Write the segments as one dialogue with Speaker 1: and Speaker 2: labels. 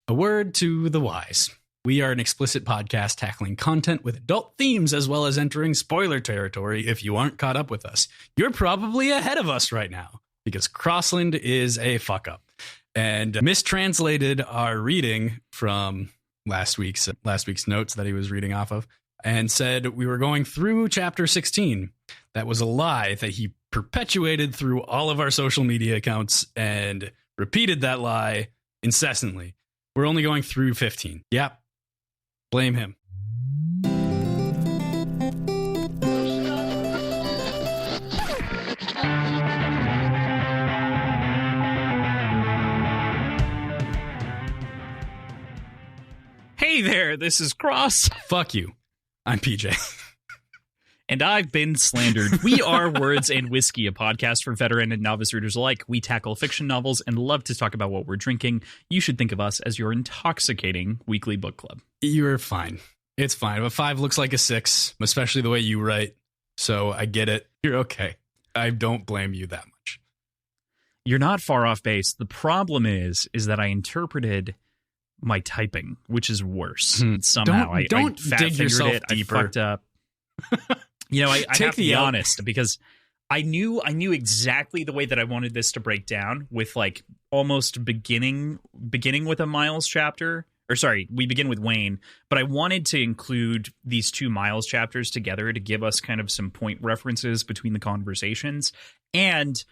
Speaker 1: A word to the wise. We are an explicit podcast tackling content with adult themes as well as entering spoiler territory if you aren't caught up with us. You're probably ahead of us right now because Crossland is a fuck up and mistranslated our reading from last week's notes that he was reading off of and said we were going through chapter 16. That was a lie that he perpetuated through all of our social media accounts and repeated that lie incessantly. We're only going through 15. Yep. Blame him.
Speaker 2: Hey there, this is Kross.
Speaker 1: Fuck you. I'm PJ.
Speaker 2: And I've been slandered. We are Words and Whiskey, a podcast for veteran and novice readers alike. We tackle fiction novels and love to talk about what we're drinking. You should think of us as your intoxicating weekly book club.
Speaker 1: You're fine. It's fine. A 5 looks like a 6, especially the way you write. So I get it. You're okay. I don't blame you that much.
Speaker 2: You're not far off base. The problem is that I interpreted my typing, which is worse. Somehow
Speaker 1: don't
Speaker 2: I
Speaker 1: dig yourself
Speaker 2: it.
Speaker 1: deeper.
Speaker 2: I fucked up. You know, I have to be honest because I knew exactly the way that I wanted this to break down with like almost beginning with a Miles chapter. Or sorry, we begin with Wayne, but I wanted to include these two Miles chapters together to give us kind of some point references between the conversations. And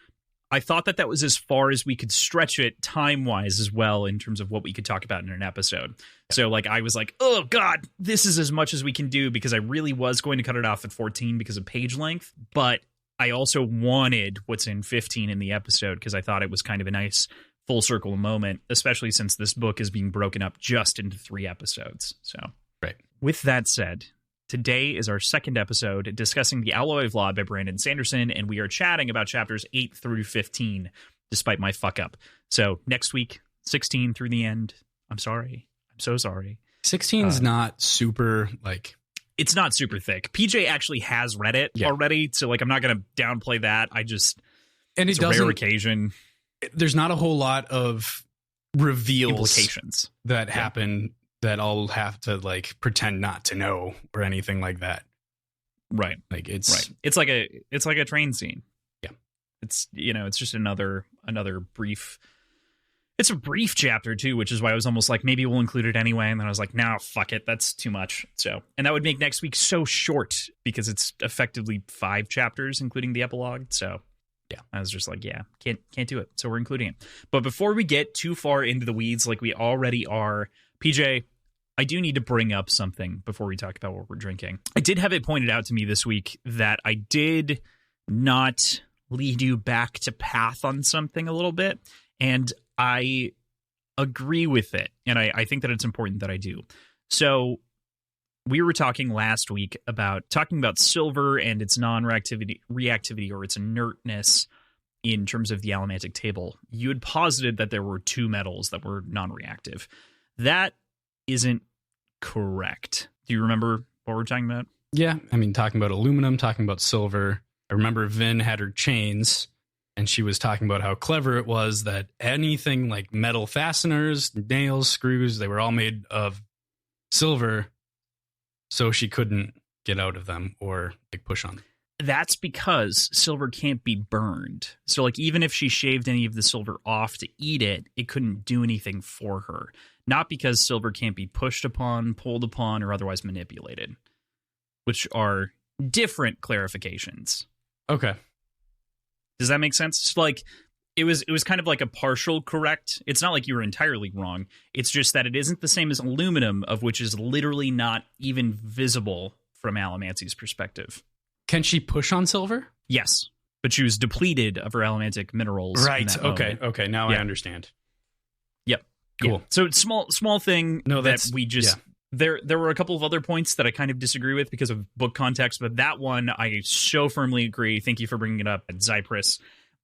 Speaker 2: I thought that was as far as we could stretch it time-wise as well in terms of what we could talk about in an episode. So like I was like, oh God, this is as much as we can do because I really was going to cut it off at 14 because of page length. But I also wanted what's in 15 in the episode because I thought it was kind of a nice full circle moment, especially since this book is being broken up just into 3 episodes. So
Speaker 1: right.
Speaker 2: With that said, today is our second episode discussing The Alloy of Law by Brandon Sanderson, and we are chatting about chapters 8 through 15, despite my fuck up. So next week, 16 through the end. I'm sorry. I'm so sorry.
Speaker 1: 16's not super, like...
Speaker 2: It's not super thick. PJ actually has read it already, so like I'm not going to downplay that.
Speaker 1: And
Speaker 2: it's a rare occasion.
Speaker 1: There's not a whole lot of reveals
Speaker 2: implications
Speaker 1: that happen that I'll have to like pretend not to know or anything like that.
Speaker 2: Right.
Speaker 1: Like it's
Speaker 2: right. It's like a train scene.
Speaker 1: Yeah.
Speaker 2: It's, you know, it's just another brief. It's a brief chapter too, which is why I was almost like, maybe we'll include it anyway. And then I was like, no, fuck it. That's too much. So, and that would make next week so short because it's effectively 5 chapters, including the epilogue. So yeah, I was just like, yeah, can't do it. So we're including it. But before we get too far into the weeds, like we already are, PJ, I do need to bring up something before we talk about what we're drinking. I did have it pointed out to me this week that I did not lead you back to path on something a little bit. And I agree with it. And I think that it's important that I do. So we were talking last week about silver and its reactivity or its inertness in terms of the allomantic table. You had posited that there were 2 metals that were non-reactive. That isn't correct. Do you remember what we're talking about?
Speaker 1: Yeah. I mean, talking about aluminum, talking about silver. I remember Vin had her chains and she was talking about how clever it was that anything like metal fasteners, nails, screws, they were all made of silver. So she couldn't get out of them or like push on them.
Speaker 2: That's because silver can't be burned. So like even if she shaved any of the silver off to eat it, it couldn't do anything for her. Not because silver can't be pushed upon, pulled upon, or otherwise manipulated, which are different clarifications.
Speaker 1: Okay.
Speaker 2: Does that make sense? So like it was kind of like a partial correct. It's not like you were entirely wrong. It's just that it isn't the same as aluminum, of which is literally not even visible from Allomancy's perspective.
Speaker 1: Can she push on silver?
Speaker 2: Yes, but she was depleted of her allomantic minerals.
Speaker 1: Right. Okay. Okay. Now I understand.
Speaker 2: Yep.
Speaker 1: Cool.
Speaker 2: Yeah. So it's small thing that we just there were a couple of other points that I kind of disagree with because of book context, but that one I so firmly agree. Thank you for bringing it up at Zypress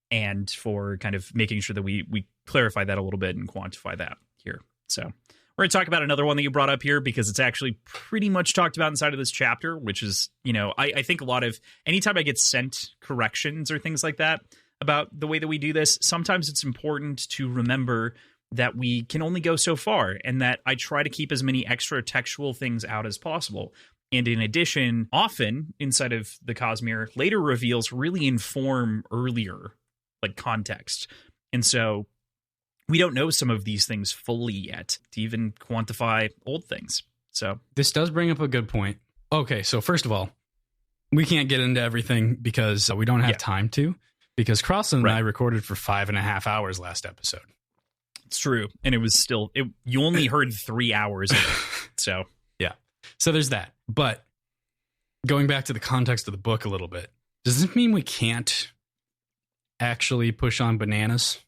Speaker 2: and for kind of making sure that we clarify that a little bit and quantify that here. So we're going to talk about another one that you brought up here because it's actually pretty much talked about inside of this chapter, which is, you know, I think a lot of anytime I get sent corrections or things like that about the way that we do this, sometimes it's important to remember that we can only go so far, and that I try to keep as many extra textual things out as possible. And in addition, often inside of the Cosmere, later reveals really inform earlier like context. And so we don't know some of these things fully yet to even quantify old things. So
Speaker 1: this does bring up a good point. Okay, so first of all, we can't get into everything because we don't have time to, because Kross and I recorded for 5.5 hours last episode.
Speaker 2: It's true. And it was still, you only heard 3 hours of it. So
Speaker 1: yeah. So there's that. But going back to the context of the book a little bit, does this mean we can't actually push on bananas?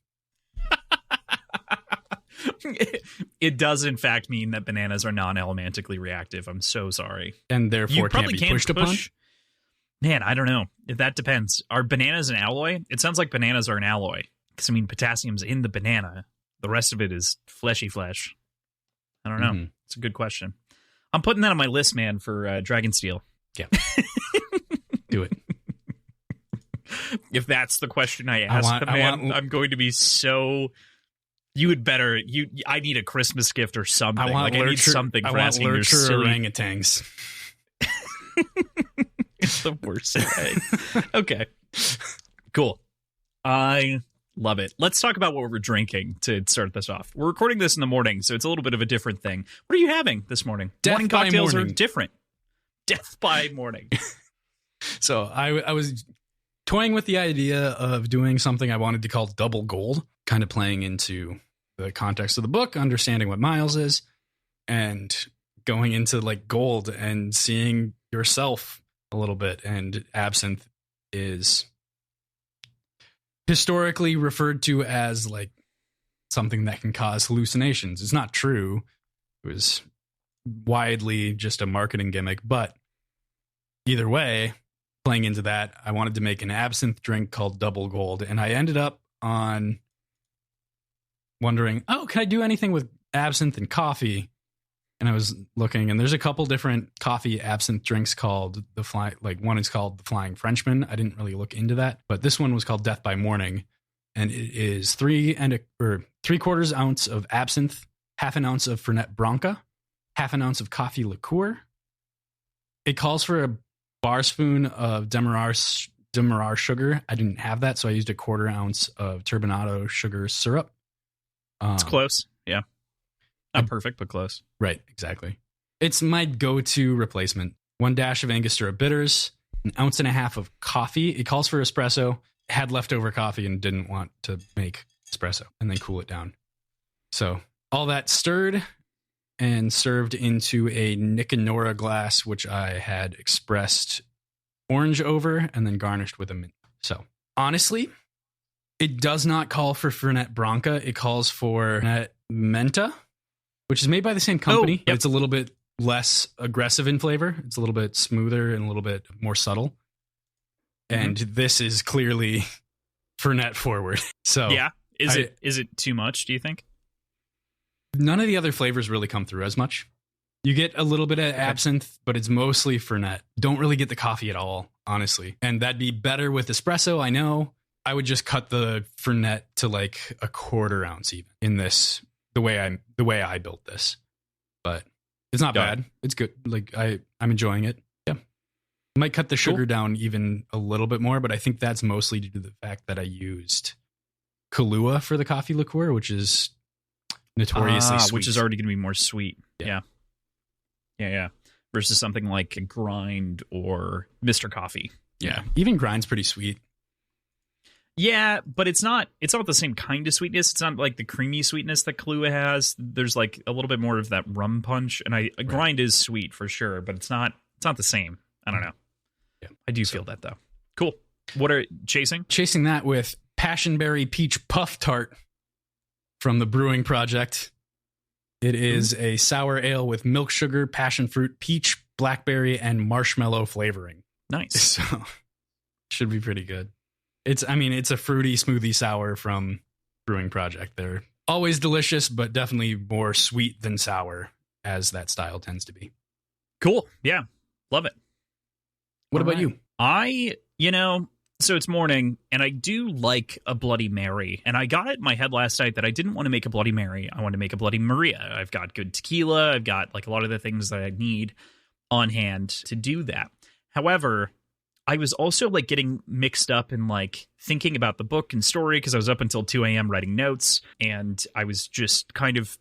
Speaker 2: It does, in fact, mean that bananas are non-elementically reactive. I'm so sorry.
Speaker 1: And therefore can't be pushed upon?
Speaker 2: Man, I don't know. That depends. Are bananas an alloy? It sounds like bananas are an alloy. Because, I mean, potassium's in the banana. The rest of it is fleshy flesh. I don't know. It's a good question. I'm putting that on my list, man, for Dragonsteel.
Speaker 1: Yeah. Do it.
Speaker 2: If that's the question I ask, I'm going to be so... You would better... I need a Christmas gift or something. I need something for asking your silly...
Speaker 1: orangutans.
Speaker 2: It's the worst way. Okay. Cool. I love it. Let's talk about what we're drinking to start this off. We're recording this in the morning, so it's a little bit of a different thing. What are you having this morning? Morning cocktails are different. Death by morning.
Speaker 1: So I was toying with the idea of doing something I wanted to call double gold, kind of playing into the context of the book, understanding what Miles is, and going into like gold and seeing yourself a little bit. And absinthe is historically referred to as like something that can cause hallucinations. It's not true. It was widely just a marketing gimmick, but either way, playing into that, I wanted to make an absinthe drink called Double Gold, and I ended up on wondering, can I do anything with absinthe and coffee? And I was looking, and there's a couple different coffee absinthe drinks called one is called the Flying Frenchman. I didn't really look into that, but this one was called Death by Morning, and it is 3/4 ounce of absinthe, 1/2 ounce of Fernet Branca, 1/2 ounce of coffee liqueur. It calls for a bar spoon of Demerara sugar. I didn't have that, so I used 1/4 ounce of turbinado sugar syrup.
Speaker 2: It's close, yeah. Not perfect, but close.
Speaker 1: Right, exactly. It's my go-to replacement. 1 dash of Angostura bitters, 1.5 ounces of coffee. It calls for espresso. Had leftover coffee and didn't want to make espresso and then cool it down. So all that stirred and served into a Nick and Nora glass, which I had expressed orange over and then garnished with a mint. So honestly, it does not call for Fernet Branca. It calls for Fernet Menta, which is made by the same company, but it's a little bit less aggressive in flavor. It's a little bit smoother and a little bit more subtle. And this is clearly Fernet forward. So
Speaker 2: yeah, is it too much, do you think?
Speaker 1: None of the other flavors really come through as much. You get a little bit of absinthe, but it's mostly Fernet. Don't really get the coffee at all, honestly. And that'd be better with espresso, I know. I would just cut the Fernet to like 1/4 ounce even in this, the way I built this. But it's not bad. It's good. Like I'm enjoying it. Yeah. Might cut the sugar down even a little bit more, but I think that's mostly due to the fact that I used Kahlua for the coffee liqueur, which is notoriously sweet.
Speaker 2: Which is already going to be more sweet. Yeah. Versus something like Grind or Mr. Coffee.
Speaker 1: Yeah. Even Grind's pretty sweet.
Speaker 2: Yeah, but it's not the same kind of sweetness. It's not like the creamy sweetness that Kahlua has. There's like a little bit more of that rum punch, and Grind is sweet for sure, but it's not the same. I don't know. Yeah. I do feel that though. Cool. What are chasing?
Speaker 1: Chasing that with Passionberry Peach Puff Tart from the Brewing Project. It is a sour ale with milk sugar, passion fruit, peach, blackberry, and marshmallow flavoring.
Speaker 2: Nice.
Speaker 1: So should be pretty good. It's a fruity smoothie sour from Brewing Project. They're always delicious, but definitely more sweet than sour, as that style tends to be.
Speaker 2: Cool. Yeah. Love it.
Speaker 1: What about you?
Speaker 2: So it's morning, and I do like a Bloody Mary. And I got it in my head last night that I didn't want to make a Bloody Mary. I wanted to make a Bloody Maria. I've got good tequila. I've got like a lot of the things that I need on hand to do that. However, I was also like getting mixed up in like thinking about the book and story because I was up until 2 a.m. writing notes, and I was just kind of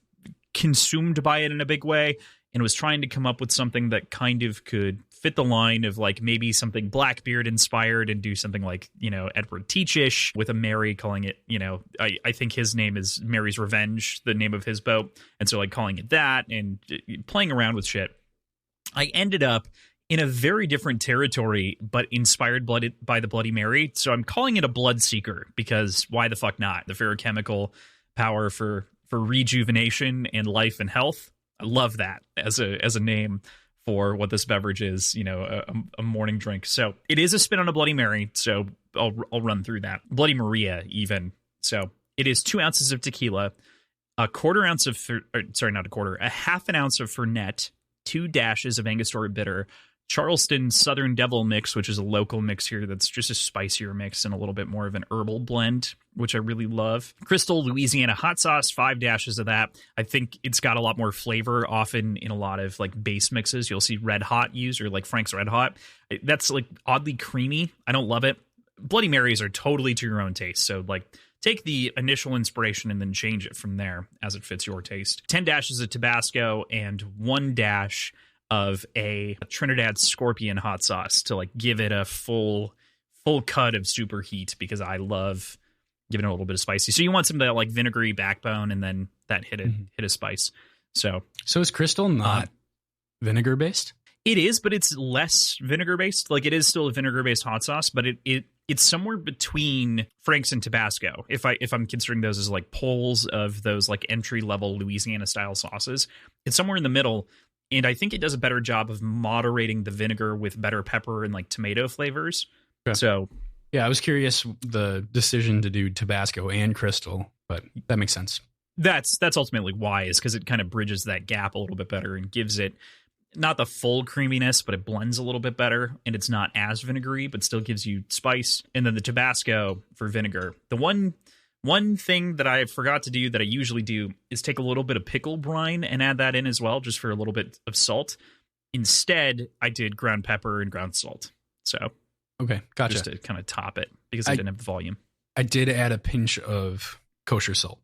Speaker 2: consumed by it in a big way, and was trying to come up with something that kind of could fit the line of like maybe something Blackbeard inspired and do something like, you know, Edward Teach-ish with a Mary, calling it, you know, I think his name is Mary's Revenge, the name of his boat. And so like calling it that and playing around with shit. I ended up in a very different territory, but inspired by the Bloody Mary. So I'm calling it a Blood Seeker because why the fuck not? The ferrochemical power for rejuvenation and life and health. I love that as a name for what this beverage is, you know, a morning drink. So it is a spin on a Bloody Mary. So I'll run through that. Bloody Maria, even. So it is 2 ounces of tequila, a half an ounce of Fernet, 2 dashes of Angostura bitter, Charleston Southern Devil mix, which is a local mix here that's just a spicier mix and a little bit more of an herbal blend, which I really love. Crystal Louisiana hot sauce, 5 dashes of that. I think it's got a lot more flavor. Often in a lot of like base mixes, you'll see Red Hot used, or like Frank's Red Hot. That's like oddly creamy. I don't love it. Bloody Marys are totally to your own taste. So like take the initial inspiration and then change it from there as it fits your taste. 10 dashes of Tabasco and 1 dash of a Trinidad Scorpion hot sauce to like give it a full cut of super heat, because I love giving it a little bit of spicy. So you want some of that like vinegary backbone and then that hit a spice. So
Speaker 1: is Crystal not vinegar based?
Speaker 2: It is, but it's less vinegar based. Like it is still a vinegar based hot sauce, but it's somewhere between Frank's and Tabasco. If I'm considering those as like poles of those like entry level Louisiana style sauces, it's somewhere in the middle. And I think it does a better job of moderating the vinegar with better pepper and like tomato flavors. Okay. So,
Speaker 1: yeah, I was curious the decision to do Tabasco and Crystal, but that makes sense.
Speaker 2: That's ultimately why, is because it kind of bridges that gap a little bit better and gives it not the full creaminess, but it blends a little bit better, and it's not as vinegary, but still gives you spice. And then the Tabasco for vinegar. The one thing that I forgot to do that I usually do is take a little bit of pickle brine and add that in as well, just for a little bit of salt. Instead, I did ground pepper and ground salt. So,
Speaker 1: okay, gotcha.
Speaker 2: Just to kind of top it, because I didn't have the volume.
Speaker 1: I did add a pinch of kosher salt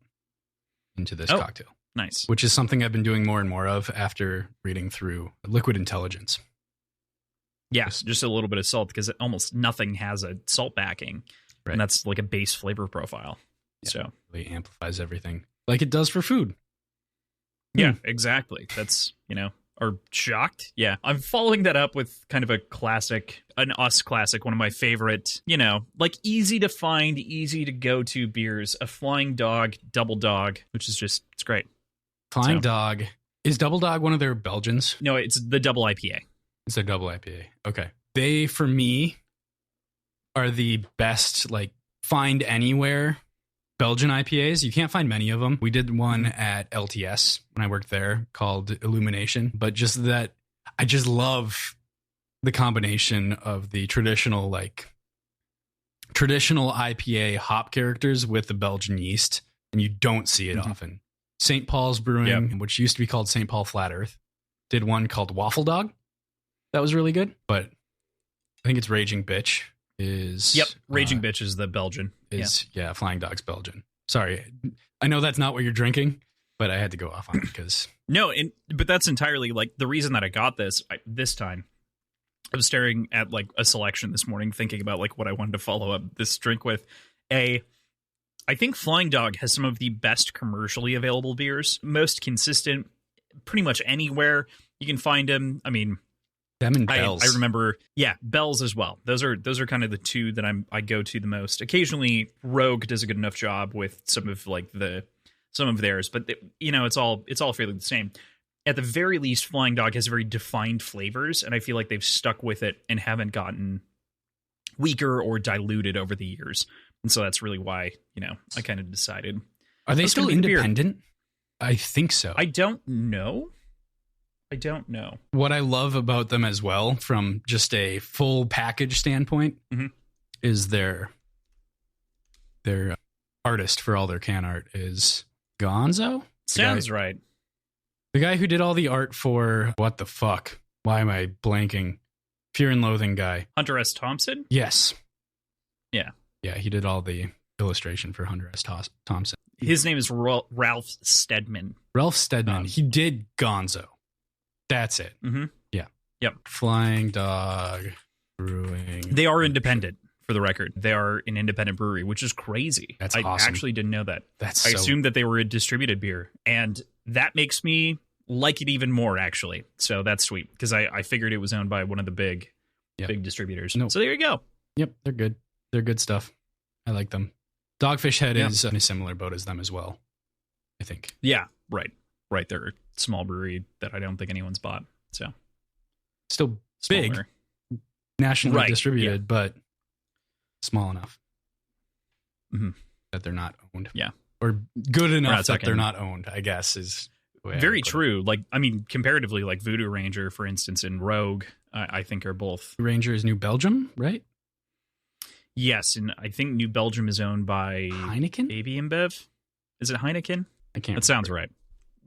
Speaker 1: into this cocktail.
Speaker 2: Nice.
Speaker 1: Which is something I've been doing more and more of after reading through Liquid Intelligence.
Speaker 2: Yes, just a little bit of salt, because almost nothing has a salt backing. Right. And that's like a base flavor profile.
Speaker 1: Yeah,
Speaker 2: so
Speaker 1: it really amplifies everything like it does for food.
Speaker 2: Yeah, exactly. That's, or shocked. Yeah. I'm following that up with kind of a classic, an us classic, one of my favorite, like easy to find, easy to go to beers, a Flying Dog Double Dog, which is just, it's great.
Speaker 1: Flying Dog. Is Double Dog one of their Belgians?
Speaker 2: No, it's the double IPA.
Speaker 1: It's a double IPA. Okay. They, for me, are the best, like, find anywhere Belgian IPAs. You can't find many of them. We did one at LTS when I worked there called Illumination, but just that I just love the combination of the traditional IPA hop characters with the Belgian yeast, and you don't see it often. St. Paul's Brewing, which used to be called St. Paul Flat Earth, did one called Waffle Dog. That was really good, but I think it's Raging Bitch.
Speaker 2: Raging Bitch is the Belgian.
Speaker 1: Flying Dog's Belgian. Sorry, I know that's not what you're drinking, but I had to go off on it because
Speaker 2: but that's entirely like the reason that I got this time. I was staring at like a selection this morning, thinking about like what I wanted to follow up this drink with. I think Flying Dog has some of the best commercially available beers, most consistent, pretty much anywhere you can find them. I mean,
Speaker 1: them and Bell's.
Speaker 2: I remember, Bell's as well. Those are kind of the two that I go to the most. Occasionally, Rogue does a good enough job with some of theirs, but it's all fairly the same. At the very least, Flying Dog has very defined flavors, and I feel like they've stuck with it and haven't gotten weaker or diluted over the years. And so that's really why I kind of decided.
Speaker 1: Are they still independent? I think so.
Speaker 2: I don't know.
Speaker 1: What I love about them as well, from just a full package standpoint, is their artist for all their can art is Gonzo.
Speaker 2: Sounds right.
Speaker 1: The guy who did all the art for what the fuck? Why am I blanking? Fear and Loathing guy.
Speaker 2: Hunter S. Thompson?
Speaker 1: Yes.
Speaker 2: Yeah.
Speaker 1: Yeah, he did all the illustration for Hunter S. Thompson.
Speaker 2: His name is Ralph Steadman.
Speaker 1: Ralph Steadman. He did Gonzo. That's it.
Speaker 2: Mm-hmm.
Speaker 1: Yeah.
Speaker 2: Yep.
Speaker 1: Flying Dog Brewing.
Speaker 2: They are independent, for the record. They are an independent brewery, which is crazy.
Speaker 1: That's
Speaker 2: I
Speaker 1: awesome.
Speaker 2: actually didn't know that. I
Speaker 1: So
Speaker 2: assumed that they were a distributed beer, and that makes me like it even more, actually. So that's sweet, because I figured it was owned by one of the big distributors.
Speaker 1: No.
Speaker 2: So there you go.
Speaker 1: Yep, they're good. They're good stuff. I like them. Dogfish Head is in a similar boat as them as well, I think.
Speaker 2: Yeah, right. They're a small brewery that I don't think anyone's bought. So
Speaker 1: still
Speaker 2: smaller.
Speaker 1: Big, nationally distributed, but small enough that they're not owned.
Speaker 2: Yeah.
Speaker 1: Or good enough that they're not owned, I guess, is the way
Speaker 2: very true. Like, I mean, comparatively, like Voodoo Ranger, for instance, and Rogue, I think are both.
Speaker 1: Ranger is New Belgium, right?
Speaker 2: Yes, and I think New Belgium is owned by
Speaker 1: Heineken?
Speaker 2: AB InBev. Is it Heineken?
Speaker 1: I can't.
Speaker 2: That sounds right.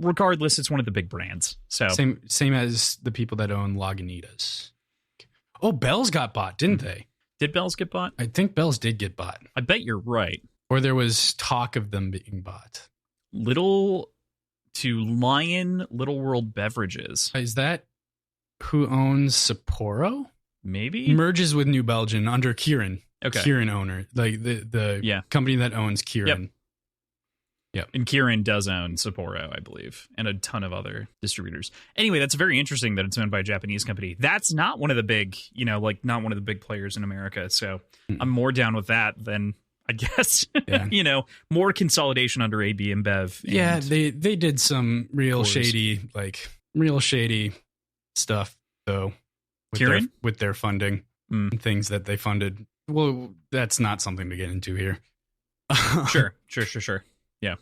Speaker 2: Regardless, it's one of the big brands. So
Speaker 1: same as the people that own Lagunitas. Oh, Bell's got bought, didn't they?
Speaker 2: Did Bell's get bought?
Speaker 1: I think Bell's did get bought.
Speaker 2: I bet you're right.
Speaker 1: Or there was talk of them being bought.
Speaker 2: Little World Beverages.
Speaker 1: Is that who owns Sapporo?
Speaker 2: Maybe?
Speaker 1: Merges with New Belgium under Kirin.
Speaker 2: Okay.
Speaker 1: Kirin owner. Like the company that owns Kirin. Yep.
Speaker 2: And Kirin does own Sapporo, I believe, and a ton of other distributors. Anyway, that's very interesting that it's owned by a Japanese company. That's not one of the big, not one of the big players in America. So I'm more down with that than, I guess, more consolidation under AB InBev.
Speaker 1: Yeah, they did some real shady stuff, though, with their funding and things that they funded. Well, that's not something to get into here.
Speaker 2: Sure. Yeah.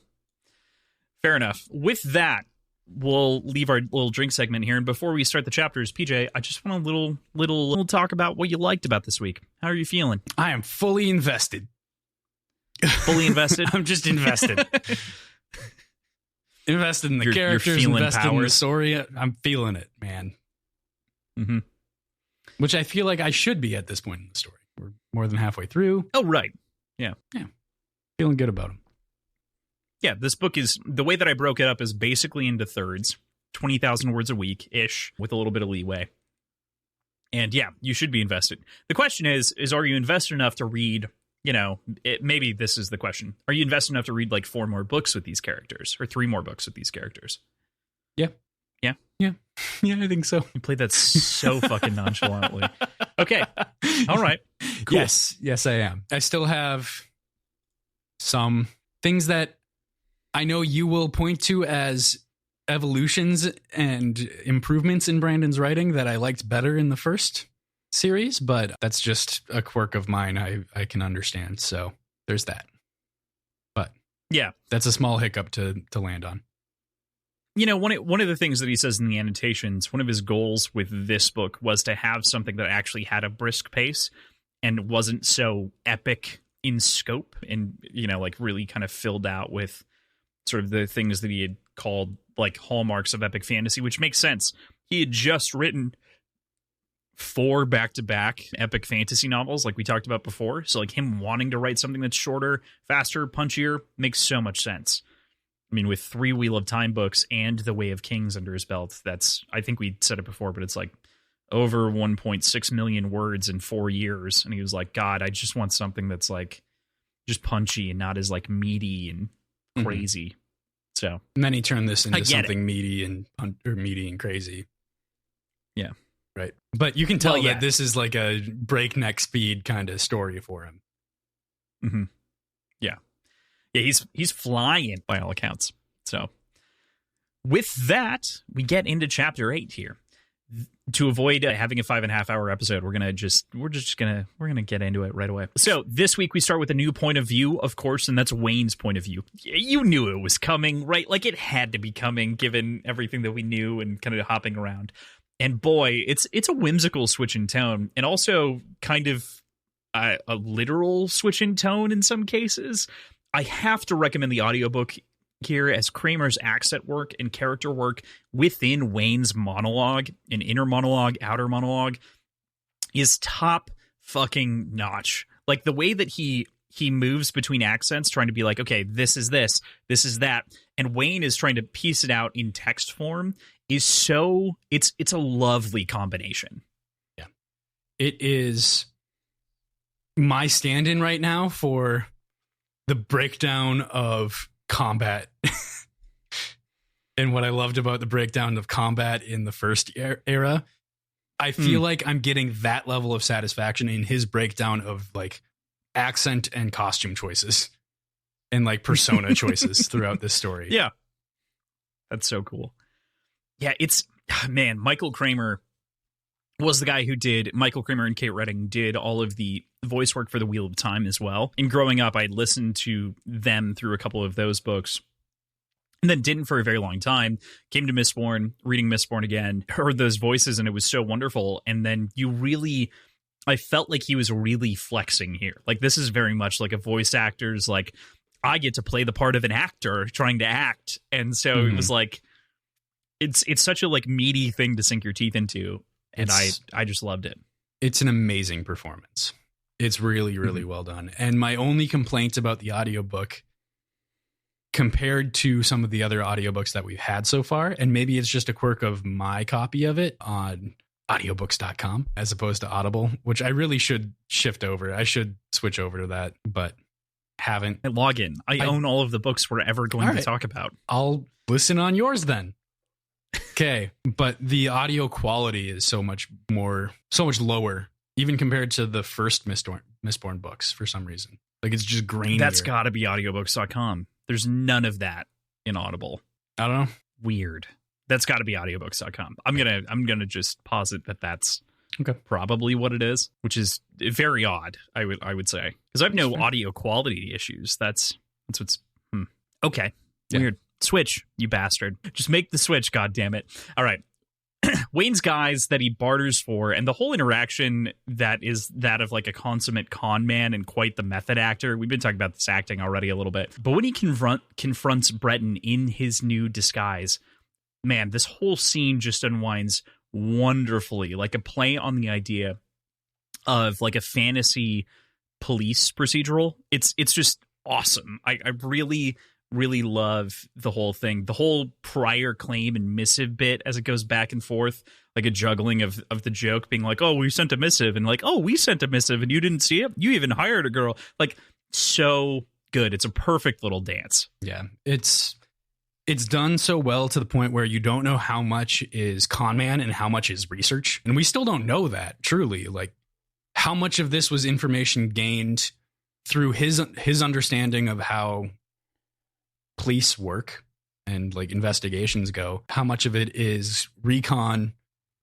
Speaker 2: Fair enough. With that, we'll leave our little drink segment here. And before we start the chapters, PJ, I just want a little talk about what you liked about this week. How are you feeling?
Speaker 1: I am fully invested.
Speaker 2: Fully invested?
Speaker 1: I'm just invested. Invested in the characters, invested in the story. I'm feeling it, man.
Speaker 2: Mm-hmm.
Speaker 1: Which I feel like I should be at this point in the story. We're more than halfway through.
Speaker 2: Oh, right. Yeah.
Speaker 1: Feeling good about them.
Speaker 2: Yeah, this book is, the way that I broke it up is basically into thirds, 20,000 words a week-ish, with a little bit of leeway. And yeah, you should be invested. The question is are you invested enough to read, maybe this is the question. Are you invested enough to read like 4 more books with these characters, or 3 more books with these characters?
Speaker 1: Yeah.
Speaker 2: Yeah?
Speaker 1: Yeah, I think so.
Speaker 2: You played that so fucking nonchalantly. Okay. All right. Cool.
Speaker 1: Yes, I am. I still have some things that I know you will point to as evolutions and improvements in Brandon's writing that I liked better in the first series, but that's just a quirk of mine I can understand. So there's that. But
Speaker 2: yeah,
Speaker 1: that's a small hiccup to land on.
Speaker 2: One of the things that he says in the annotations, one of his goals with this book was to have something that actually had a brisk pace and wasn't so epic in scope and, really kind of filled out with sort of the things that he had called like hallmarks of epic fantasy, which makes sense. He had just written 4 back-to-back epic fantasy novels like we talked about before. So like him wanting to write something that's shorter, faster, punchier makes so much sense. I mean, with 3 Wheel of Time books and The Way of Kings under his belt, that's, I think we said it before, but it's like over 1.6 million words in 4 years. And he was like, God, I just want something that's like just punchy and not as like meaty and crazy. Mm-hmm. So,
Speaker 1: and then he turned this into something meaty and crazy.
Speaker 2: Yeah.
Speaker 1: Right. But you can tell that this is like a breakneck speed kind of story for him.
Speaker 2: Mm-hmm. Yeah. Yeah, he's flying by all accounts. So with that, we get into chapter 8 here. To avoid having a 5.5 hour episode, we're gonna get into it right away. So this week we start with a new point of view, of course, and that's Wayne's point of view. You knew it was coming, right? Like it had to be coming, given everything that we knew and kind of hopping around. And boy, it's a whimsical switch in tone, and also kind of a literal switch in tone in some cases. I have to recommend the audiobook here, as Kramer's accent work and character work within Wayne's monologue, an inner monologue, outer monologue, is top fucking notch. Like the way that he moves between accents, trying to be like, okay, this is that, and Wayne is trying to piece it out in text form, is so it's a lovely combination.
Speaker 1: Yeah, it is my stand-in right now for the breakdown of combat. And what I loved about the breakdown of combat in the first era, I feel like I'm getting that level of satisfaction in his breakdown of like accent and costume choices and like persona choices throughout this story.
Speaker 2: Yeah. That's so cool. Yeah, it's, man, Michael Kramer was the guy who Michael Kramer and Kate Redding did all of the voice work for The Wheel of Time as well. And growing up, I listened to them through a couple of those books, and then didn't for a very long time. Came to Mistborn, reading Mistborn again, heard those voices, and it was so wonderful. And then I felt like he was really flexing here. Like, this is very much like a voice actor's, like, I get to play the part of an actor trying to act. And so it was like, it's such a like meaty thing to sink your teeth into. And I just loved it.
Speaker 1: It's an amazing performance. It's really, really well done. And my only complaint about the audiobook compared to some of the other audiobooks that we've had so far, and maybe it's just a quirk of my copy of it on audiobooks.com as opposed to Audible, which I really should shift over. I should switch over to that, but haven't.
Speaker 2: And log in. I own all of the books we're ever going to talk about.
Speaker 1: I'll listen on yours then. Okay, but the audio quality is so much lower, even compared to the first Mistborn books for some reason. Like, it's just grainier.
Speaker 2: That's got to be audiobooks.com. There's none of that in Audible.
Speaker 1: I don't know.
Speaker 2: Weird. That's got to be audiobooks.com. I'm gonna just posit that that's probably what it is, which is very odd. I would say, because I have no audio quality issues. That's what's okay. Yeah. Weird. Switch, you bastard. Just make the switch, goddammit. All right. Wayne's guys that he barters for, and the whole interaction that is that of like a consummate con man and quite the method actor. We've been talking about this acting already a little bit. But when he confronts Breton in his new disguise, man, this whole scene just unwinds wonderfully. Like a play on the idea of like a fantasy police procedural. It's just awesome. I really love the whole thing. The whole prior claim and missive bit as it goes back and forth, like a juggling of the joke being like, oh, we sent a missive, and like, oh, we sent a missive and you didn't see it. You even hired a girl. Like, so good. It's a perfect little dance.
Speaker 1: Yeah. It's done so well to the point where you don't know how much is con man and how much is research. And we still don't know that truly. Like, how much of this was information gained through his understanding of how police work and like investigations go, how much of it is recon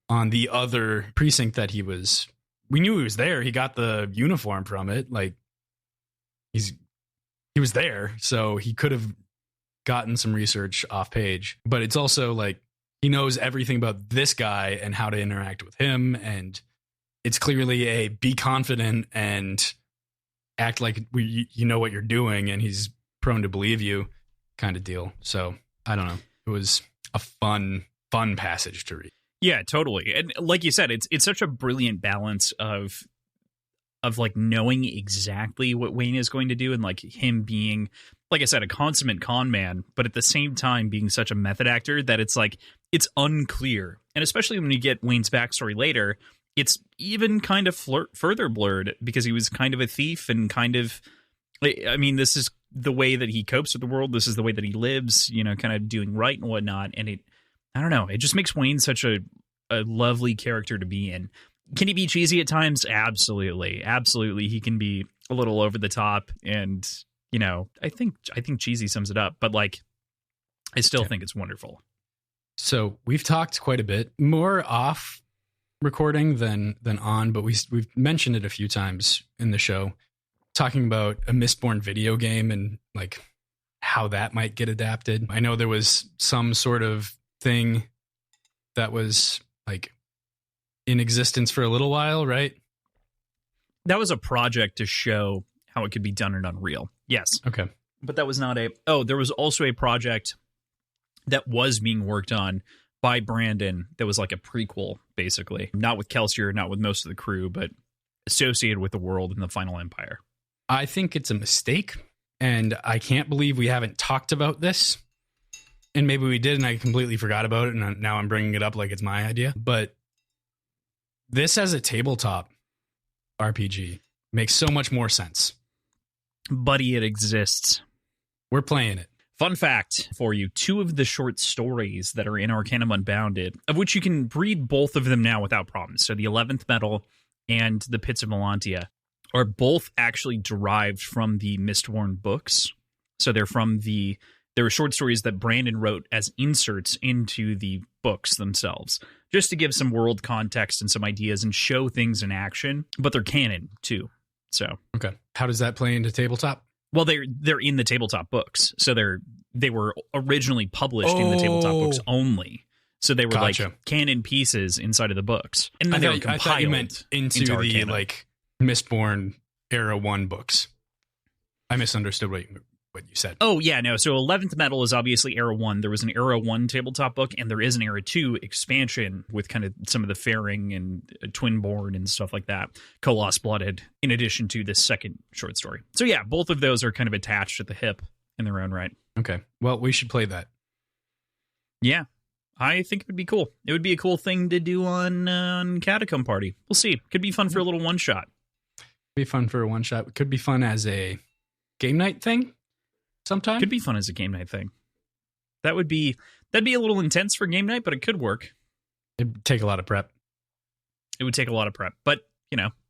Speaker 1: on the other precinct that we knew he was there. He got the uniform from it. Like, he was there, so he could have gotten some research off page, but it's also like he knows everything about this guy and how to interact with him. And it's clearly a be confident and act like you know what you're doing, and he's prone to believe you kind of deal. So I don't know. It was a fun passage to read.
Speaker 2: Yeah, totally. And like you said, it's such a brilliant balance of like knowing exactly what Wayne is going to do, and like him being, like I said, a consummate con man, but at the same time being such a method actor that it's like it's unclear. And especially when you get Wayne's backstory later, it's even kind of further blurred, because he was kind of a thief and kind of, I mean, this is the way that he copes with the world. This is the way that he lives, you know, kind of doing right and whatnot. And I don't know, it just makes Wayne such a lovely character to be in. Can he be cheesy at times? Absolutely. Absolutely. He can be a little over the top, and, you know, I think cheesy sums it up, but like, I still think it's wonderful. So
Speaker 1: we've talked quite a bit more off recording than on, but we've mentioned it a few times in the show, talking about a Mistborn video game and like how that might get adapted. I know there was some sort of thing that was like in existence for a little while, right?
Speaker 2: That was a project to show how it could be done in Unreal. Yes.
Speaker 1: Okay.
Speaker 2: But that was not there was also a project that was being worked on by Brandon that was like a prequel, basically. Not with Kelsier, not with most of the crew, but associated with the world and the Final Empire.
Speaker 1: I think it's a mistake, and I can't believe we haven't talked about this. And maybe we did, and I completely forgot about it, and now I'm bringing it up like it's my idea. But this as a tabletop RPG makes so much more sense.
Speaker 2: Buddy, it exists.
Speaker 1: We're playing it.
Speaker 2: Fun fact for you, 2 of the short stories that are in Arcanum Unbounded, of which you can read both of them now without problems. So the 11th Metal and the Pits of Melantia are both actually derived from the Mistborn books. So they're there were short stories that Brandon wrote as inserts into the books themselves, just to give some world context and some ideas and show things in action, but they're canon too. So
Speaker 1: okay, how does that play into tabletop?
Speaker 2: Well, they're in the tabletop books, so they were originally published in the tabletop books only. So they were like canon pieces inside of the books, and then they were compiled. I thought you meant into the Arcanum. Like
Speaker 1: Mistborn Era 1 books. I misunderstood what you said.
Speaker 2: Oh yeah, no. So 11th Metal is obviously Era 1. There was an Era 1 tabletop book, and there is an Era 2 expansion with kind of some of the Faring and Twinborn and stuff like that. Colossus Blooded, in addition to this second short story. So yeah, both of those are kind of attached at the hip in their own right.
Speaker 1: Okay. Well, we should play that.
Speaker 2: Yeah. I think it would be cool. It would be a cool thing to do on Catacomb Party. We'll see. Could be fun for a little one-shot.
Speaker 1: Be fun for a one-shot. It could be fun as a game night thing. Sometime
Speaker 2: could be fun as a game night thing. That'd be a little intense for game night, but it could work.
Speaker 1: It'd take a lot of prep.
Speaker 2: It would take a lot of prep, but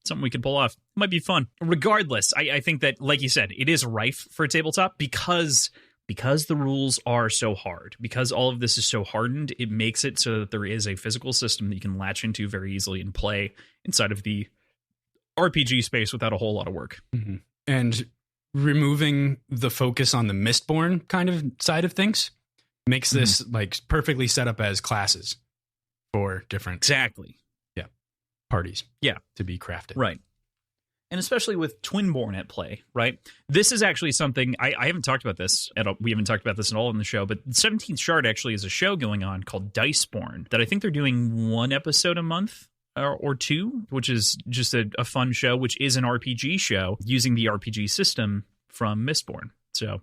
Speaker 2: something we could pull off. It might be fun. Regardless, I think that, like you said, it is rife for a tabletop because the rules are so hard. Because all of this is so hardened, it makes it so that there is a physical system that you can latch into very easily and play inside of the RPG space without a whole lot of work.
Speaker 1: Mm-hmm. And removing the focus on the Mistborn kind of side of things makes this like perfectly set up as classes for different parties to be crafted,
Speaker 2: right? And especially with Twinborn at play, right? This is actually something I haven't talked about this at all. We haven't talked about this at all in the show, but 17th Shard actually is a show going on called Diceborn that I think they're doing 1 episode a month or 2, which is just a fun show, which is an RPG show using the RPG system from Mistborn. So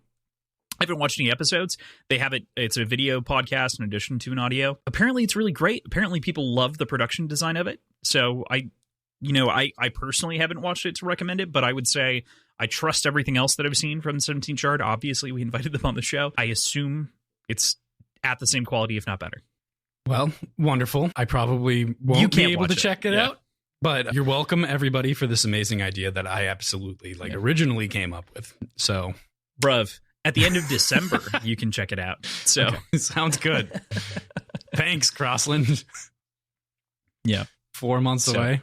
Speaker 2: I haven't watched any episodes. They have it. It's a video podcast in addition to an audio. Apparently it's really great. Apparently people love the production design of it. So I personally haven't watched it to recommend it, but I would say I trust everything else that I've seen from 17th Shard. Obviously we invited them on the show. I assume it's at the same quality, if not better.
Speaker 1: Well, wonderful. I probably won't be able to check it out, but you're welcome, everybody, for this amazing idea that I absolutely originally came up with. So,
Speaker 2: bruv, at the end of December, you can check it out. So
Speaker 1: sounds good. Thanks, Crossland.
Speaker 2: Yeah.
Speaker 1: 4 months away.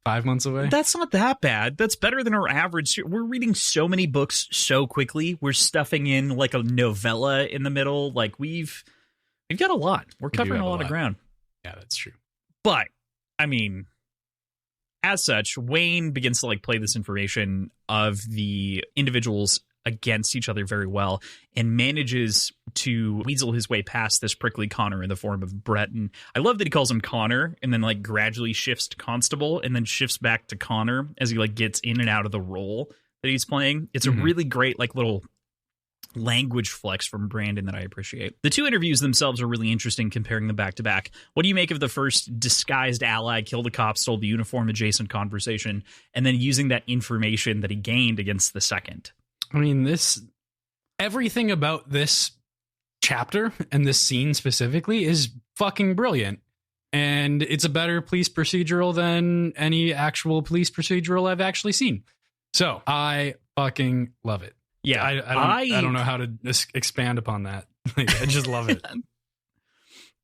Speaker 1: 5 months away.
Speaker 2: That's not that bad. That's better than our average. We're reading so many books so quickly. We're stuffing in like a novella in the middle. Like we've got a lot. We're covering a lot of ground.
Speaker 1: Yeah, that's true.
Speaker 2: But I mean, as such, Wayne begins to like play this information of the individuals against each other very well and manages to weasel his way past this prickly Connor in the form of Breton. I love that he calls him Connor and then like gradually shifts to Constable and then shifts back to Connor as he like gets in and out of the role that he's playing. It's a really great like little language flex from Brandon that I appreciate. The 2 interviews themselves are really interesting, comparing them back to back. What do you make of the first disguised ally, killed a cop, stole the uniform adjacent conversation, and then using that information that he gained against the second?
Speaker 1: I mean, everything about this chapter and this scene specifically is fucking brilliant. And it's a better police procedural than any actual police procedural I've actually seen. So I fucking love it.
Speaker 2: Yeah,
Speaker 1: I don't know how to expand upon that. Like, I just love it.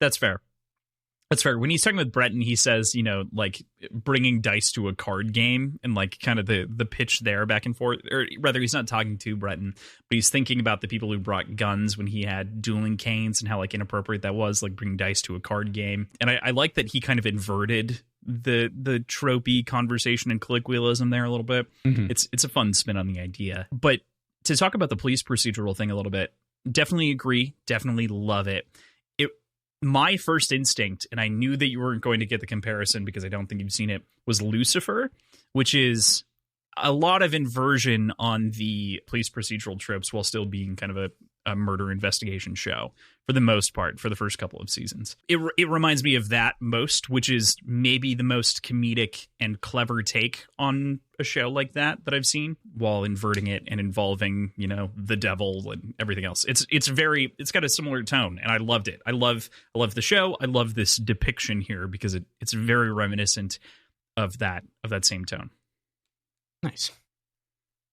Speaker 2: That's fair. That's fair. When he's talking with Breton, he says, like bringing dice to a card game and like kind of the pitch there back and forth. Or rather, he's not talking to Breton, but he's thinking about the people who brought guns when he had dueling canes and how like inappropriate that was, like bringing dice to a card game. And I like that he kind of inverted the tropey conversation and colloquialism there a little bit. It's a fun spin on the idea. But to talk about the police procedural thing a little bit, definitely agree, definitely love it. My first instinct, and I knew that you weren't going to get the comparison because I don't think you've seen it, was Lucifer, which is a lot of inversion on the police procedural tropes while still being kind of a murder investigation show for the most part for the first couple of seasons. It reminds me of that most, which is maybe the most comedic and clever take on a show like that I've seen, while inverting it and involving, the devil and everything else. It's got a similar tone, and I loved it. I love the show. I love this depiction here because it's very reminiscent of that same tone.
Speaker 1: Nice.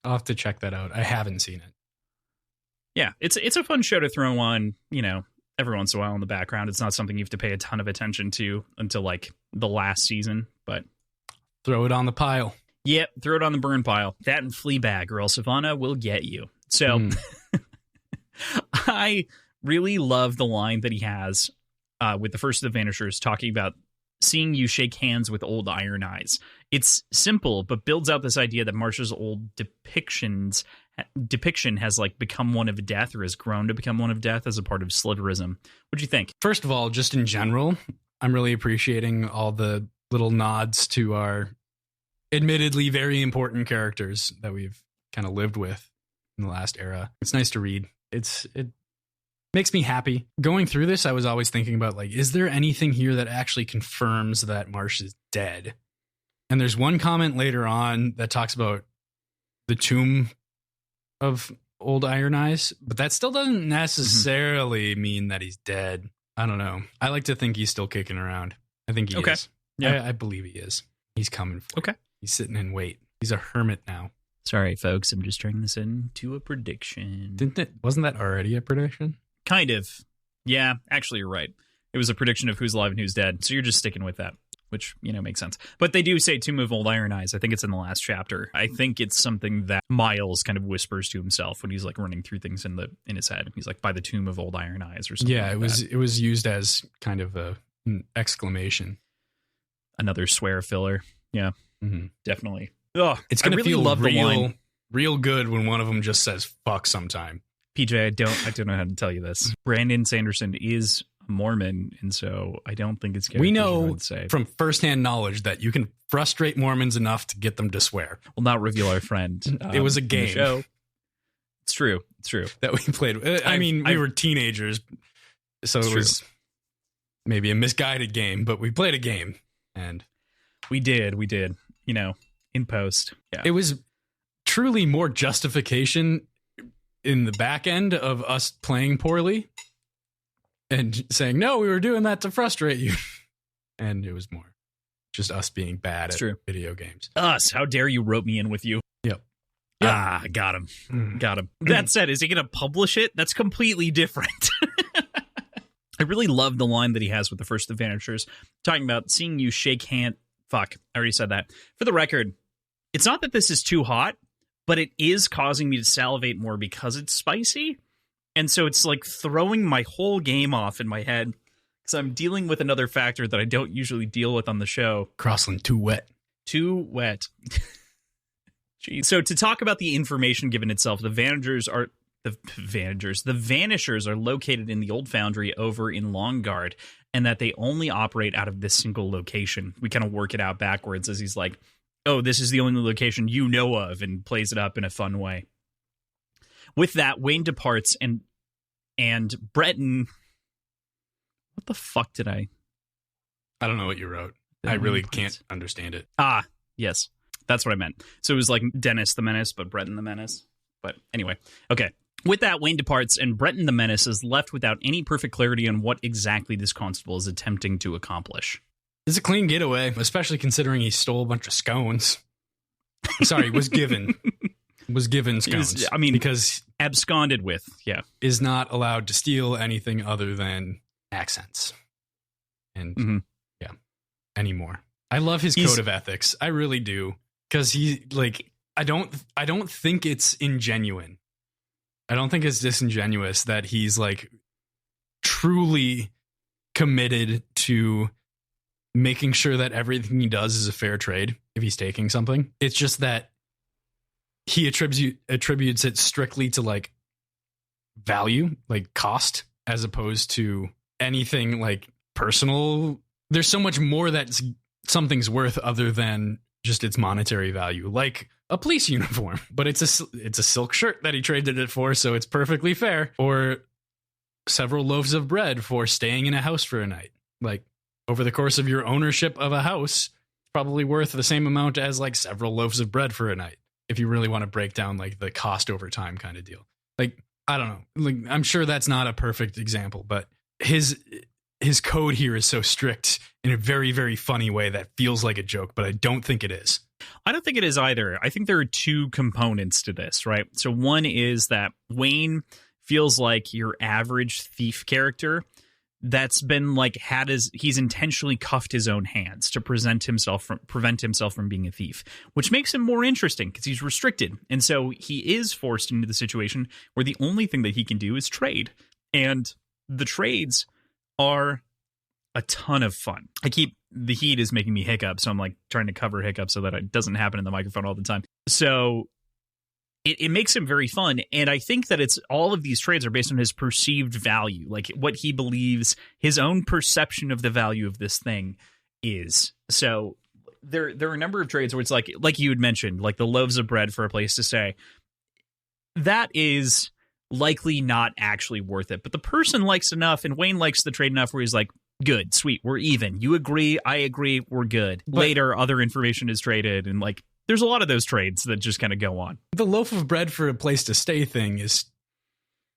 Speaker 1: I'll have to check that out. I haven't seen it.
Speaker 2: Yeah, it's a fun show to throw on, every once in a while in the background. It's not something you have to pay a ton of attention to until like the last season, but
Speaker 1: throw it on the pile.
Speaker 2: Yep, throw it on the burn pile. That and Fleabag, or else Savannah will get you. So I really love the line that he has with the first of the Vanishers talking about seeing you shake hands with old iron eyes. It's simple, but builds out this idea that Marsha's old depiction has like become one of death, or has grown to become one of death as a part of Sliverism. What do you think?
Speaker 1: First of all, just in general, I'm really appreciating all the little nods to our admittedly very important characters that we've kind of lived with in the last era. It's nice to read. It makes me happy. Going through this, I was always thinking about, like, is there anything here that actually confirms that Marsh is dead? And there's one comment later on that talks about the tomb of old Iron Eyes, but that still doesn't necessarily mean that he's dead. I don't know. I like to think he's still kicking around. I think he is. Yeah, I believe he is. He's coming for it. He's sitting in wait. He's a hermit now.
Speaker 2: Sorry, folks. I'm just turning this into a prediction.
Speaker 1: Wasn't that already a prediction?
Speaker 2: Kind of. Yeah, actually, you're right. It was a prediction of who's alive and who's dead. So you're just sticking with that, which, makes sense. But they do say Tomb of Old Iron Eyes. I think it's in the last chapter. I think it's something that Miles kind of whispers to himself when he's like running through things in his head. He's like, by the Tomb of Old Iron Eyes or something.
Speaker 1: Yeah, it was used as kind of an exclamation.
Speaker 2: Another swear filler. Yeah, definitely.
Speaker 1: Oh, it's going to feel real good when one of them just says fuck sometime.
Speaker 2: PJ, I don't know how to tell you this. Brandon Sanderson is Mormon, and so I don't think it's
Speaker 1: we know from firsthand knowledge that you can frustrate Mormons enough to get them to swear.
Speaker 2: We'll not reveal our friend.
Speaker 1: It was a game
Speaker 2: show. It's true
Speaker 1: that we played. We were teenagers, so it was maybe a misguided game, but we played a game, and
Speaker 2: we did in post. Yeah,
Speaker 1: it was truly more justification in the back end of us playing poorly and saying, no, we were doing that to frustrate you. And it was more just us being bad at video games.
Speaker 2: Us. How dare you rope me in with you?
Speaker 1: Yep.
Speaker 2: Got him. Got him. That said, is he going to publish it? That's completely different. I really love the line that he has with the first of the Vanishers, talking about seeing you shake hand. Fuck, I already said that. For the record, it's not that this is too hot, but it is causing me to salivate more because it's spicy. And so it's like throwing my whole game off in my head because I'm dealing with another factor that I don't usually deal with on the show.
Speaker 1: Crossland, too wet.
Speaker 2: Too wet. Jeez. So to talk about the information given itself, the Vanishers are located in the old foundry over in Longguard, and that they only operate out of this single location. We kind of work it out backwards as he's like, oh, this is the only location you know of, and plays it up in a fun way. With that, Wayne departs, and Breton... What the fuck did I
Speaker 1: don't know what you wrote. I really can't understand it.
Speaker 2: Ah, yes. That's what I meant. So it was like Dennis the Menace, but Breton the Menace. But anyway, okay. With that, Wayne departs, and Breton the Menace is left without any perfect clarity on what exactly this constable is attempting to accomplish.
Speaker 1: It's a clean getaway, especially considering he stole a bunch of scones. Sorry, was given scones. Because
Speaker 2: absconded with,
Speaker 1: is not allowed to steal anything other than accents. And anymore. I love his code of ethics. I really do. Because he I don't think it's ingenuine. I don't think it's disingenuous that he's like truly committed to making sure that everything he does is a fair trade if he's taking something. It's just that he attributes it strictly to like value, like cost, as opposed to anything like personal. There's so much more that something's worth other than just its monetary value, like a police uniform. But it's a silk shirt that he traded it for, so it's perfectly fair. Or several loaves of bread for staying in a house for a night. Like, over the course of your ownership of a house, it's probably worth the same amount as like several loaves of bread for a night, if you really want to break down like the cost over time kind of deal. Like, I don't know. Like, I'm sure that's not a perfect example, but his code here is so strict in a very, very funny way that feels like a joke, but I don't think it is.
Speaker 2: I don't think it is either. I think there are two components to this, right? So one is that Wayne feels like your average thief character that's been like he's intentionally cuffed his own hands to prevent himself from being a thief, which makes him more interesting because he's restricted. And so he is forced into the situation where the only thing that he can do is trade. And the trades are a ton of fun. The heat is making me hiccup, so I'm like trying to cover hiccups so that it doesn't happen in the microphone all the time. So it makes him very fun, and I think that it's all of these trades are based on his perceived value, like what he believes his own perception of the value of this thing is. So there are a number of trades where it's like you had mentioned, like the loaves of bread for a place to stay. That is likely not actually worth it, but the person likes enough, and Wayne likes the trade enough where he's like, good, sweet, we're even. You agree, I agree, we're good. But later, other information is traded, and like, there's a lot of those trades that just kind of go on.
Speaker 1: The loaf of bread for a place to stay thing is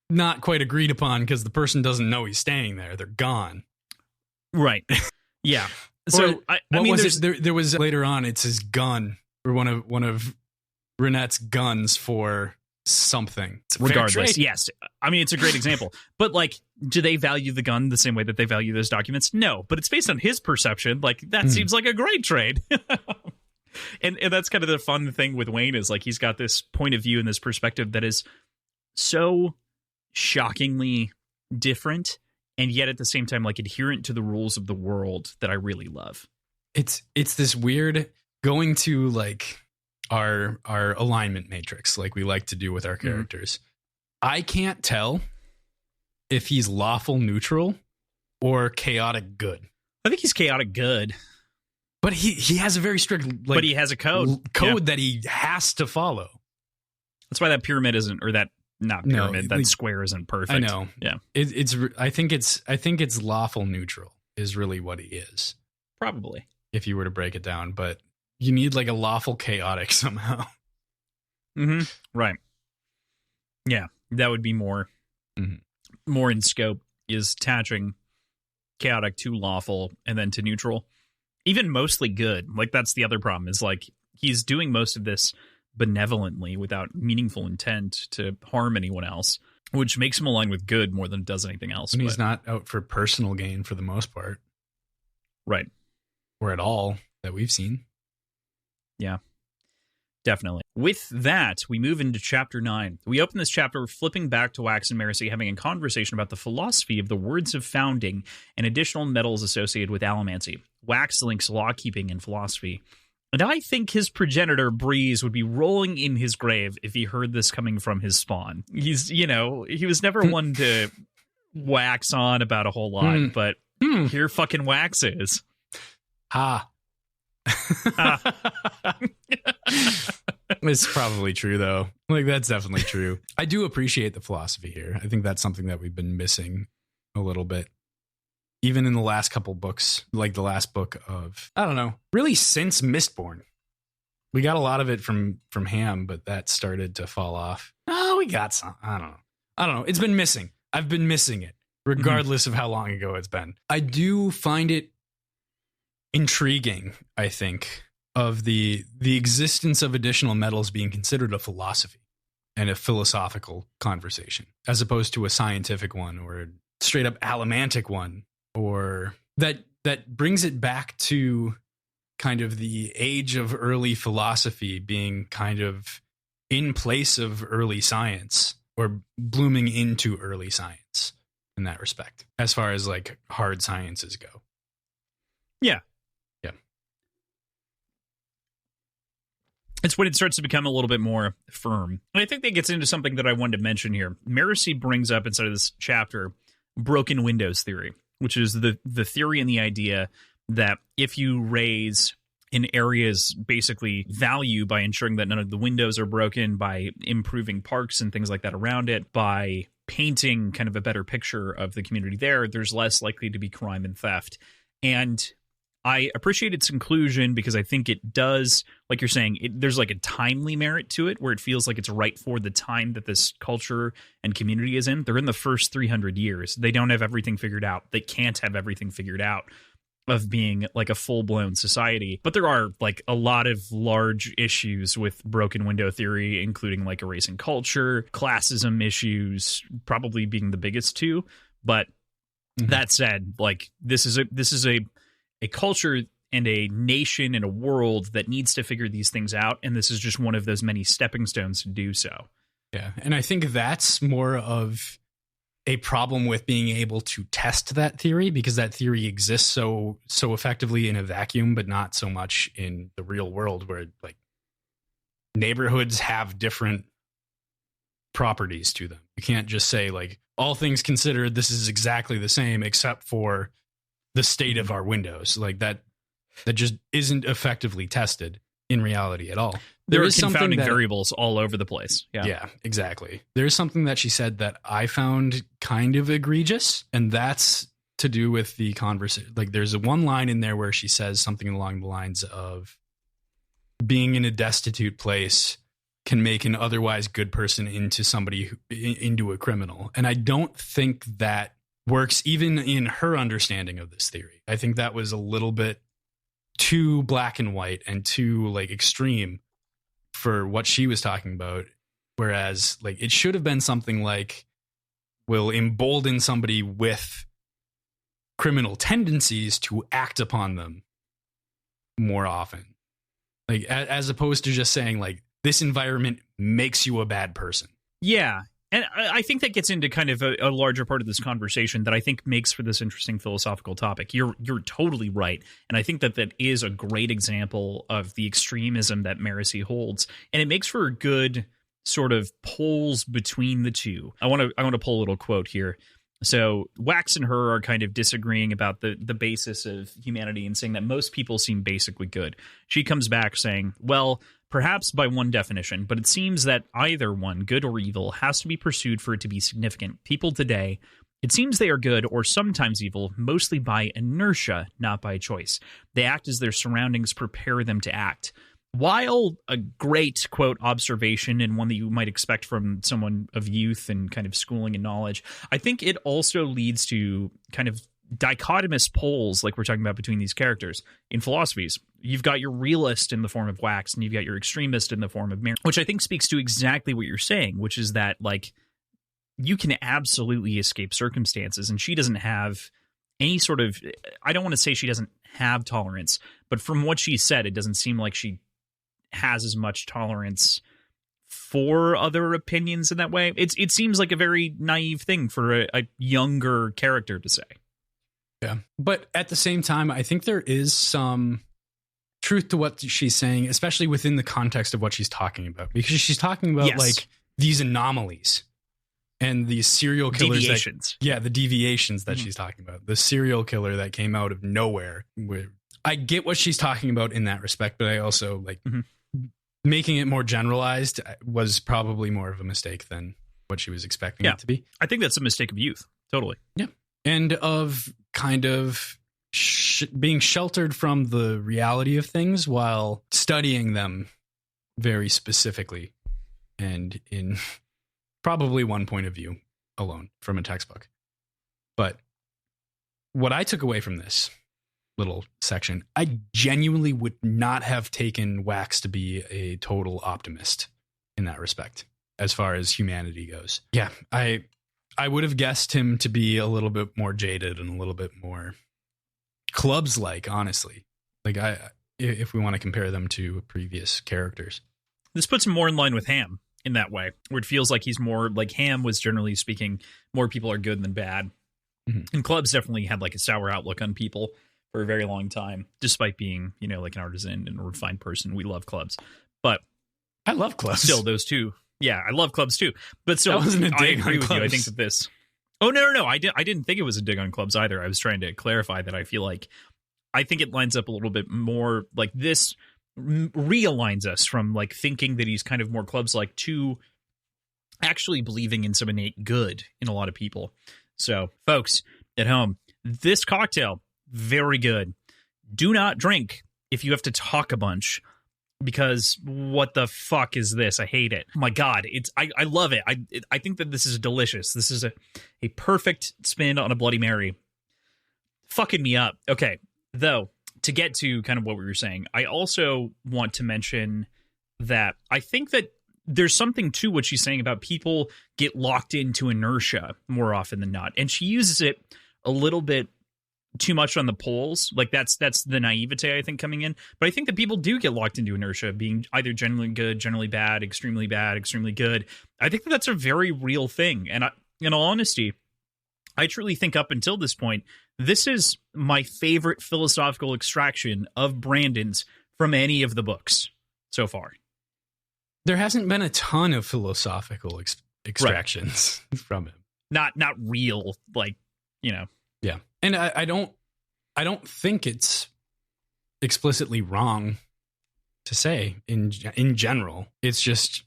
Speaker 1: not quite agreed upon because the person doesn't know he's staying there. They're gone.
Speaker 2: Right. Yeah. So I mean,
Speaker 1: there was later on. It's his gun or one of Renette's guns for something.
Speaker 2: Regardless, yes. I mean, it's a great example. But like, do they value the gun the same way that they value those documents? No. But it's based on his perception. Like, that seems like a great trade. And that's kind of the fun thing with Wayne is like he's got this point of view and this perspective that is so shockingly different and yet at the same time like adherent to the rules of the world that I really love.
Speaker 1: It's this weird going to like our alignment matrix like we like to do with our characters. I can't tell if he's lawful neutral or chaotic good.
Speaker 2: I think he's chaotic good.
Speaker 1: But he has a very strict, like,
Speaker 2: but he has a code
Speaker 1: that he has to follow.
Speaker 2: That's why that pyramid isn't, or that not pyramid, that square isn't perfect.
Speaker 1: I know.
Speaker 2: Yeah,
Speaker 1: I think it's lawful neutral is really what he is.
Speaker 2: Probably,
Speaker 1: if you were to break it down, but you need like a lawful chaotic somehow.
Speaker 2: Mm-hmm. Right. Yeah, that would be more in scope. Is attaching chaotic to lawful and then to neutral. Even mostly good. Like, that's the other problem is like he's doing most of this benevolently without meaningful intent to harm anyone else, which makes him align with good more than it does anything else.
Speaker 1: And he's not out for personal gain for the most part.
Speaker 2: Right.
Speaker 1: Or at all that we've seen.
Speaker 2: Yeah, definitely. With that, we move into chapter 9. We open this chapter flipping back to Wax and Marcy having a conversation about the philosophy of the words of founding and additional metals associated with allomancy. Wax links law-keeping and philosophy. And I think his progenitor, Breeze, would be rolling in his grave if he heard this coming from his spawn. He was never one to wax on about a whole lot, but here fucking Wax is.
Speaker 1: Ha. It's probably true, though. Like, that's definitely true. I do appreciate the philosophy here. I think that's something that we've been missing a little bit. Even in the last couple books, like the last book of, I don't know, really since Mistborn. We got a lot of it from Ham, but that started to fall off. Oh, we got some. I don't know. It's been missing. I've been missing it, regardless of how long ago it's been. I do find it intriguing, I think, of the existence of additional metals being considered a philosophy and a philosophical conversation, as opposed to a scientific one or a straight up allomantic one. Or that brings it back to kind of the age of early philosophy being kind of in place of early science or blooming into early science in that respect, as far as like hard sciences go.
Speaker 2: Yeah. it's when it starts to become a little bit more firm. And I think that gets into something that I wanted to mention here. Marcy brings up inside of this chapter broken windows theory, which is the theory and the idea that if you raise an area's basically value by ensuring that none of the windows are broken, by improving parks and things like that around it, by painting kind of a better picture of the community there's less likely to be crime and theft. And I appreciate its inclusion because I think it does, like you're saying, there's like a timely merit to it where it feels like it's right for the time that this culture and community is in. They're in the first 300 years. They don't have everything figured out. They can't have everything figured out of being like a full-blown society. But there are like a lot of large issues with broken window theory, including like a race and culture, classism issues, probably being the biggest two. But that said, like this is a culture and a nation and a world that needs to figure these things out. And this is just one of those many stepping stones to do so.
Speaker 1: Yeah. And I think that's more of a problem with being able to test that theory, because that theory exists so effectively in a vacuum, but not so much in the real world where like neighborhoods have different properties to them. You can't just say like, all things considered, this is exactly the same except for the state of our windows. Like that just isn't effectively tested in reality at all.
Speaker 2: There are confounding variables all over the place.
Speaker 1: Yeah, exactly. There's something that she said that I found kind of egregious, and that's to do with the conversation. Like there's one line in there where she says something along the lines of being in a destitute place can make an otherwise good person into a criminal. And I don't think that works even in her understanding of this theory. I think that was a little bit too black and white and too like extreme for what she was talking about. Whereas like it should have been something like will embolden somebody with criminal tendencies to act upon them more often. Like as opposed to just saying like this environment makes you a bad person.
Speaker 2: Yeah. And I think that gets into kind of a larger part of this conversation that I think makes for this interesting philosophical topic. You're totally right. And I think that is a great example of the extremism that Marcy holds. And it makes for a good sort of polls between the two. I want to pull a little quote here. So Wax and her are kind of disagreeing about the basis of humanity and saying that most people seem basically good. She comes back saying, well, perhaps by one definition, but it seems that either one, good or evil, has to be pursued for it to be significant. People today, it seems they are good or sometimes evil, mostly by inertia, not by choice. They act as their surroundings prepare them to act. While a great, quote, observation and one that you might expect from someone of youth and kind of schooling and knowledge, I think it also leads to kind of dichotomous poles like we're talking about between these characters in philosophies. You've got your realist in the form of Wax and you've got your extremist in the form of Mary, which I think speaks to exactly what you're saying, which is that like you can absolutely escape circumstances, and she doesn't have any sort of, I don't want to say she doesn't have tolerance, but from what she said, it doesn't seem like she has as much tolerance for other opinions in that way. It seems like a very naive thing for a younger character to say.
Speaker 1: Yeah. But at the same time, I think there is some truth to what she's saying, especially within the context of what she's talking about, because she's talking about like these anomalies and these serial killers.
Speaker 2: Deviations.
Speaker 1: The deviations that she's talking about. The serial killer that came out of nowhere. I get what she's talking about in that respect, but I also like making it more generalized was probably more of a mistake than what she was expecting it to be.
Speaker 2: I think that's a mistake of youth. Totally.
Speaker 1: Yeah. And of kind of being sheltered from the reality of things while studying them very specifically and in probably one point of view alone from a textbook. But what I took away from this little section, I genuinely would not have taken Wax to be a total optimist in that respect as far as humanity goes. Yeah, I would have guessed him to be a little bit more jaded and a little bit more Clubs-like, honestly. Like if we want to compare them to previous characters.
Speaker 2: This puts him more in line with Ham in that way, where it feels like he's more like Ham was, generally speaking, more people are good than bad. And Clubs definitely had like a sour outlook on people for a very long time, despite being, like an artisan and a refined person. We love Clubs. But
Speaker 1: I love clubs.
Speaker 2: Still, those two. Yeah, I love clubs too. But still,
Speaker 1: That wasn't a
Speaker 2: I
Speaker 1: dig
Speaker 2: agree
Speaker 1: on
Speaker 2: with you. I
Speaker 1: clubs.
Speaker 2: think that this... Oh, no. I didn't think it was a dig on clubs either. I was trying to clarify that I feel like... I think it lines up a little bit more like this realigns us from like thinking that he's kind of more clubs-like to actually believing in some innate good in a lot of people. So, folks at home, this cocktail, very good. Do not drink if you have to talk a bunch, because what the fuck is this? I hate it. Oh my God, I love it. I think that this is delicious. This is a perfect spin on a Bloody Mary. Fucking me up. Okay, though, to get to kind of what we were saying, I also want to mention that I think that there's something to what she's saying about people get locked into inertia more often than not. And she uses it a little bit too much on the polls. Like that's the naivete, I think, coming in. But I think that people do get locked into inertia, being either generally good, generally bad, extremely good. I think that that's a very real thing. And in all honesty, I truly think up until this point, this is my favorite philosophical extraction of Brandon's from any of the books so far.
Speaker 1: There hasn't been a ton of philosophical extractions from him.
Speaker 2: Not real, like, you know.
Speaker 1: Yeah. And I don't think it's explicitly wrong to say in general. It's just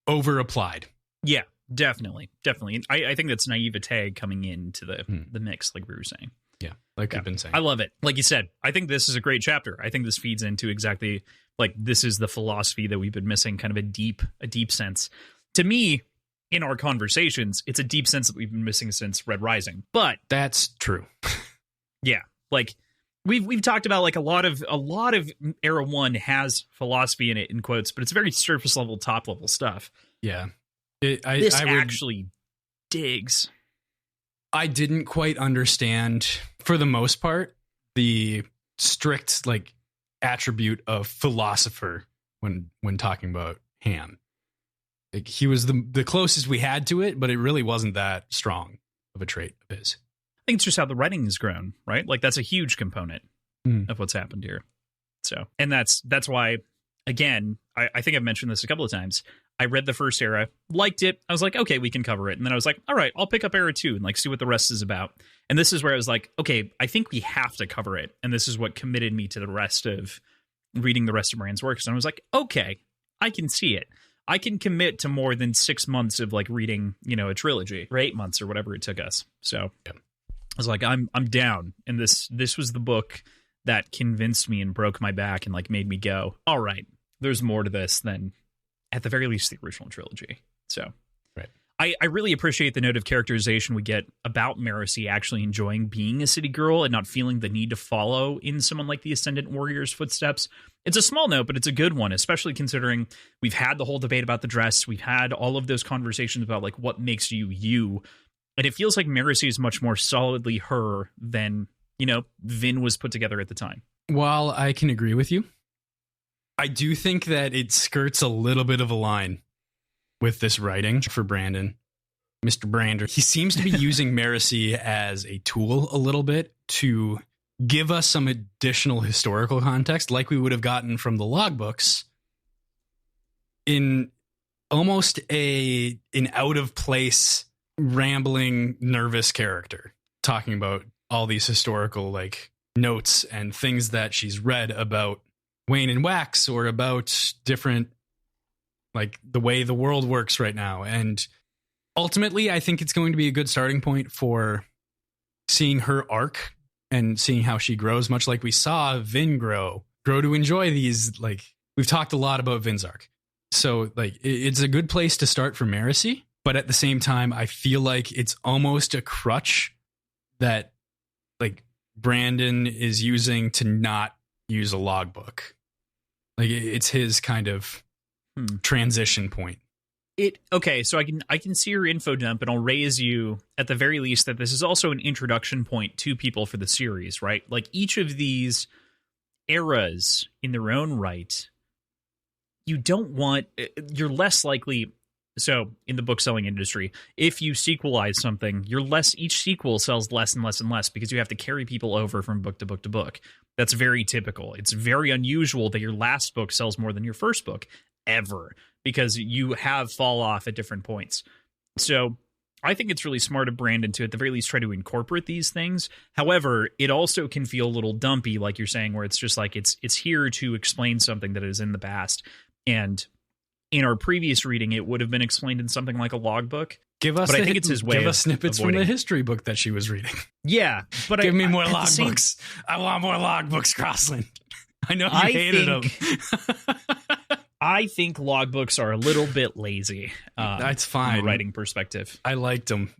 Speaker 1: over applied.
Speaker 2: Yeah, definitely. And I think that's naivete coming into the mix, like we were saying.
Speaker 1: Yeah, like we've been saying.
Speaker 2: I love it. Like you said, I think this is a great chapter. I think this feeds into exactly, like, this is the philosophy that we've been missing, kind of a deep sense. To me, in our conversations, it's a deep sense that we've been missing since Red Rising. But
Speaker 1: that's true.
Speaker 2: Yeah, like we've talked about, like, a lot of Era 1 has philosophy in it, in quotes, but it's very surface level, top level stuff.
Speaker 1: Yeah.
Speaker 2: This actually digs.
Speaker 1: I didn't quite understand, for the most part, the strict, like, attribute of philosopher when talking about Ham. Like, he was the closest we had to it, but it really wasn't that strong of a trait of his.
Speaker 2: I think it's just how the writing has grown, right? Like, that's a huge component of what's happened here. So, and that's why, again, I think I've mentioned this a couple of times. I read the first Era, liked it. I was like, okay, we can cover it. And then I was like, all right, I'll pick up Era 2 and, like, see what the rest is about. And this is where I was like, okay, I think we have to cover it. And this is what committed me to the rest of reading the rest of Moran's works. And I was like, okay, I can see it. I can commit to more than 6 months of, like, reading, you know, a trilogy, or 8 months or whatever it took us. So yeah. I was like, I'm down. And this was the book that convinced me and broke my back and, like, made me go, all right, there's more to this than, at the very least, the original trilogy. So
Speaker 1: right.
Speaker 2: I really appreciate the note of characterization we get about Marcy actually enjoying being a city girl and not feeling the need to follow in someone like the Ascendant Warrior's footsteps. It's a small note, but it's a good one, especially considering we've had the whole debate about the dress. We've had all of those conversations about, like, what makes you you. And it feels like Marcy is much more solidly her than, you know, Vin was put together at the time.
Speaker 1: While I can agree with you, I do think that it skirts a little bit of a line with this writing for Brandon. Mr. Brander, he seems to be using Marcy as a tool a little bit to give us some additional historical context, like we would have gotten from the logbooks, in almost an out of place, rambling, nervous character, talking about all these historical, like, notes and things that she's read about Wayne and Wax, or about different, like, the way the world works right now. And ultimately, I think it's going to be a good starting point for seeing her arc and seeing how she grows, much like we saw Vin grow to enjoy these. Like, we've talked a lot about Vin's arc. So, like, it's a good place to start for Marcy, but at the same time, I feel like it's almost a crutch that, like, Brandon is using to not use a logbook. Like, it's his kind of transition point.
Speaker 2: Okay, so I can see your info dump, and I'll raise you at the very least that this is also an introduction point to people for the series, right? Like, each of these eras in their own right, you're less likely. So in the book selling industry, if you sequelize something, each sequel sells less and less and less because you have to carry people over from book to book to book. That's very typical. It's very unusual that your last book sells more than your first book. ever, because you have fall off at different points. So I think it's really smart of Brandon to, at the very least, try to incorporate these things. However, it also can feel a little dumpy, like you're saying, where it's just like it's here to explain something that is in the past. And in our previous reading, it would have been explained in something like a logbook.
Speaker 1: Give us,
Speaker 2: but I think it's his way.
Speaker 1: Give us snippets from the
Speaker 2: it.
Speaker 1: history book that she was reading.
Speaker 2: Yeah, but
Speaker 1: give me more logbooks. I want more logbooks, Crossland. I know you hated them.
Speaker 2: I think logbooks are a little bit lazy.
Speaker 1: That's fine.
Speaker 2: From a writing perspective.
Speaker 1: I liked them.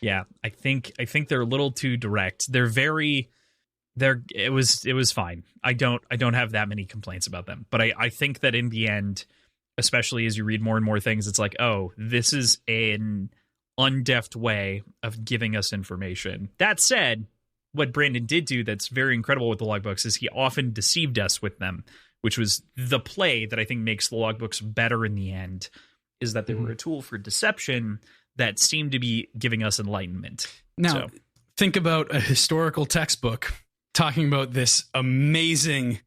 Speaker 2: Yeah, I think they're a little too direct. It was fine. I don't have that many complaints about them. But I think that in the end, especially as you read more and more things, it's like, oh, this is an undeft way of giving us information. That said, what Brandon did do that's very incredible with the logbooks is he often deceived us with them, which was the play that I think makes the logbooks better in the end, is that they were a tool for deception that seemed to be giving us enlightenment.
Speaker 1: Now, think about a historical textbook talking about this amazing,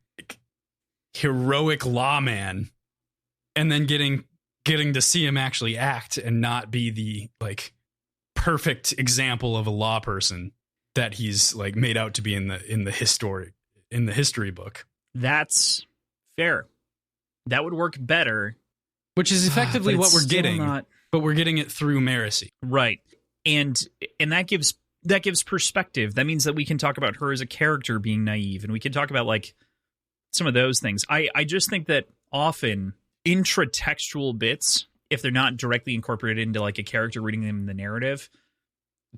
Speaker 1: heroic lawman, and then getting to see him actually act and not be the like perfect example of a law person that he's like made out to be in the history book.
Speaker 2: That's fair. That would work better.
Speaker 1: Which is effectively what we're getting, but we're getting it through Marcy.
Speaker 2: Right. And that gives perspective. That means that we can talk about her as a character being naive, and we can talk about like some of those things. I just think that often intratextual bits, if they're not directly incorporated into like a character reading them in the narrative,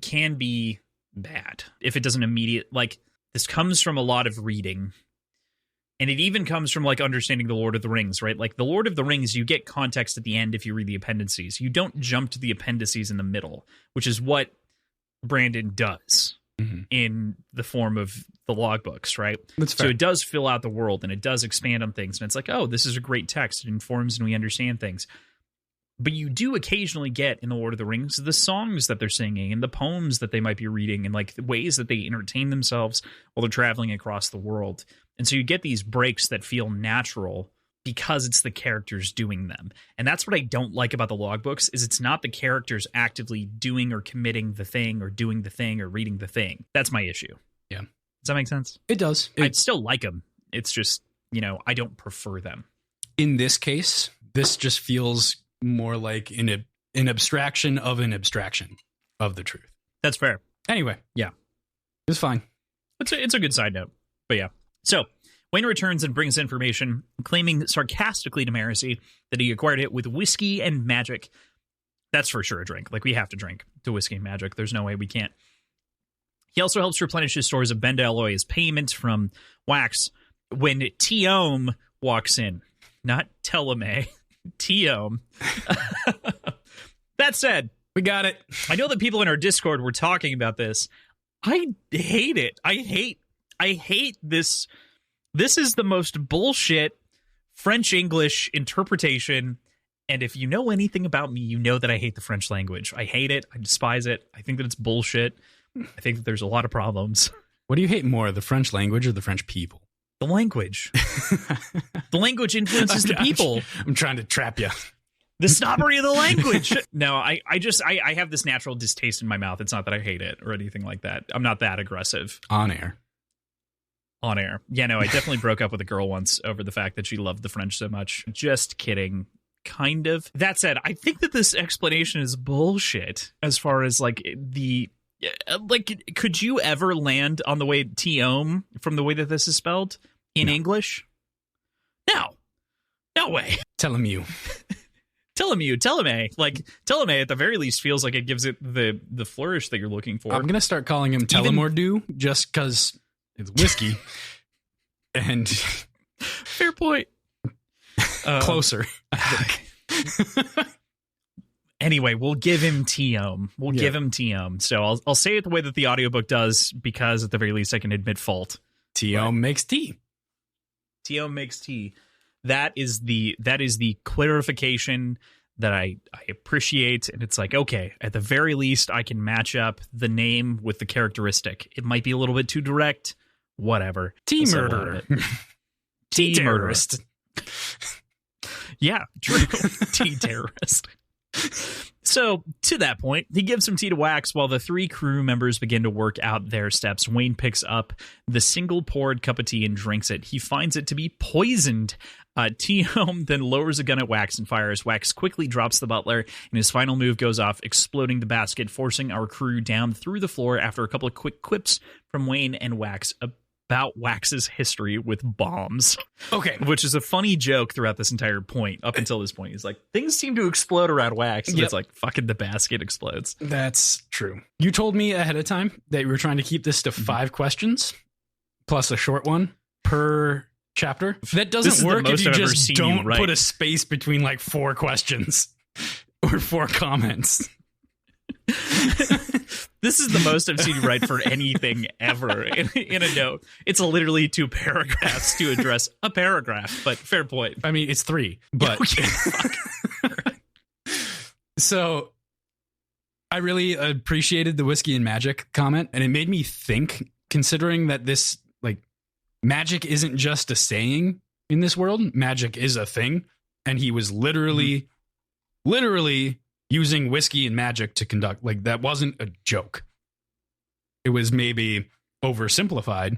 Speaker 2: can be bad. If it doesn't like this comes from a lot of reading. And it even comes from like understanding the Lord of the Rings, right? Like the Lord of the Rings, you get context at the end if you read the appendices. You don't jump to the appendices in the middle, which is what Brandon does in the form of the logbooks, right?
Speaker 1: That's fair.
Speaker 2: So it does fill out the world and it does expand on things. And it's like, oh, this is a great text. It informs and we understand things. But you do occasionally get in the Lord of the Rings the songs that they're singing and the poems that they might be reading and like the ways that they entertain themselves while they're traveling across the world. And so you get these breaks that feel natural because it's the characters doing them. And that's what I don't like about the logbooks is it's not the characters actively doing or committing the thing or doing the thing or reading the thing. That's my issue.
Speaker 1: Yeah.
Speaker 2: Does that make sense?
Speaker 1: It does.
Speaker 2: I'd still like them. It's just, I don't prefer them.
Speaker 1: In this case, this just feels more like an abstraction of an abstraction of the truth.
Speaker 2: That's fair.
Speaker 1: Anyway.
Speaker 2: Yeah.
Speaker 1: It's fine.
Speaker 2: It's a good side note. But yeah. So Wayne returns and brings information, claiming sarcastically to Marcy that he acquired it with whiskey and magic. That's for sure a drink. Like, we have to drink to whiskey and magic. There's no way we can't. He also helps replenish his stores of bend alloy as payment from Wax when Tiome walks in. Not Teleme. Tiome. That said,
Speaker 1: we got it.
Speaker 2: I know that people in our Discord were talking about this. I hate it. I hate this. This is the most bullshit French-English interpretation. And if you know anything about me, you know that I hate the French language. I hate it. I despise it. I think that it's bullshit. I think that there's a lot of problems.
Speaker 1: What do you hate more, the French language or the French people?
Speaker 2: The language. The language influences the people.
Speaker 1: I'm trying to trap you.
Speaker 2: The snobbery of the language. No, I have this natural distaste in my mouth. It's not that I hate it or anything like that. I'm not that aggressive.
Speaker 1: On air.
Speaker 2: Yeah, no, I definitely broke up with a girl once over the fact that she loved the French so much. Just kidding. Kind of. That said, I think that this explanation is bullshit as far as like could you ever land on the way Tiome from the way that this is spelled in English? No way.
Speaker 1: Telemu.
Speaker 2: Teleme. Like, Teleme at the very least feels like it gives it the flourish that you're looking for.
Speaker 1: I'm going to start calling him Telemordu just because it's whiskey. And
Speaker 2: fair point.
Speaker 1: Closer.
Speaker 2: Anyway, we'll give him Tiome. Give him Tiome. So I'll say it the way that the audiobook does because at the very least I can admit fault.
Speaker 1: Tiome makes tea.
Speaker 2: Tiome makes tea. That is the clarification that I appreciate. And it's like, okay, at the very least I can match up the name with the characteristic. It might be a little bit too direct. Whatever.
Speaker 1: Tea murderer.
Speaker 2: Tea terrorist. Yeah, true. Tea terrorist. So, to that point, he gives some tea to Wax while the three crew members begin to work out their steps. Wayne picks up the single-poured cup of tea and drinks it. He finds it to be poisoned. T-Home then lowers a gun at Wax and fires. Wax quickly drops the butler, and his final move goes off, exploding the basket, forcing our crew down through the floor after a couple of quick quips from Wayne and Wax about Wax's history with bombs.
Speaker 1: Okay.
Speaker 2: Which is a funny joke throughout this entire point, up until this point. He's like, things seem to explode around Wax, and it's like, fucking the basket explodes.
Speaker 1: That's true. You told me ahead of time that you were trying to keep this to 5 questions, plus a short one per chapter. That doesn't work if you just don't put a space between like 4 questions or 4 comments.
Speaker 2: This is the most I've seen you write for anything ever in a note. It's literally 2 paragraphs to address a paragraph, but fair point.
Speaker 1: I mean, it's 3, but so I really appreciated the whiskey and magic comment, and it made me think, considering that this like magic isn't just a saying in this world, magic is a thing, and he was literally using whiskey and magic to conduct, like, that wasn't a joke. It was maybe oversimplified,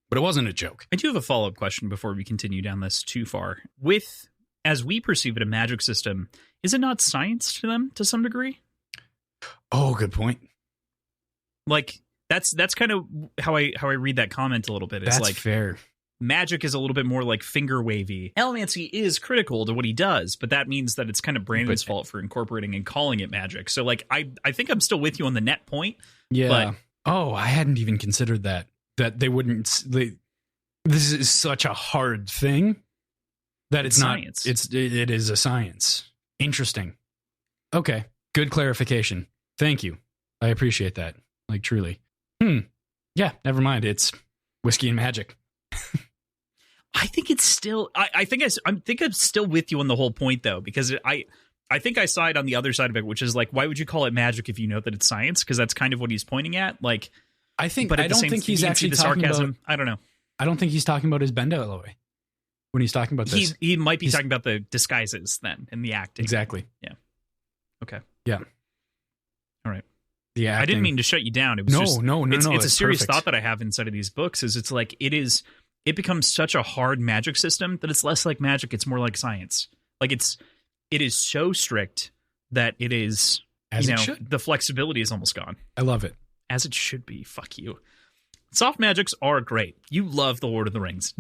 Speaker 1: but it wasn't a joke.
Speaker 2: I do have a follow-up question before we continue down this too far. With, as we perceive it, a magic system, is it not science to them to some degree?
Speaker 1: Oh, good point.
Speaker 2: Like, that's kind of how I read that comment a little bit. It's
Speaker 1: that's
Speaker 2: like,
Speaker 1: fair.
Speaker 2: Magic is a little bit more like finger wavy. Allomancy is critical to what he does, but that means that it's kind of Brandon's fault for incorporating and calling it magic. So, like, I think I'm still with you on the net point.
Speaker 1: Yeah.
Speaker 2: But
Speaker 1: I hadn't even considered that they wouldn't. This is such a hard thing that it's not
Speaker 2: science.
Speaker 1: It is a science. Interesting. Okay. Good clarification. Thank you. I appreciate that. Like, truly. Yeah. Never mind. It's whiskey and magic.
Speaker 2: I think it's still. I think I'm still with you on the whole point, though, because I think I side on the other side of it, which is like, why would you call it magic if you know that it's science? Because that's kind of what he's pointing at. Like,
Speaker 1: I think,
Speaker 2: but
Speaker 1: I don't think he's actually
Speaker 2: the
Speaker 1: talking
Speaker 2: sarcasm.
Speaker 1: about.
Speaker 2: I don't know.
Speaker 1: I don't think he's talking about his bend alloy when he's talking about this.
Speaker 2: He might be talking about the disguises then and the acting.
Speaker 1: Exactly.
Speaker 2: Yeah. Okay.
Speaker 1: Yeah.
Speaker 2: All right.
Speaker 1: The acting.
Speaker 2: I didn't mean to shut you down. It was
Speaker 1: no.
Speaker 2: It's a serious
Speaker 1: perfect.
Speaker 2: thought that I have inside of these books. Is it's like it becomes such a hard magic system that it's less like magic. It's more like science. Like it is so strict that it is,
Speaker 1: As it should.
Speaker 2: The flexibility is almost gone.
Speaker 1: I love it.
Speaker 2: As it should be. Fuck you. Soft magics are great. You love the Lord of the Rings.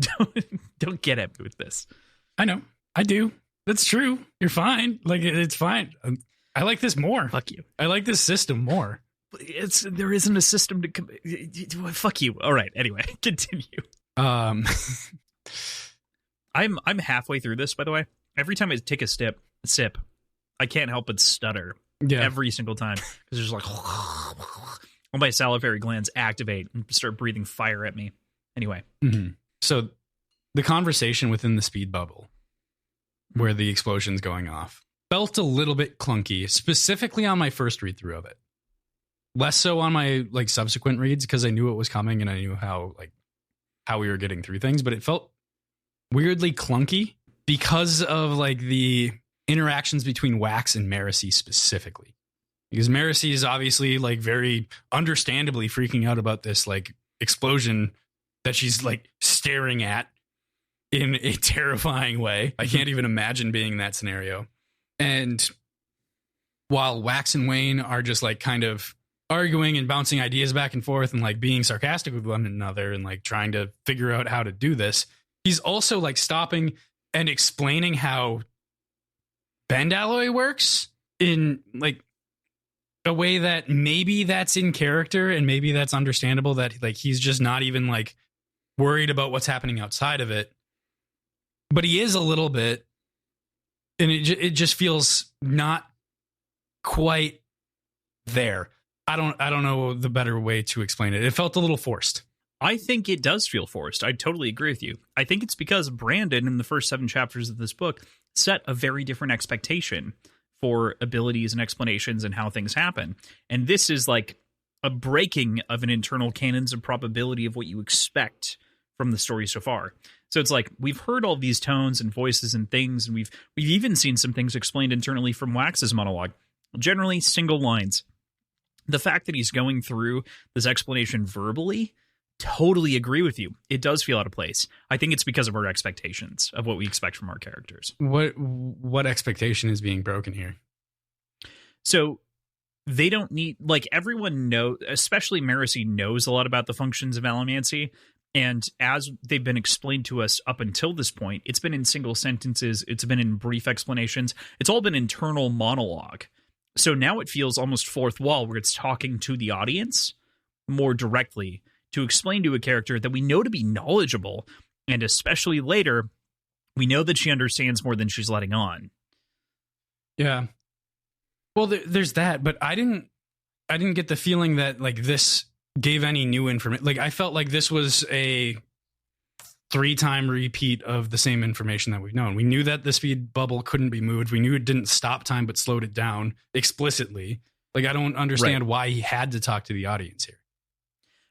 Speaker 2: Don't get at me with this.
Speaker 1: I know. I do. That's true. You're fine. Like, it's fine. I like this more.
Speaker 2: Fuck you.
Speaker 1: I like this system more.
Speaker 2: There isn't a system to fuck you. All right. Anyway, continue.
Speaker 1: I'm
Speaker 2: halfway through this, by the way. Every time I take a sip, I can't help but stutter.
Speaker 1: Yeah.
Speaker 2: Every single time, because there's like all my salivary glands activate and start breathing fire at me. Anyway,
Speaker 1: So the conversation within the speed bubble, where the explosion's going off, felt a little bit clunky, specifically on my first read through of it. Less so on my like subsequent reads, because I knew it was coming and I knew how we were getting through things, but it felt weirdly clunky because of like the interactions between Wax and Marcy specifically. Because Marcy is obviously like very understandably freaking out about this like explosion that she's like staring at in a terrifying way. I can't even imagine being in that scenario. And while Wax and Wayne are just like kind of arguing and bouncing ideas back and forth and like being sarcastic with one another and like trying to figure out how to do this, he's also like stopping and explaining how bend alloy works in like a way that maybe that's in character and maybe that's understandable, that like he's just not even like worried about what's happening outside of it, but he is a little bit, and it just feels not quite there. I don't know the better way to explain it. It felt a little forced.
Speaker 2: I think it does feel forced. I totally agree with you. I think it's because Brandon, in the first 7 chapters of this book, set a very different expectation for abilities and explanations and how things happen. And this is like a breaking of an internal canons of probability of what you expect from the story so far. So it's like we've heard all these tones and voices and things, and we've even seen some things explained internally from Wax's monologue. Generally, single lines. The fact that he's going through this explanation verbally, totally agree with you. It does feel out of place. I think it's because of our expectations of what we expect from our characters.
Speaker 1: What expectation is being broken here?
Speaker 2: So they don't need, like, everyone knows, especially Marcy knows a lot about the functions of allomancy. And as they've been explained to us up until this point, it's been in single sentences. It's been in brief explanations. It's all been internal monologue. So now it feels almost fourth wall, where it's talking to the audience more directly to explain to a character that we know to be knowledgeable. And especially later, we know that she understands more than she's letting on.
Speaker 1: Yeah. Well, there's that, but I didn't get the feeling that, like, this gave any new information. Like, I felt like this was a 3-time repeat of the same information that we've known. We knew that the speed bubble couldn't be moved. We knew it didn't stop time, but slowed it down explicitly. Like, I don't understand why he had to talk to the audience here.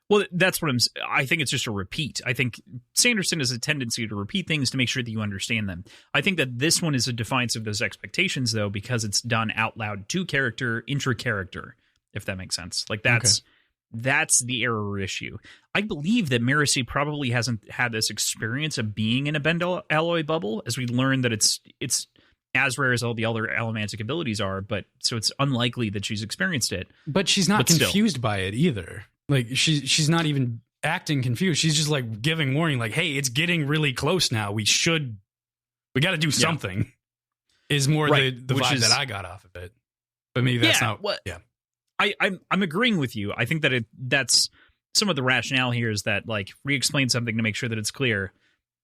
Speaker 2: Well, that's what I think it's just a repeat. I think Sanderson has a tendency to repeat things to make sure that you understand them. I think that this one is a defiance of those expectations, though, because it's done out loud to character, intra-character, if that makes sense. Like, that's the error issue. I believe that Marcy probably hasn't had this experience of being in a bend alloy bubble, as we learned that it's as rare as all the other allomantic abilities are, but so it's unlikely that she's experienced it.
Speaker 1: But she's not confused by it either. Like, she's not even acting confused. She's just, like, giving warning, like, hey, it's getting really close now. We got to do something. Is more the vibe that I got off of it. But maybe that's not. Yeah.
Speaker 2: I'm agreeing with you. I think that that's some of the rationale here is that, like, re-explain something to make sure that it's clear.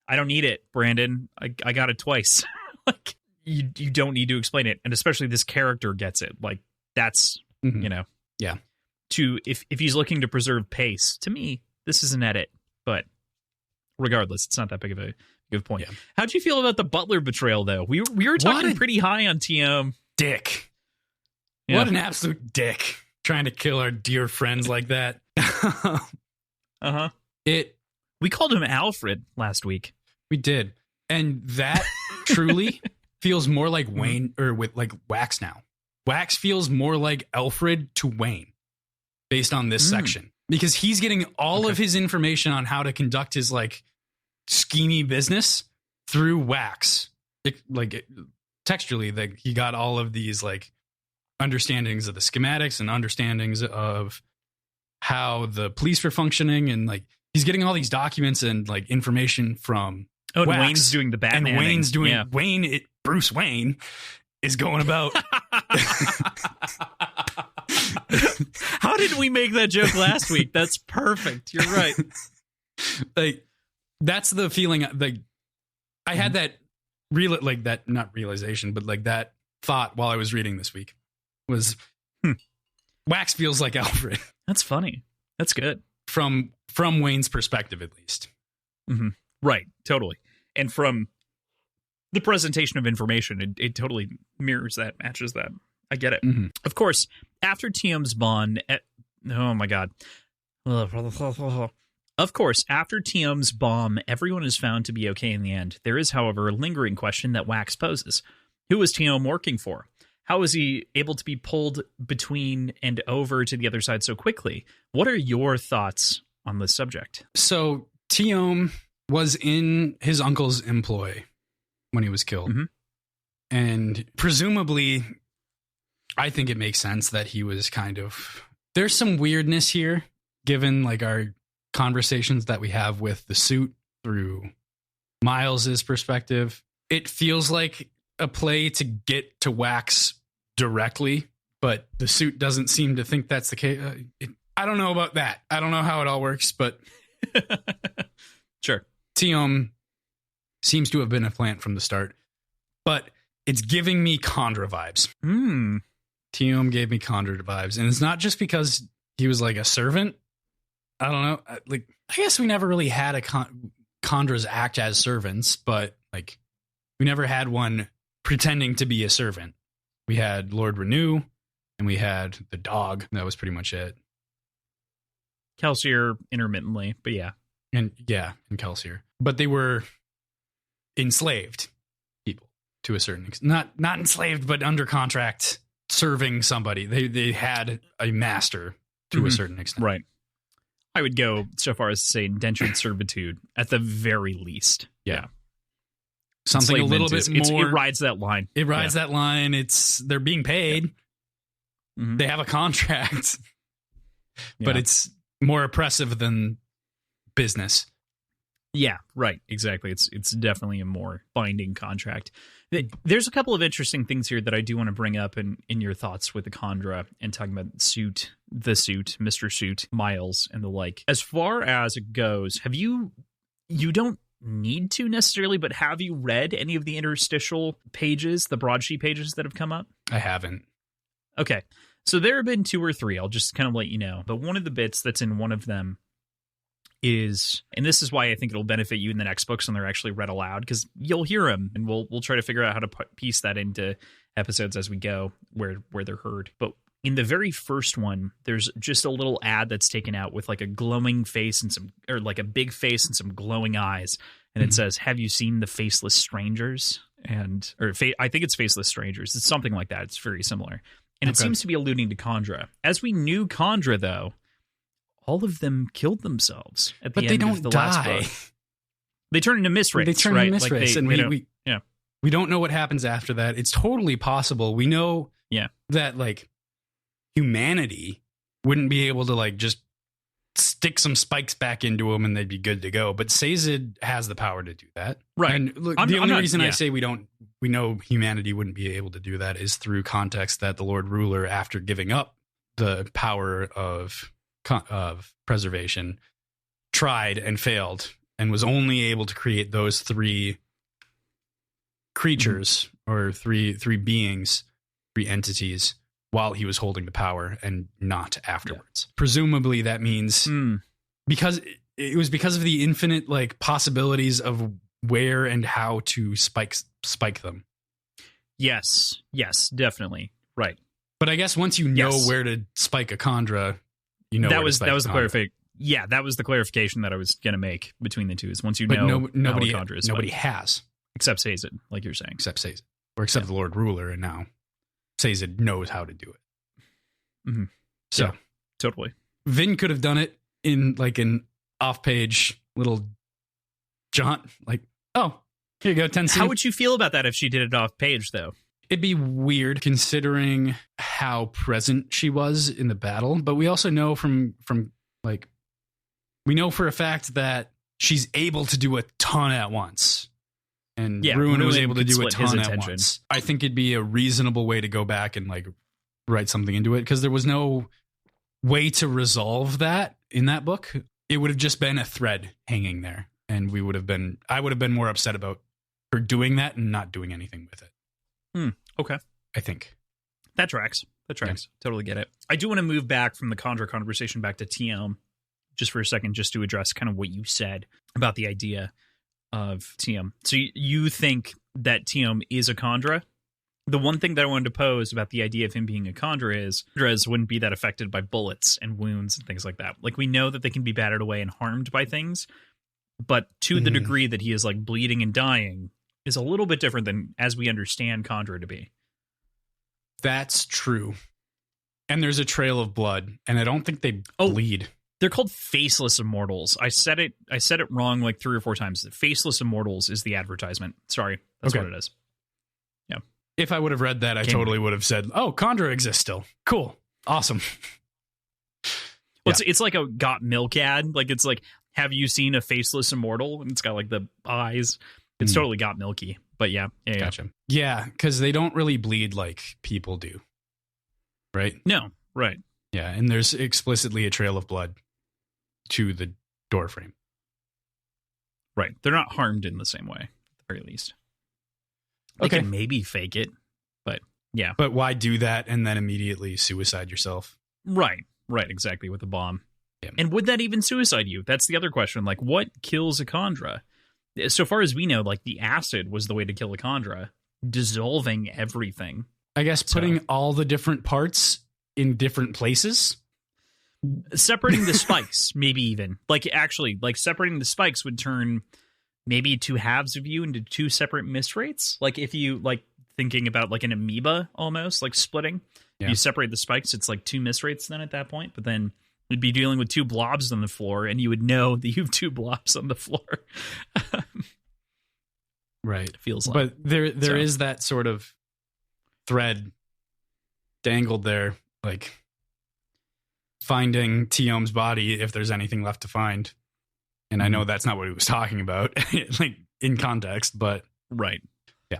Speaker 2: I don't need it, Brandon. I got it twice. Like, you don't need to explain it, and especially this character gets it. Like, that's
Speaker 1: yeah.
Speaker 2: To if he's looking to preserve pace, to me, this is an edit. But regardless, it's not that big of a good point. Yeah. How'd you feel about the Butler betrayal, though? We were talking pretty high on TM.
Speaker 1: Dick.
Speaker 2: Yeah.
Speaker 1: What an absolute dick. Trying to kill our dear friends like that.
Speaker 2: Uh-huh. We called him Alfred last week.
Speaker 1: We did. And that truly feels more like Wayne, or with, like, Wax now. Wax feels more like Alfred to Wayne based on this section. Because he's getting all of his information on how to conduct his, like, schemy business through Wax. Textually, like, he got all of these, like, understandings of the schematics and understandings of how the police were functioning, and, like, he's getting all these documents and, like, information from
Speaker 2: Wax.
Speaker 1: And
Speaker 2: Wayne's doing the Batman.
Speaker 1: And Wayne's doing Bruce Wayne is going about.
Speaker 2: How did we make that joke last week? That's perfect. You're right.
Speaker 1: Like, that's the feeling. Like, I had that not realization, but, like, that thought while I was reading this week was Wax feels like Alfred.
Speaker 2: That's funny. That's good.
Speaker 1: From Wayne's perspective, at least.
Speaker 2: Mm-hmm. Right. Totally. And from the presentation of information, it totally mirrors that, matches that. I get it. Mm-hmm. Of course, after TM's bond, oh my God. Of course, after TM's bomb, everyone is found to be okay in the end. There is, however, a lingering question that Wax poses. Who was TM working for? How was he able to be pulled between and over to the other side so quickly? What are your thoughts on this subject?
Speaker 1: So, TM was in his uncle's employ when he was killed. Mm-hmm. And presumably, I think it makes sense that he was kind of... There's some weirdness here, given, like, our conversations that we have with the suit through Miles's perspective. It feels like a play to get to Wax directly, but the suit doesn't seem to think that's the case. I don't know about that. I don't know how it all works, but...
Speaker 2: Sure.
Speaker 1: TM seems to have been a plant from the start, but it's giving me Condra vibes. TM gave me Condra vibes, and it's not just because he was, like, a servant. I don't know. Like, I guess we never really had a Condras act as servants, but, like, we never had one pretending to be a servant. We had Lord Renew, and we had the dog. That was pretty much it.
Speaker 2: Kelsier intermittently, but yeah.
Speaker 1: And Kelsier. But they were enslaved people to a certain extent. Not enslaved, but under contract, serving somebody. They had a master to a certain extent.
Speaker 2: Right. I would go so far as to say indentured servitude at the very least. Yeah.
Speaker 1: Something a little bit more.
Speaker 2: It rides that line.
Speaker 1: It rides that line. They're being paid. Yeah. They have a contract. But it's more oppressive than business.
Speaker 2: Yeah, right. Exactly. It's definitely a more binding contract. There's a couple of interesting things here that I do want to bring up in your thoughts with the Khandra and talking about the suit, Mr. Suit, Miles, and the like. As far as it goes, have you don't need to necessarily, but have you read any of the interstitial pages, the broadsheet pages that have come up?
Speaker 1: I haven't.
Speaker 2: Okay. So there have been 2 or 3. I'll just kind of let you know. But one of the bits that's in one of them is, and this is why I think it'll benefit you in the next books when they're actually read aloud, because you'll hear them, and we'll try to figure out how to piece that into episodes as we go where they're heard. But in the very first one, there's just a little ad that's taken out with like a glowing face or like a big face and some glowing eyes, and it says, "Have you seen the Faceless Strangers?" I think it's Faceless Strangers. It's something like that. It's very similar. And it seems to be alluding to Khandra. As we knew Khandra, though, all of them killed themselves at the end of the last book. They turn into mist wraiths,
Speaker 1: They turn
Speaker 2: right?
Speaker 1: into mist wraiths, and we don't know what happens after that. It's totally possible. We know that like humanity wouldn't be able to like just stick some spikes back into them and they'd be good to go. But Sazed has the power to do that.
Speaker 2: Right.
Speaker 1: And look, the only reason I say we know humanity wouldn't be able to do that is through context that the Lord Ruler, after giving up the power of preservation, tried and failed and was only able to create those 3 creatures or three beings, 3 entities while he was holding the power and not afterwards. Yeah. Presumably that means because it was because of the infinite like possibilities of where and how to spike them.
Speaker 2: Yes, definitely. Right.
Speaker 1: But I guess once you know where to spike a Khandra, you know
Speaker 2: that was the clarification. Yeah, that was the clarification that I was going to make between the two. Is once you know
Speaker 1: nobody
Speaker 2: Khandra is
Speaker 1: nobody has
Speaker 2: except Sazed, like you're saying,
Speaker 1: except the Lord Ruler, and now Sazed knows how to do it.
Speaker 2: Mm-hmm.
Speaker 1: So
Speaker 2: yeah, totally,
Speaker 1: Vin could have done it in like an off-page little jaunt, like, oh, here you go, 10
Speaker 2: How would you feel about that if she did it off page, though?
Speaker 1: It'd be weird considering how present she was in the battle, but we also know from like, we know for a fact that she's able to do a ton at once. And Ruin was able to do a ton at once. I think it'd be a reasonable way to go back and like write something into it, because there was no way to resolve that in that book. It would have just been a thread hanging there, and I would have been more upset about her doing that and not doing anything with it.
Speaker 2: Okay.
Speaker 1: I think
Speaker 2: that tracks. Yeah. Totally get it. I do want to move back from the Khandra conversation back to TM just for a second, just to address kind of what you said about the idea of TM. So you think that TM is a Khandra? The one thing that I wanted to pose about the idea of him being a Khandra is Khandras wouldn't be that affected by bullets and wounds and things like that. Like, we know that they can be battered away and harmed by things, but to the degree that he is like bleeding and dying is a little bit different than as we understand Khandra to be.
Speaker 1: That's true. And there's a trail of blood, and I don't think they bleed.
Speaker 2: They're called Faceless Immortals. I said it wrong like 3 or 4 times. Faceless Immortals is the advertisement. Sorry. That's what it is. Yeah.
Speaker 1: If I would have read that, I totally would have said, oh, Khandra exists still. Cool. Awesome.
Speaker 2: Well, it's like a Got Milk ad. Like, it's like, have you seen a Faceless Immortal? And it's got like the eyes. It's totally Got Milky. But yeah.
Speaker 1: Gotcha. Yeah, because they don't really bleed like people do. Right?
Speaker 2: No. Right.
Speaker 1: Yeah, and there's explicitly a trail of blood to the door frame.
Speaker 2: Right. They're not harmed in the same way, at the very least. They can maybe fake it, but yeah.
Speaker 1: But why do that and then immediately suicide yourself?
Speaker 2: Right. Exactly, with a bomb. Yeah. And would that even suicide you? That's the other question. Like, what kills a Khandra? So far as we know, like, the acid was the way to kill a Khandra, dissolving everything.
Speaker 1: I guess putting all the different parts in different places.
Speaker 2: Separating the spikes, maybe even. Like, actually, like, separating the spikes would turn maybe two halves of you into two separate misrates. Like, if you, like, thinking about, like, an amoeba almost, like, splitting.
Speaker 1: Yeah.
Speaker 2: You separate the spikes, it's like two misrates then at that point. But then you'd be dealing with two blobs on the floor, and you would know that you have two blobs on the floor.
Speaker 1: Right.
Speaker 2: Feels like.
Speaker 1: But there is that sort of thread dangled there, like finding Teom's body if there's anything left to find. And I know that's not what he was talking about, like in context, but
Speaker 2: right.
Speaker 1: Yeah.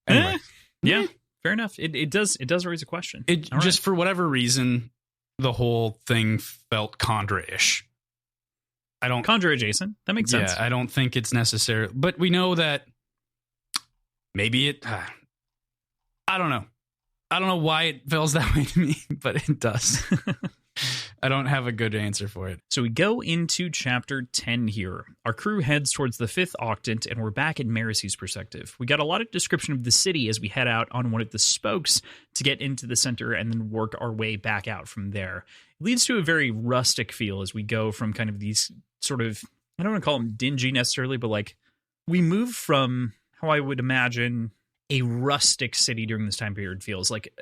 Speaker 1: Anyway.
Speaker 2: Yeah. Fair enough. It does raise a question.
Speaker 1: It
Speaker 2: All
Speaker 1: just
Speaker 2: right.
Speaker 1: for whatever reason, the whole thing felt Condra-ish.
Speaker 2: Condra adjacent. That makes sense.
Speaker 1: Yeah, I don't think it's necessary, but we know that maybe it. I don't know. I don't know why it feels that way to me, but it does. I don't have a good answer for it.
Speaker 2: So we go into chapter 10 here. Our crew heads towards the 5th octant, and we're back at Maricy's perspective. We got a lot of description of the city as we head out on one of the spokes to get into the center and then work our way back out from there. It leads to a very rustic feel as we go from kind of these sort of, I don't want to call them dingy necessarily, but like we move from how I would imagine a rustic city during this time period feels like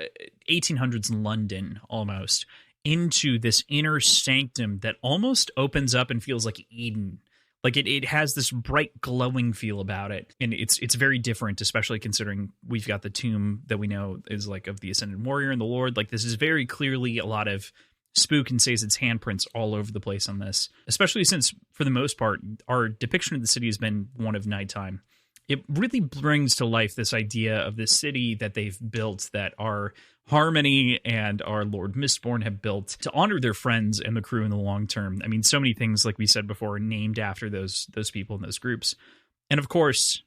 Speaker 2: 1800s London almost, into this inner sanctum that almost opens up and feels like Eden. Like it has this bright glowing feel about it. And it's very different, especially considering we've got the tomb that we know is like of the Ascended Warrior and the Lord. Like this is very clearly a lot of Spook and Sazed's handprints all over the place on this, especially since for the most part, our depiction of the city has been one of nighttime. It really brings to life this idea of this city that they've built, that our Harmony and our Lord Mistborn have built to honor their friends and the crew in the long term. I mean, so many things, like we said before, are named after those people in those groups. And of course,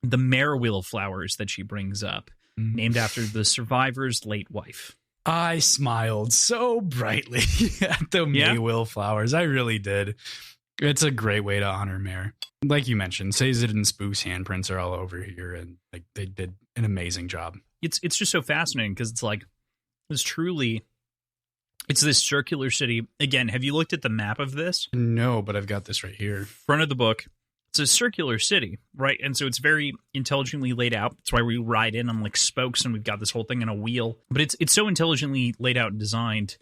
Speaker 2: the Marewheel flowers that she brings up, named after the survivor's late wife.
Speaker 1: I smiled so brightly at the Maywill flowers. I really did. It's a great way to honor Mare. Like you mentioned, Sazed and Spook's handprints are all over here, and like they did an amazing job.
Speaker 2: It's just so fascinating because it's like it's this circular city. Again, have you looked at the map of this?
Speaker 1: No, but I've got this right here.
Speaker 2: Front of the book. It's a circular city, right? And so it's very intelligently laid out. That's why we ride in on like spokes and we've got this whole thing on a wheel. But it's so intelligently laid out and designed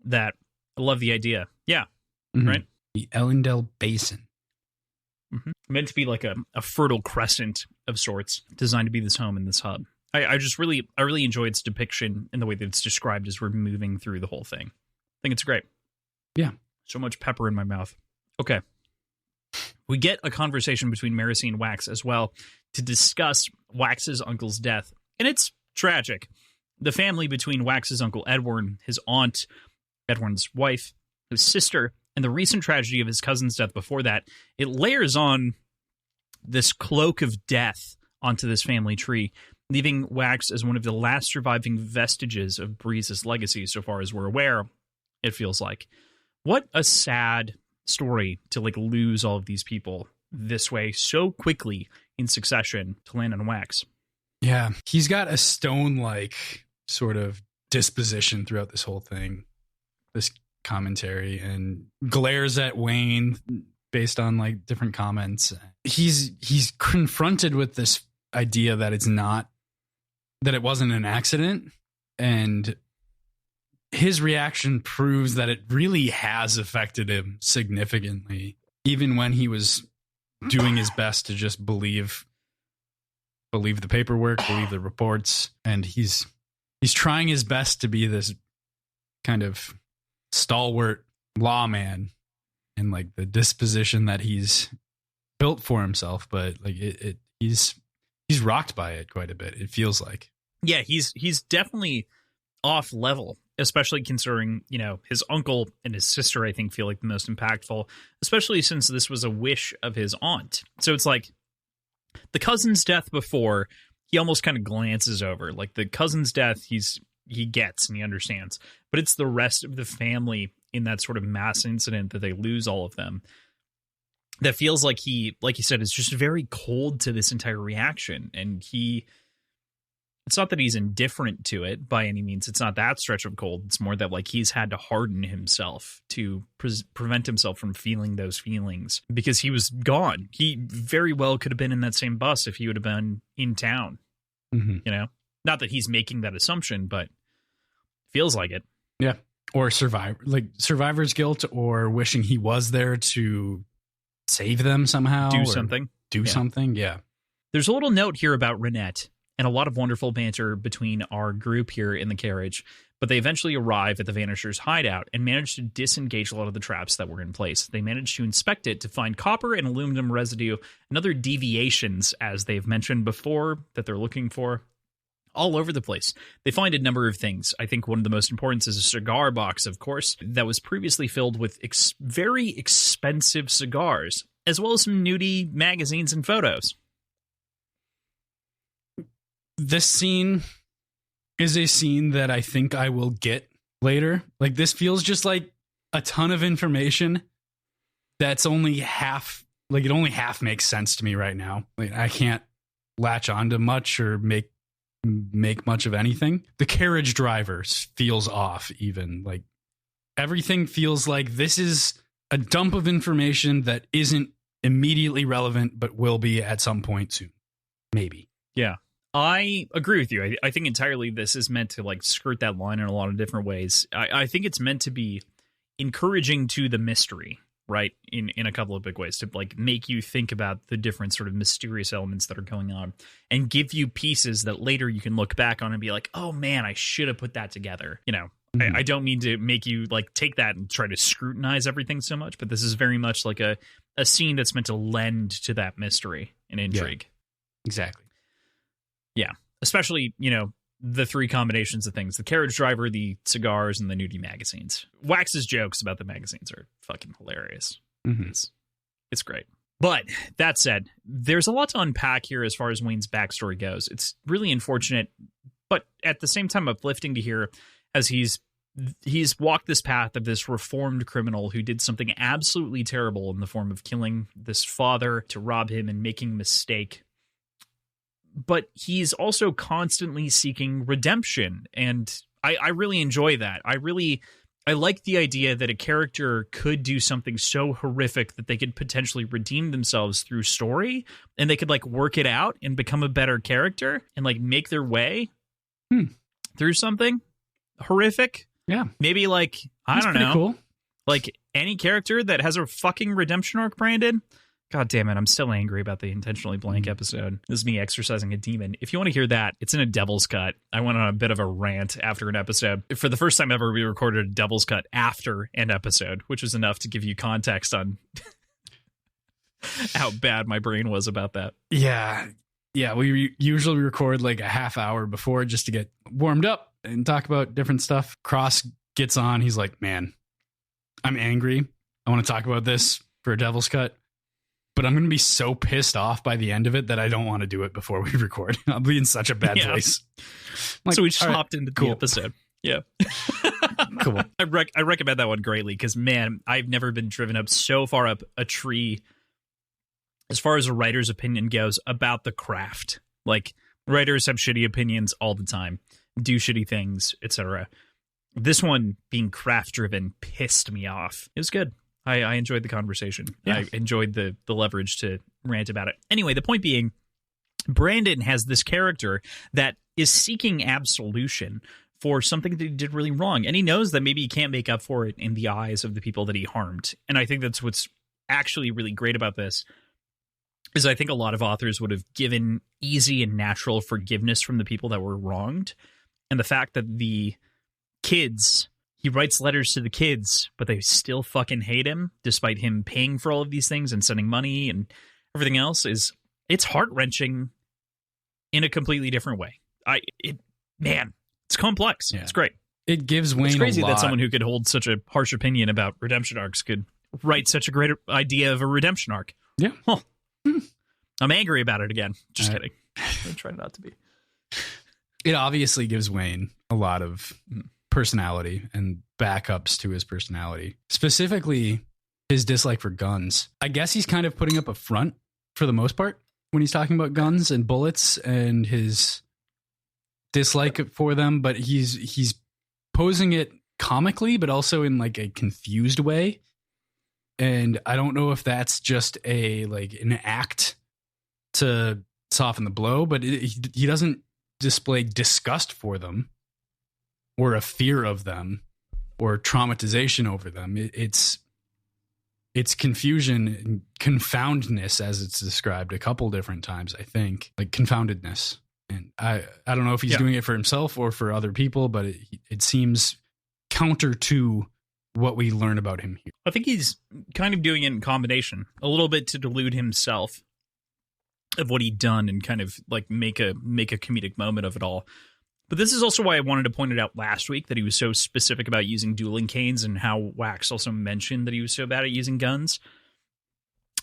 Speaker 2: that I love the idea. Yeah. Mm-hmm. Right?
Speaker 1: The Ellendale Basin.
Speaker 2: Mm-hmm. Meant to be like a fertile crescent of sorts, designed to be this home and this hub. I really enjoy its depiction and the way that it's described as we're moving through the whole thing. I think it's great.
Speaker 1: Yeah.
Speaker 2: So much pepper in my mouth. Okay. We get a conversation between Maricy and Wax as well to discuss Wax's uncle's death. And it's tragic. The family between Wax's uncle Edward, his aunt, Edward's wife, his sister, and the recent tragedy of his cousin's death before that, it layers on this cloak of death onto this family tree, leaving Wax as one of the last surviving vestiges of Breeze's legacy, so far as we're aware, it feels like. What a sad story to like lose all of these people this way so quickly in succession to land on Wax.
Speaker 1: Yeah, he's got a stone-like sort of disposition throughout this whole thing, this commentary, and glares at Wayne based on like different comments. He's confronted with this idea that it wasn't an accident, and his reaction proves that it really has affected him significantly, even when he was doing his best to just believe the paperwork, believe the reports, and he's trying his best to be this kind of stalwart lawman and like the disposition that he's built for himself, but like he's rocked by it quite a bit, it feels like.
Speaker 2: Yeah, he's definitely off level, especially considering, you know, his uncle and his sister, I think, feel like the most impactful, especially since this was a wish of his aunt. So it's like the cousin's death before, he almost kind of glances over. Like the cousin's death, he gets and he understands. But it's the rest of the family in that sort of mass incident that they lose all of them that feels like he, like you said, is just very cold to this entire reaction. And It's not that he's indifferent to it by any means. It's not that stretch of cold. It's more that like he's had to harden himself to prevent himself from feeling those feelings because he was gone. He very well could have been in that same bus if he would have been in town. You know, not that he's making that assumption, but feels like it.
Speaker 1: Yeah. Or survivor's guilt, or wishing he was there to save them somehow.
Speaker 2: Do something.
Speaker 1: Yeah.
Speaker 2: There's a little note here about Renette and a lot of wonderful banter between our group here in the carriage, but they eventually arrive at the Vanishers' hideout and manage to disengage a lot of the traps that were in place. They manage to inspect it to find copper and aluminum residue and other deviations, as they've mentioned before, that they're looking for all over the place. They find a number of things. I think one of the most important is a cigar box, of course, that was previously filled with very expensive cigars, as well as some nudie magazines and photos.
Speaker 1: This scene is a scene that I think I will get later. Like, this feels just like a ton of information that's only half, like, it only half makes sense to me right now. Like, I can't latch onto much or make much of anything. The carriage driver feels off even. Like, everything feels like this is a dump of information that isn't immediately relevant, but will be at some point soon. Maybe.
Speaker 2: Yeah. I agree with you. I think entirely this is meant to like skirt that line in a lot of different ways. I think it's meant to be encouraging to the mystery, right? In a couple of big ways, to like make you think about the different sort of mysterious elements that are going on and give you pieces that later you can look back on and be like, oh man, I should have put that together. You know, I don't mean to make you like take that and try to scrutinize everything so much, but this is very much like a scene that's meant to lend to that mystery and intrigue.
Speaker 1: Yeah, exactly.
Speaker 2: Yeah, especially, you know, the three combinations of things: the carriage driver, the cigars, and the nudie magazines. Wax's jokes about the magazines are fucking hilarious. It's great. But that said, there's a lot to unpack here as far as Wayne's backstory goes. It's really unfortunate, but at the same time uplifting to hear as he's walked this path of this reformed criminal who did something absolutely terrible in the form of killing this father to rob him and making a mistake. But he's also constantly seeking redemption, and I really enjoy that. I like the idea that a character could do something so horrific that they could potentially redeem themselves through story, and they could like work it out and become a better character and like make their way through something horrific. Yeah, maybe like I don't know, cool. Like any character that has a fucking redemption arc, Brandon. God damn it, I'm still angry about the intentionally blank episode. This is me exercising a demon. If you want to hear that, it's in a Devil's Cut. I went on a bit of a rant after an episode. For the first time ever, we recorded a Devil's Cut after an episode, which was enough to give you context on how bad my brain was about that.
Speaker 1: Yeah, we usually record like a half hour before just to get warmed up and talk about different stuff. Kross gets on. He's like, man, I'm angry. I want to talk about this for a Devil's Cut. But I'm going to be so pissed off by the end of it that I don't want to do it before we record. I'll be in such a bad place.
Speaker 2: Like, so we just hopped into the episode. Yeah.
Speaker 1: Cool.
Speaker 2: I recommend that one greatly because, man, I've never been driven up so far up a tree as far as a writer's opinion goes about the craft. Like, writers have shitty opinions all the time, do shitty things, etc. This one, being craft-driven, pissed me off. It was good. I enjoyed the conversation. Yeah. I enjoyed the leverage to rant about it. Anyway, the point being, Brandon has this character that is seeking absolution for something that he did really wrong. And he knows that maybe he can't make up for it in the eyes of the people that he harmed. And I think that's what's actually really great about this, is I think a lot of authors would have given easy and natural forgiveness from the people that were wronged. And the fact that the kids... He writes letters to the kids, but they still fucking hate him, despite him paying for all of these things and sending money and everything else. It's heart-wrenching in a completely different way. It's complex. Yeah. It's great.
Speaker 1: It gives Wayne
Speaker 2: It's crazy
Speaker 1: a lot.
Speaker 2: That someone who could hold such a harsh opinion about redemption arcs could write such a great idea of a redemption arc.
Speaker 1: Yeah.
Speaker 2: Well, I'm angry about it again. Just kidding. I try not to be.
Speaker 1: It obviously gives Wayne a lot of personality and backups to his personality, specifically his dislike for guns. I guess he's kind of putting up a front for the most part when he's talking about guns and bullets and his dislike for them, but he's posing it comically, but also in like a confused way. And I don't know if that's just an act to soften the blow, but he doesn't display disgust for them or a fear of them or traumatization over them. It's confusion and confoundness, as it's described a couple different times, I think, like confoundedness. And I don't know if he's doing it for himself or for other people, but it seems counter to what we learn about him here.
Speaker 2: I think he's kind of doing it in combination, a little bit to delude himself of what he'd done and kind of like make a comedic moment of it all. But this is also why I wanted to point it out last week that he was so specific about using dueling canes, and how Wax also mentioned that he was so bad at using guns,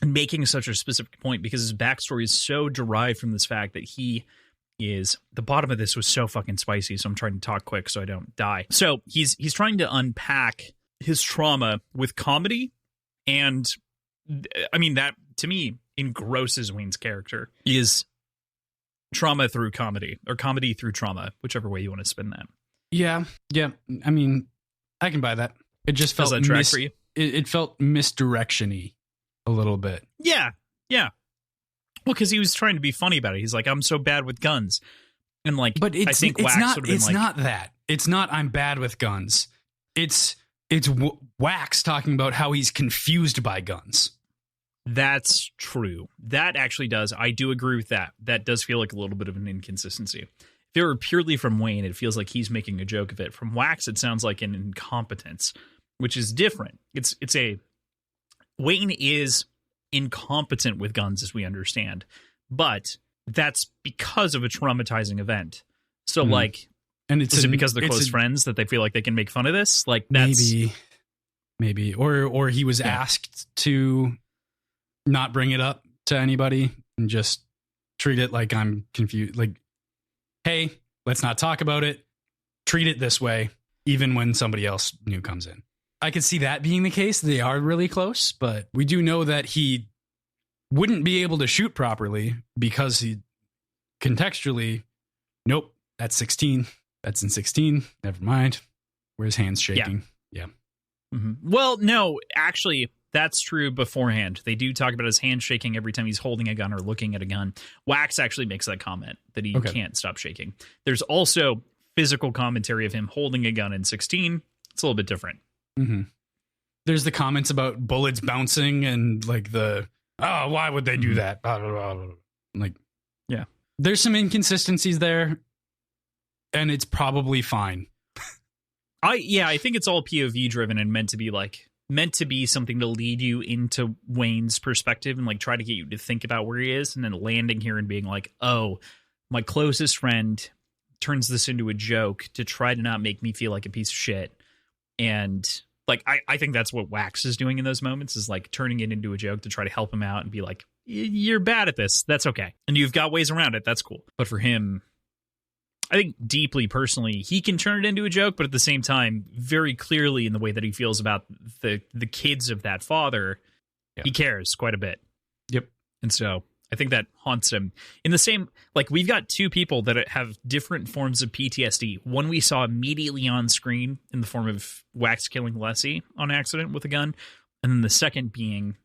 Speaker 2: and making such a specific point because his backstory is so derived from this fact that he is, the bottom of this was so fucking spicy, so I'm trying to talk quick so I don't die. So he's trying to unpack his trauma with comedy, and I mean, that to me engrosses Wayne's character, is trauma through comedy, or comedy through trauma, whichever way you want to spin that.
Speaker 1: Yeah. I mean, I can buy that. It just felt
Speaker 2: that track for you?
Speaker 1: It felt misdirection-y a little bit.
Speaker 2: Yeah. Well, because he was trying to be funny about it. He's like, I'm so bad with guns, and like,
Speaker 1: but
Speaker 2: I think Wax
Speaker 1: not.
Speaker 2: would have been
Speaker 1: it's
Speaker 2: like,
Speaker 1: not that. It's not. I'm bad with guns. It's Wax talking about how he's confused by guns.
Speaker 2: That's true. That actually does. I do agree with that. That does feel like a little bit of an inconsistency. If it were purely from Wayne, it feels like he's making a joke of it. From Wax, it sounds like an incompetence, which is different. Wayne is incompetent with guns, as we understand, but that's because of a traumatizing event. So, like,
Speaker 1: and
Speaker 2: is it because they're close friends that they feel like they can make fun of this? Like, that's
Speaker 1: maybe, or he was asked to not bring it up to anybody and just treat it like I'm confused. Like, hey, let's not talk about it. Treat it this way, even when somebody else new comes in. I could see that being the case. They are really close, but we do know that he wouldn't be able to shoot properly because he contextually, nope, that's 16. That's in 16. Never mind. Where his hands shaking. Yeah.
Speaker 2: Mm-hmm. Well, no, actually, that's true beforehand. They do talk about his hand shaking every time he's holding a gun or looking at a gun. Wax actually makes that comment that he can't stop shaking. There's also physical commentary of him holding a gun in 16. It's a little bit different.
Speaker 1: Mm-hmm. There's the comments about bullets bouncing and like why would they do that? Blah, blah, blah, blah. Like, yeah, there's some inconsistencies there, and it's probably fine.
Speaker 2: I think it's all POV driven and meant to be something to lead you into Wayne's perspective and like try to get you to think about where he is, and then landing here and being like, oh, my closest friend turns this into a joke to try to not make me feel like a piece of shit. And like, I think that's what Wax is doing in those moments, is like turning it into a joke to try to help him out and be like, you're bad at this. That's okay. And you've got ways around it. That's cool. But for him, I think deeply personally, he can turn it into a joke, but at the same time, very clearly in the way that he feels about the kids of that father, he cares quite a bit.
Speaker 1: Yep.
Speaker 2: And so I think that haunts him. In the same, like, we've got two people that have different forms of PTSD. One we saw immediately on screen in the form of Wax killing Leslie on accident with a gun, and then the second being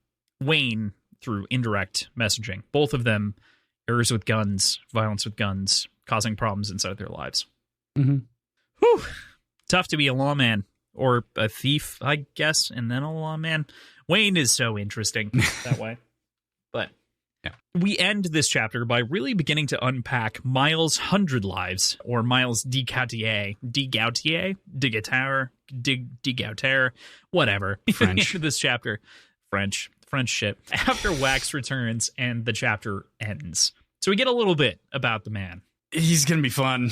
Speaker 2: Wayne through indirect messaging. Both of them errors with guns, violence with guns, causing problems inside their lives.
Speaker 1: Mm-hmm.
Speaker 2: Whew. Tough to be a lawman, or a thief, I guess, and then a lawman. Wayne is so interesting that way. But we end this chapter by really beginning to unpack Miles' 100 lives, or Miles Degautier, whatever.
Speaker 1: French.
Speaker 2: This chapter, French shit. After Wax returns and the chapter ends. So we get a little bit about the man.
Speaker 1: He's going to be fun.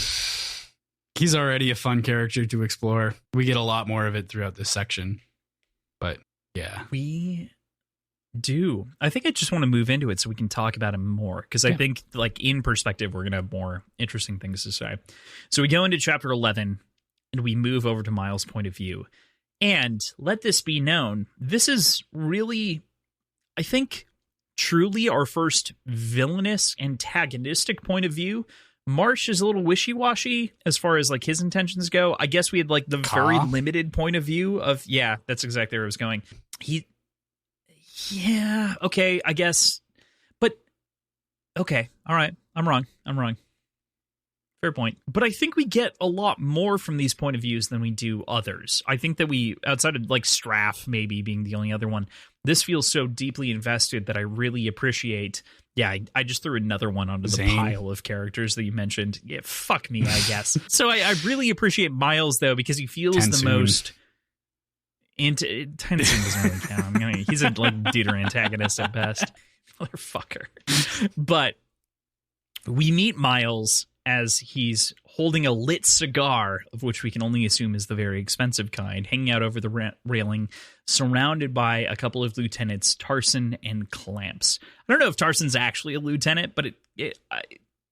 Speaker 1: He's already a fun character to explore. We get a lot more of it throughout this section. But yeah.
Speaker 2: We do. I think I just want to move into it so we can talk about him more, because I think, like, in perspective, we're going to have more interesting things to say. So we go into chapter 11 and we move over to Miles' point of view. And let this be known, this is really, I think, truly our first villainous, antagonistic point of view Marsh is a little wishy-washy as far as like his intentions go. I guess we had like the very limited point of view of, yeah, that's exactly where I was going. Yeah, okay, I guess. But, okay, all right, I'm wrong. Fair point. But I think we get a lot more from these point of views than we do others. I think that we, outside of like Straff maybe being the only other one, this feels so deeply invested that I really appreciate. Yeah, I just threw another one onto the pile of characters that you mentioned. Yeah, fuck me, I guess. So I really appreciate Miles, though, because he feels the most... Tennessee doesn't really count. I mean, he's a like deuter antagonist at best. Motherfucker. But we meet Miles as he's holding a lit cigar, of which we can only assume is the very expensive kind, hanging out over the railing, surrounded by a couple of lieutenants, Tarson and Clamps. I don't know if Tarson's actually a lieutenant, but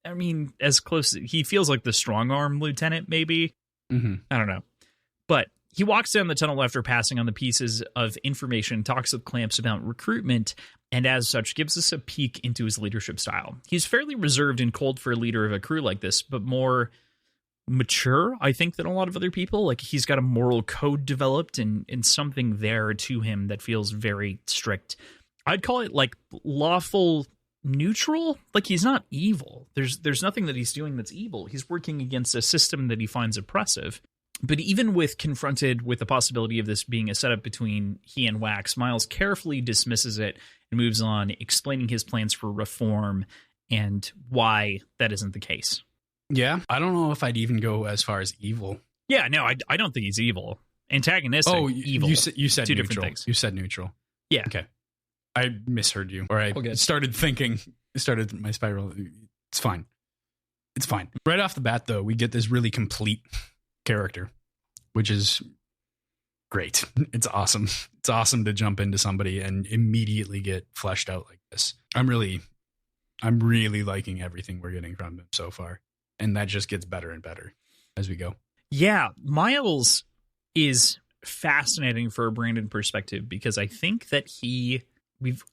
Speaker 2: I mean, as close, he feels like the strong arm lieutenant, maybe.
Speaker 1: Mm-hmm.
Speaker 2: I don't know. But he walks down the tunnel after passing on the pieces of information, talks with Clamps about recruitment, and as such gives us a peek into his leadership style. He's fairly reserved and cold for a leader of a crew like this, but more mature, I think, than a lot of other people. Like, he's got a moral code developed and something there to him that feels very strict. I'd call it like lawful neutral. Like, he's not evil. There's nothing that he's doing that's evil. He's working against a system that he finds oppressive. But even with confronted with the possibility of this being a setup between he and Wax, Miles carefully dismisses it and moves on, explaining his plans for reform and why that isn't the case.
Speaker 1: Yeah, I don't know if I'd even go as far as evil.
Speaker 2: Yeah, no, I don't think he's evil. Antagonistic, evil.
Speaker 1: You said
Speaker 2: two
Speaker 1: neutral.
Speaker 2: Different things.
Speaker 1: You said neutral.
Speaker 2: Yeah.
Speaker 1: Okay. I misheard you. Or I started my spiral. It's fine. Right off the bat, though, we get this really complete character, which is great. It's awesome. It's awesome to jump into somebody and immediately get fleshed out like this. I'm really liking everything we're getting from him so far. And that just gets better and better as we go.
Speaker 2: Yeah, Miles is fascinating for a Brandon perspective because I think that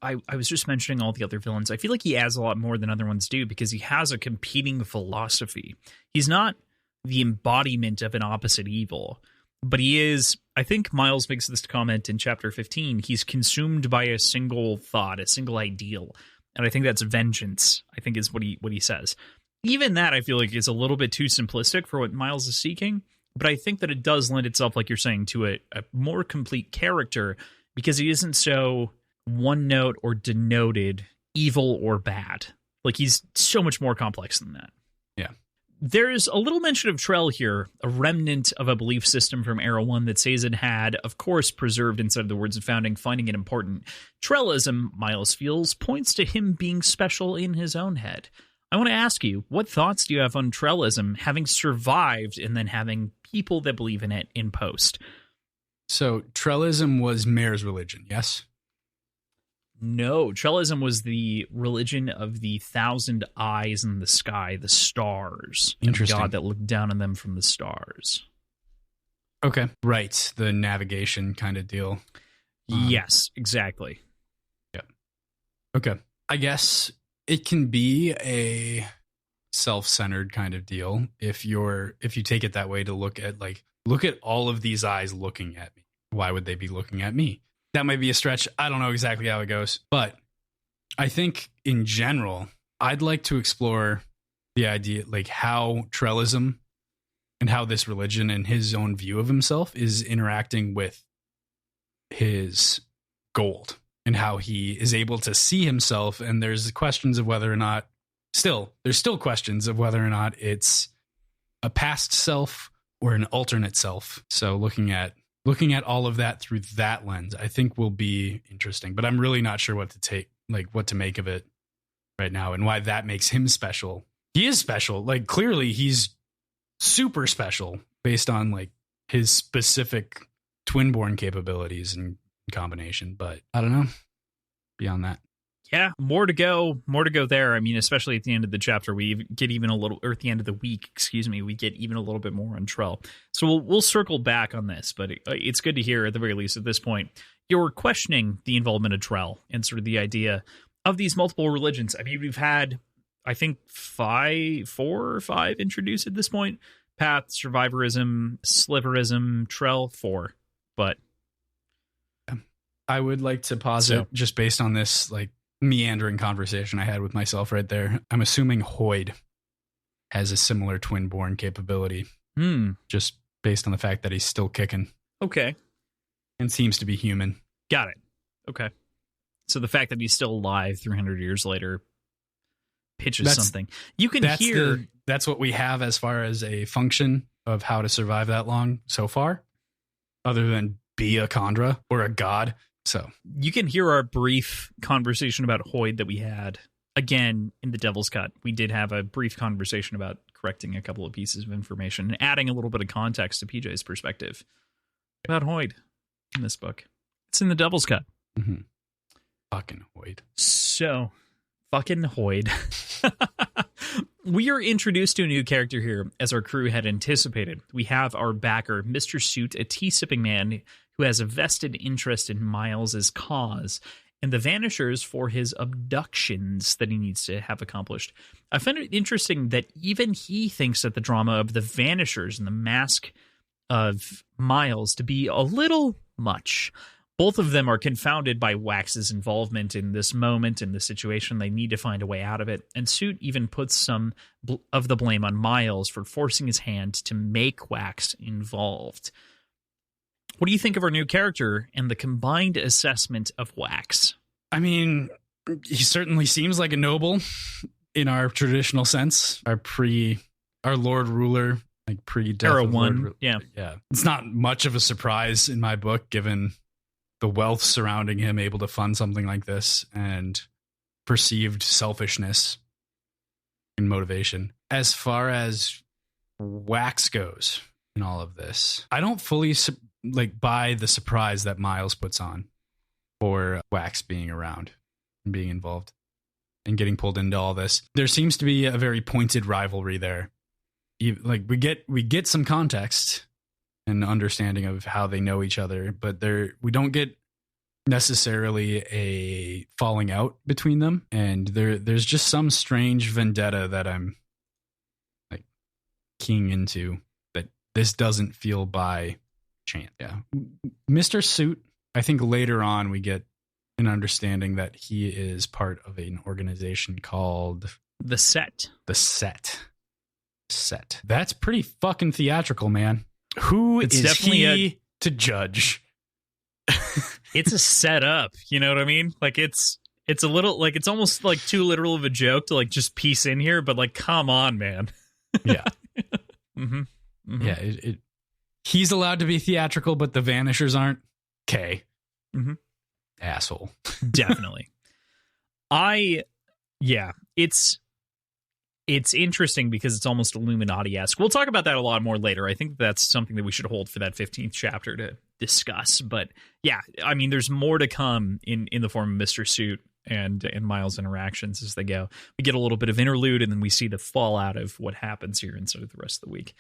Speaker 2: I was just mentioning all the other villains. I feel like he adds a lot more than other ones do because he has a competing philosophy. He's not the embodiment of an opposite evil, but he is, I think Miles makes this comment in chapter 15, he's consumed by a single thought, a single ideal. And I think that's vengeance, I think is what he says. Even that, I feel like, is a little bit too simplistic for what Miles is seeking, but I think that it does lend itself, like you're saying, to a more complete character because he isn't so one note or denoted evil or bad. Like, he's so much more complex than that.
Speaker 1: Yeah.
Speaker 2: There's a little mention of Trell here, a remnant of a belief system from Era 1 that Sazed had, of course, preserved inside the Words of Founding, finding it important. Trellism, Miles feels, points to him being special in his own head. I want to ask you, what thoughts do you have on Trellism having survived and then having people that believe in it in post?
Speaker 1: So Trellism was Mare's religion, yes?
Speaker 2: No, Trellism was the religion of the 1,000 eyes in the sky, the stars.
Speaker 1: Interesting.
Speaker 2: The god that looked down on them from the stars.
Speaker 1: Okay. Right. The navigation kind of deal.
Speaker 2: Yes, exactly.
Speaker 1: Yeah. Okay. I guess it can be a self-centered kind of deal if you take it that way to look at all of these eyes looking at me. Why would they be looking at me? That might be a stretch. I don't know exactly how it goes. But I think in general, I'd like to explore the idea, like how Trellism and how this religion and his own view of himself is interacting with his gold and how he is able to see himself. And there's questions of whether or not there's still questions of whether or not it's a past self or an alternate self. So looking at all of that through that lens, I think will be interesting, but I'm really not sure what to make of it right now and why that makes him special. He is special. Like, clearly he's super special based on like his specific twin-born capabilities and combination, but I don't know beyond that.
Speaker 2: Yeah, more to go there. I mean, especially at the end of the chapter, we get even a little, or at the end of the week, we get even a little bit more on Trell. So we'll circle back on this, but it's good to hear, at the very least at this point, you're questioning the involvement of Trell and sort of the idea of these multiple religions. I mean, we've had I think 4 or 5 introduced at this point. Path, Survivorism, Sliverism, Trell, 4. But
Speaker 1: I would like to posit, just based on this like meandering conversation I had with myself right there, I'm assuming Hoyd has a similar twin-born capability. Just based on the fact that he's still kicking.
Speaker 2: Okay.
Speaker 1: And seems to be human.
Speaker 2: Got it. Okay. So the fact that he's still alive 300 years later pitches something. You can hear...
Speaker 1: That's what we have as far as a function of how to survive that long so far, other than be a Khandra or a god. So
Speaker 2: you can hear our brief conversation about Hoyd that we had again in the Devil's Cut. We did have a brief conversation about correcting a couple of pieces of information and adding a little bit of context to PJ's perspective about Hoyd in this book. It's in the Devil's Cut.
Speaker 1: Mm-hmm. Fucking Hoyd.
Speaker 2: So, fucking Hoyd. We are introduced to a new character here, as our crew had anticipated. We have our backer, Mr. Suit, a tea-sipping man who has a vested interest in Miles' cause, and the Vanishers for his abductions that he needs to have accomplished. I find it interesting that even he thinks that the drama of the Vanishers and the mask of Miles to be a little much. Both of them are confounded by Wax's involvement in this moment, in the situation. They need to find a way out of it. And Suit even puts some of the blame on Miles for forcing his hand to make Wax involved. What do you think of our new character and the combined assessment of Wax?
Speaker 1: I mean, he certainly seems like a noble in our traditional sense. Our Lord Ruler, like pre-death
Speaker 2: Era
Speaker 1: of
Speaker 2: 1,
Speaker 1: Lord,
Speaker 2: yeah.
Speaker 1: It's not much of a surprise in my book, given the wealth surrounding him, able to fund something like this, and perceived selfishness and motivation. As far as Wax goes in all of this, I don't fully buy the surprise that Miles puts on for Wax being around and being involved and getting pulled into all this. There seems to be a very pointed rivalry there. Like we get some context and understanding of how they know each other, but we don't get necessarily a falling out between them, and there's just some strange vendetta that I'm like keying into that this doesn't feel by chance. Yeah, Mr. Suit, I think later on we get an understanding that he is part of an organization called
Speaker 2: The Set.
Speaker 1: That's pretty fucking theatrical, man. Who
Speaker 2: it's
Speaker 1: is
Speaker 2: definitely
Speaker 1: he to judge?
Speaker 2: It's a setup, you know what I mean? Like it's a little like it's almost like too literal of a joke to like just piece in here, but like come on, man.
Speaker 1: Yeah.
Speaker 2: Mm-hmm. Mm-hmm.
Speaker 1: Yeah, he's allowed to be theatrical, but the Vanishers aren't. Okay.
Speaker 2: Mm-hmm.
Speaker 1: Asshole.
Speaker 2: Definitely. It's interesting because it's almost Illuminati-esque. We'll talk about that a lot more later. I think that's something that we should hold for that 15th chapter to discuss. But yeah, I mean, there's more to come in the form of Mr. Suit and Miles' interactions as they go. We get a little bit of interlude, and then we see the fallout of what happens here instead of the rest of the week.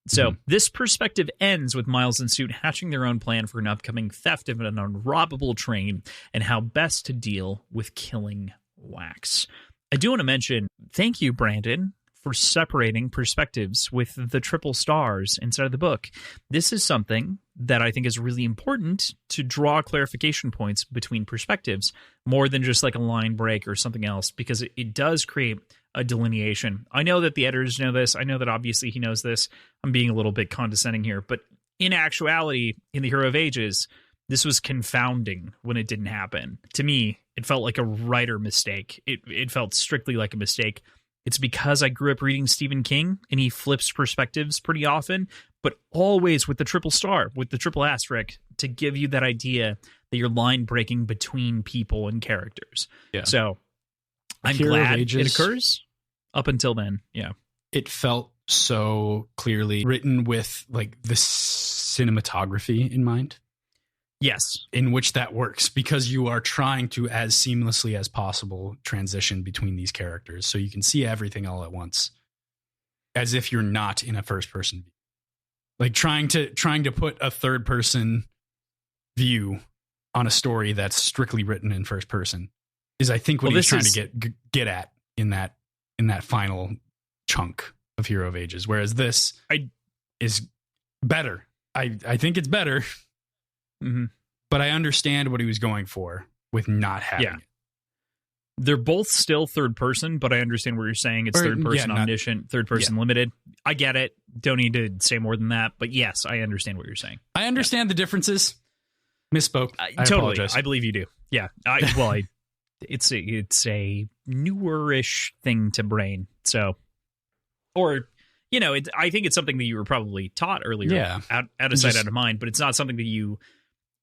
Speaker 2: So this perspective ends with Miles and Suit hatching their own plan for an upcoming theft of an unrobbable train and how best to deal with killing Wax. I do want to mention, thank you, Brandon, for separating perspectives with the triple stars inside of the book. This is something that I think is really important to draw clarification points between perspectives, more than just like a line break or something else, because it does create a delineation. I know that the editors know this. I know that obviously he knows this. I'm being a little bit condescending here, but in actuality, in the Hero of Ages, this was confounding when it didn't happen. To me, it felt like a writer mistake. It felt strictly like a mistake. It's because I grew up reading Stephen King, and he flips perspectives pretty often, but always with the triple star, with the triple asterisk, to give you that idea that you're line breaking between people and characters. Yeah. So I'm glad it occurs. Up until then, yeah.
Speaker 1: It felt so clearly written with like the cinematography in mind.
Speaker 2: Yes.
Speaker 1: In which that works because you are trying to, as seamlessly as possible, transition between these characters so you can see everything all at once, as if you're not in a first person view. Like trying to put a third person view on a story that's strictly written in first person is, I think, what he's trying to get at in that in that final chunk of Hero of Ages, whereas this is better. I think it's better, but I understand what he was going for with not having it.
Speaker 2: They're both still third person, but I understand what you're saying. It's third person omniscient, third person limited. I get it. Don't need to say more than that. But yes, I understand what you're saying.
Speaker 1: I understand the differences. Misspoke. I
Speaker 2: totally.
Speaker 1: apologize.
Speaker 2: I believe you do. Yeah. It's a newer-ish thing to brain. So, or, I think it's something that you were probably taught earlier.
Speaker 1: Yeah.
Speaker 2: Out of sight, out of mind. But it's not something that you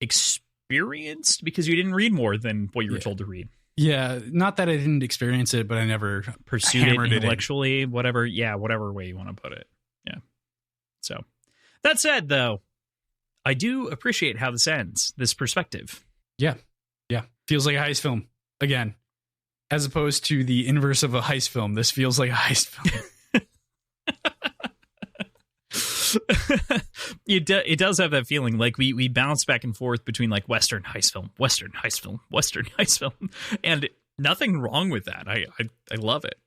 Speaker 2: experienced because you didn't read more than what you were told to read.
Speaker 1: Yeah, not that I didn't experience it, but I never
Speaker 2: pursued it intellectually, whatever way you want to put it. Yeah. So, that said, though, I do appreciate how this ends, this perspective.
Speaker 1: Yeah. Feels like a heist film. Again, as opposed to the inverse of a heist film, this feels like a heist film.
Speaker 2: It does have that feeling. Like we bounce back and forth between like Western heist film, Western heist film, Western heist film, and nothing wrong with that. I love it.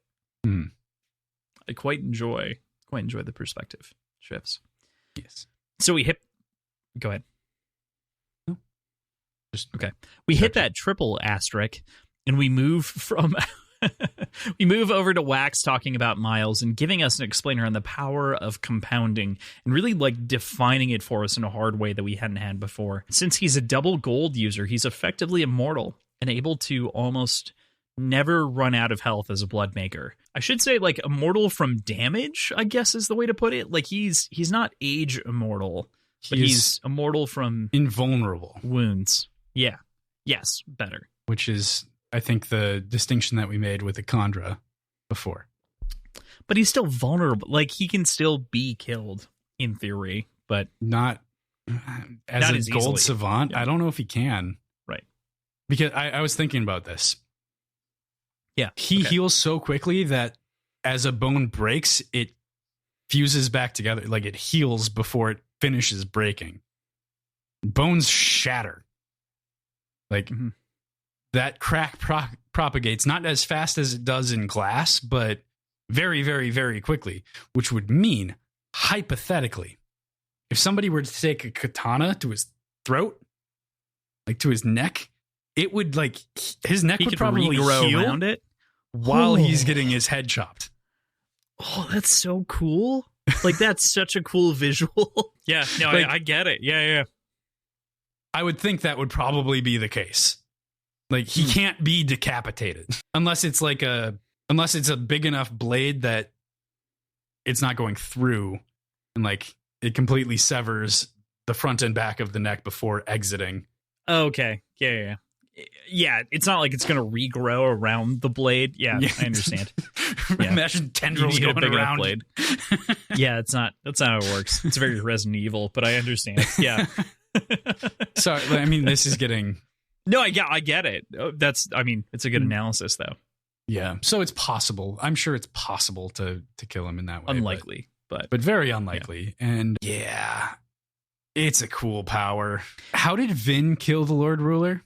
Speaker 2: I quite enjoy the perspective shifts.
Speaker 1: Yes.
Speaker 2: So we hit. Go ahead.
Speaker 1: No.
Speaker 2: Okay. We hit that triple asterisk, and we move from. We move over to Wax talking about Miles and giving us an explainer on the power of compounding and really like defining it for us in a hard way that we hadn't had before. Since he's a double gold user, he's effectively immortal and able to almost never run out of health as a blood maker. I should say like immortal from damage, I guess is the way to put it. Like he's not age immortal, but he's immortal from
Speaker 1: invulnerable
Speaker 2: wounds. Yeah. Yes, better.
Speaker 1: Which is, I think, the distinction that we made with the Khandra before.
Speaker 2: But he's still vulnerable. Like, he can still be killed, in theory, but...
Speaker 1: Not as a gold
Speaker 2: easily.
Speaker 1: savant. Yeah. I don't know if he can.
Speaker 2: Right.
Speaker 1: Because I was thinking about this.
Speaker 2: Yeah.
Speaker 1: He heals so quickly that as a bone breaks, it fuses back together. Like, it heals before it finishes breaking. Bones shatter. Like... That crack propagates not as fast as it does in glass, but very, very, very quickly, which would mean, hypothetically, if somebody were to take a katana to his throat, like to his neck, it would like, his neck would probably
Speaker 2: regrow
Speaker 1: heal
Speaker 2: around it
Speaker 1: while he's getting his head chopped.
Speaker 2: Oh, that's so cool. Like, that's such a cool visual. Yeah, no, like, I get it. Yeah.
Speaker 1: I would think that would probably be the case. Like, he can't be decapitated unless it's a big enough blade that it's not going through and like it completely severs the front and back of the neck before exiting.
Speaker 2: Okay. Yeah. Yeah, it's not like it's going to regrow around the blade. Yeah. I understand.
Speaker 1: Imagine tendrils going around.
Speaker 2: Blade. Yeah, that's not how it works. It's very Resident Evil, but I understand. Yeah.
Speaker 1: Sorry, I mean, this is getting...
Speaker 2: No, I get it. It's a good analysis, though.
Speaker 1: Yeah. So it's possible. I'm sure it's possible to kill him in that way.
Speaker 2: Unlikely, but
Speaker 1: very unlikely. Yeah. And yeah, it's a cool power. How did Vin kill the Lord Ruler?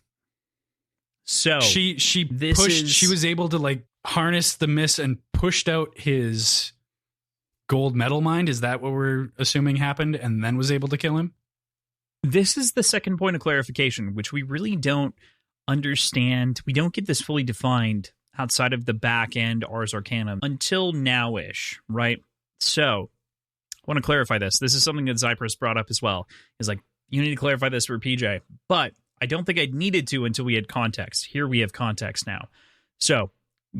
Speaker 1: So she was able to like harness the mist and pushed out his gold metal mine. Is that what we're assuming happened? And then was able to kill him?
Speaker 2: This is the second point of clarification, which we really don't understand. We don't get this fully defined outside of the back end Ars Arcanum until now-ish, right? So, I want to clarify this. This is something that Zypress brought up as well. Is like, you need to clarify this for PJ. But I don't think I needed to until we had context. Here we have context now. So,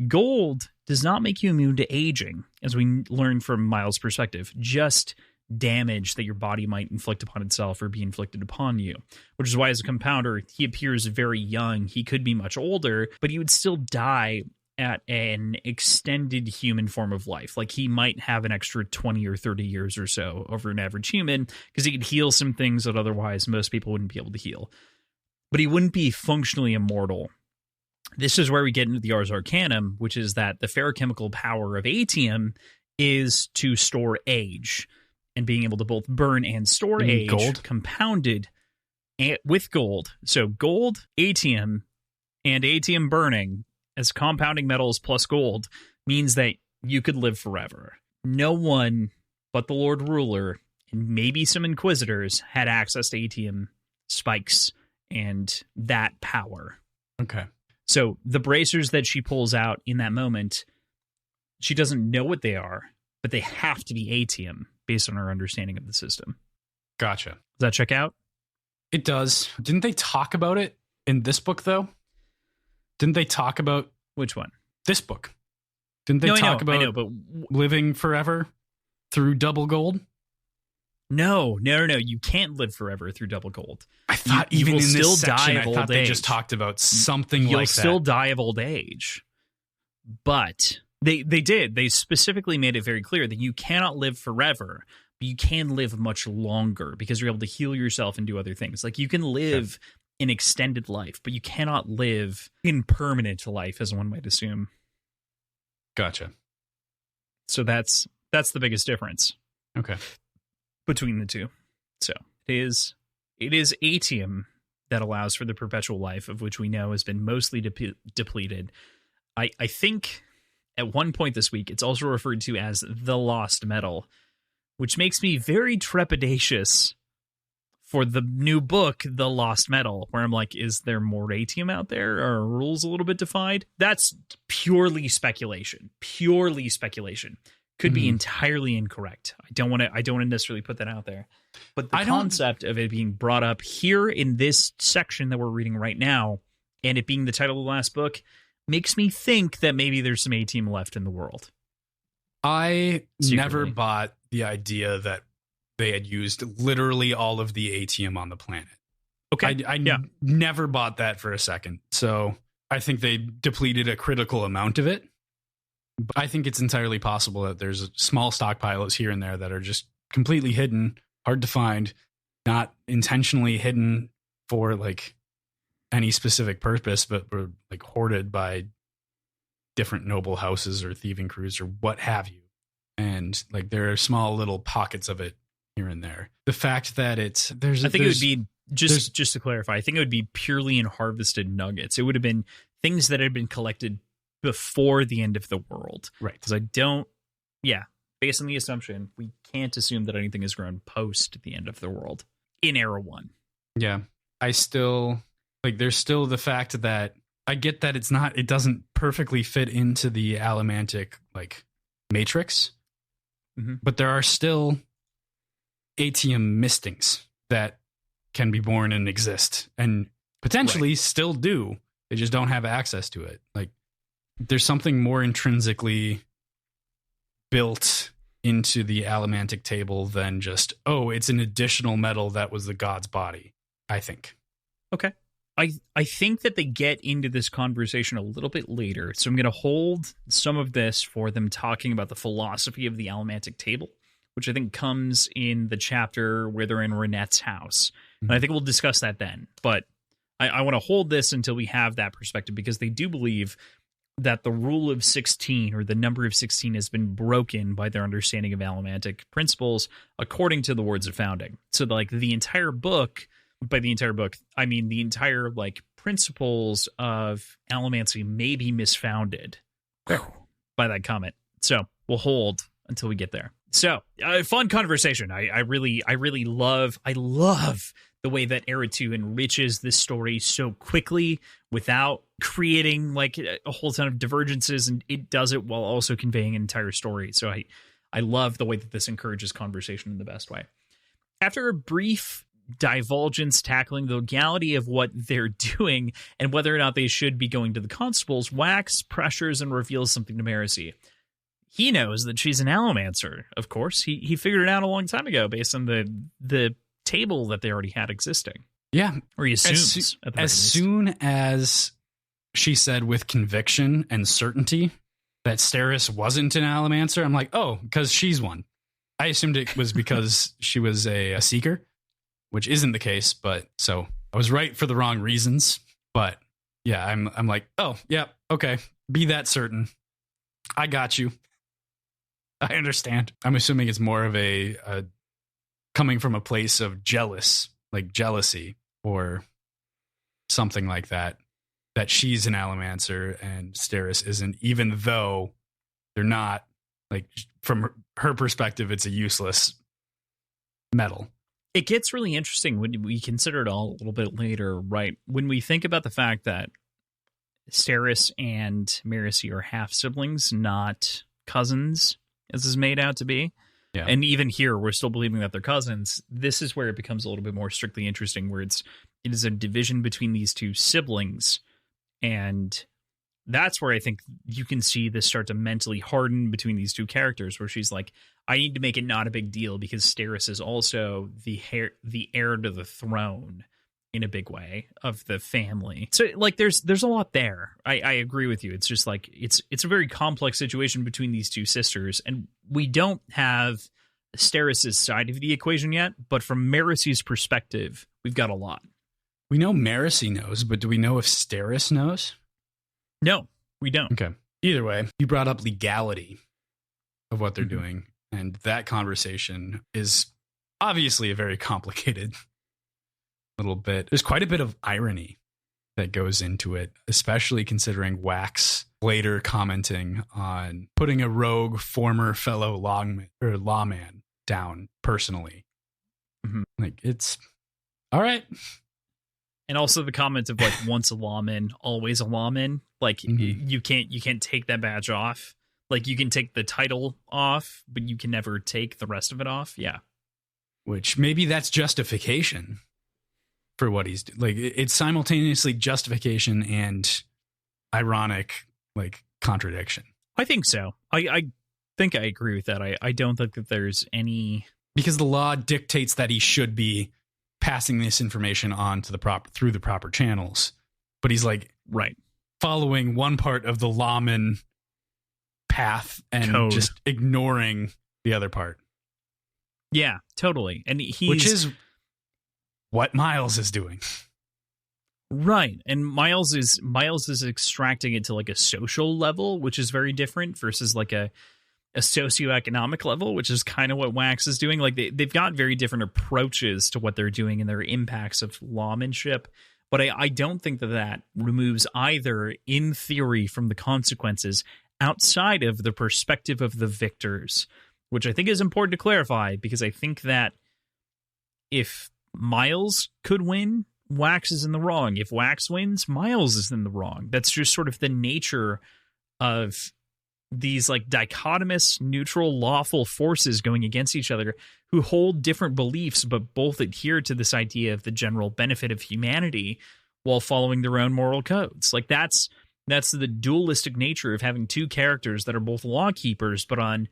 Speaker 2: gold does not make you immune to aging, as we learned from Miles' perspective. Just damage that your body might inflict upon itself or be inflicted upon you, which is why as a compounder he appears very young. He could be much older, but he would still die at an extended human form of life. Like he might have an extra 20 or 30 years or so over an average human because he could heal some things that otherwise most people wouldn't be able to heal, but he wouldn't be functionally immortal. This is where we get into the Ars Arcanum, which is that the ferrochemical power of atium is to store age. And being able to both burn and store age, gold compounded with gold. So gold, atium, and atium burning as compounding metals plus gold means that you could live forever. No one but the Lord Ruler and maybe some Inquisitors had access to ATM spikes and that power.
Speaker 1: Okay.
Speaker 2: So the bracers that she pulls out in that moment, she doesn't know what they are, but they have to be ATM based on her understanding of the system.
Speaker 1: Gotcha.
Speaker 2: Does that check out?
Speaker 1: It does. Didn't they talk about it in this book, though? Didn't they talk about...
Speaker 2: Which one?
Speaker 1: This book. Didn't they talk about
Speaker 2: but
Speaker 1: living forever through double gold?
Speaker 2: No. You can't live forever through double gold.
Speaker 1: I thought
Speaker 2: you
Speaker 1: even
Speaker 2: will
Speaker 1: in
Speaker 2: still
Speaker 1: this section,
Speaker 2: die of
Speaker 1: I thought
Speaker 2: old
Speaker 1: they
Speaker 2: age.
Speaker 1: just talked about something
Speaker 2: You'll
Speaker 1: like that.
Speaker 2: still die of old age. But they did. They specifically made it very clear that you cannot live forever, but you can live much longer because you're able to heal yourself and do other things. Like you can live an extended life, but you cannot live impermanent life, as one might assume.
Speaker 1: Gotcha.
Speaker 2: So that's the biggest difference.
Speaker 1: Okay.
Speaker 2: Between the two. So it is atium that allows for the perpetual life, of which we know has been mostly depleted. I think at one point this week it's also referred to as the lost metal, which makes me very trepidatious for the new book, The Lost Metal, where I'm like, is there more atium out there? Are rules a little bit defined? That's purely speculation. Could be entirely incorrect. I don't want to necessarily put that out there. But the concept of it being brought up here in this section that we're reading right now, and it being the title of the last book, makes me think that maybe there's some atium left in the world.
Speaker 1: I
Speaker 2: Secretly.
Speaker 1: never bought the idea that they had used literally all of the atium on the planet.
Speaker 2: Okay.
Speaker 1: I never bought that for a second. So I think they depleted a critical amount of it. But I think it's entirely possible that there's small stockpiles here and there that are just completely hidden, hard to find, not intentionally hidden for like any specific purpose, but were like hoarded by different noble houses or thieving crews or what have you. And like there are small little pockets of it here and there. The fact that it would be just to clarify, I think it would be purely in harvested nuggets. It would have been things that had been collected before the end of the world. Right.
Speaker 2: Because based on the assumption, we can't assume that anything is grown post the end of the world in Era 1.
Speaker 1: Yeah. I still like there's still the fact that I get that it doesn't perfectly fit into the allomantic like matrix. Mm-hmm. But there are still atium mistings that can be born and exist and potentially still do. They just don't have access to it. Like there's something more intrinsically built into the allomantic table than just, it's an additional metal that was the god's body, I think.
Speaker 2: Okay. I think that they get into this conversation a little bit later, so I'm going to hold some of this for them talking about the philosophy of the allomantic table, which I think comes in the chapter where they're in Renette's house. And I think we'll discuss that then. But I want to hold this until we have that perspective, because they do believe that the rule of 16, or the number of 16, has been broken by their understanding of allomantic principles, according to the Words of Founding. So like the entire book, by the entire book, I mean the entire like principles of allomancy may be misfounded by that comment. So we'll hold until we get there. So fun conversation. I really love the way that Era 2 enriches this story so quickly without creating like a whole ton of divergences, and it does it while also conveying an entire story. So I love the way that this encourages conversation in the best way. After a brief divulgence tackling the legality of what they're doing and whether or not they should be going to the constables, Wax pressures and reveals something to Marcy. He knows that she's an allomancer, of course. He figured it out a long time ago based on the table that they already had existing.
Speaker 1: Yeah.
Speaker 2: Or he assumes.
Speaker 1: As soon as she said with conviction and certainty that Steris wasn't an allomancer, I'm like, because she's one. I assumed it was because she was a seeker, which isn't the case, but so I was right for the wrong reasons. But yeah, I'm like, okay, be that certain. I got you. I understand. I'm assuming it's more of a coming from a place of jealousy or something like that she's an allomancer and Steris isn't, even though They're not, like, from her perspective, it's a useless metal.
Speaker 2: It gets really interesting when we consider it all a little bit later, right? When we think about the fact that Steris and Miracy are half siblings, not cousins, as is made out to be.
Speaker 1: Yeah.
Speaker 2: And even here, we're still believing that they're cousins. This is where it becomes a little bit more strictly interesting, where it is a division between these two siblings. And that's where I think you can see this start to mentally harden between these two characters, where she's like, I need to make it not a big deal because Steris is also the heir to the throne in a big way of the family. So like there's a lot there. I agree with you. It's just like it's a very complex situation between these two sisters, and we don't have Steris' side of the equation yet, but from Miracy's perspective, we've got a lot.
Speaker 1: We know Miracy knows, but do we know if Steris knows?
Speaker 2: No, we don't.
Speaker 1: Okay. Either way, you brought up legality of what they're doing, and that conversation is obviously a very complicated little bit. There's quite a bit of irony that goes into it, especially considering Wax later commenting on putting a rogue former fellow lawman down personally. Like, it's all right.
Speaker 2: And also the comment of like, once a lawman, always a lawman. Like you can't take that badge off. Like you can take the title off, but you can never take the rest of it off. Yeah.
Speaker 1: Which maybe that's justification for what he's doing. Like it's simultaneously justification and ironic, like, contradiction.
Speaker 2: I think so. I think I agree with that. I don't think that there's any,
Speaker 1: because the law dictates that he should be passing this information on to through the proper channels, but he's like following one part of the lawman path and
Speaker 2: code,
Speaker 1: just ignoring the other part.
Speaker 2: Yeah, totally. And
Speaker 1: which is what Miles is doing.
Speaker 2: Right. And Miles is extracting it to like a social level, which is very different versus like a socioeconomic level, which is kind of what Wax is doing. Like they've got very different approaches to what they're doing and their impacts of lawmanship. But I don't think that removes either, in theory, from the consequences outside of the perspective of the victors, which I think is important to clarify, because I think that if Miles could win, Wax is in the wrong. If Wax wins, Miles is in the wrong. That's just sort of the nature of these like dichotomous, neutral, lawful forces going against each other who hold different beliefs, but both adhere to this idea of the general benefit of humanity while following their own moral codes. Like that's the dualistic nature of having two characters that are both law keepers, but on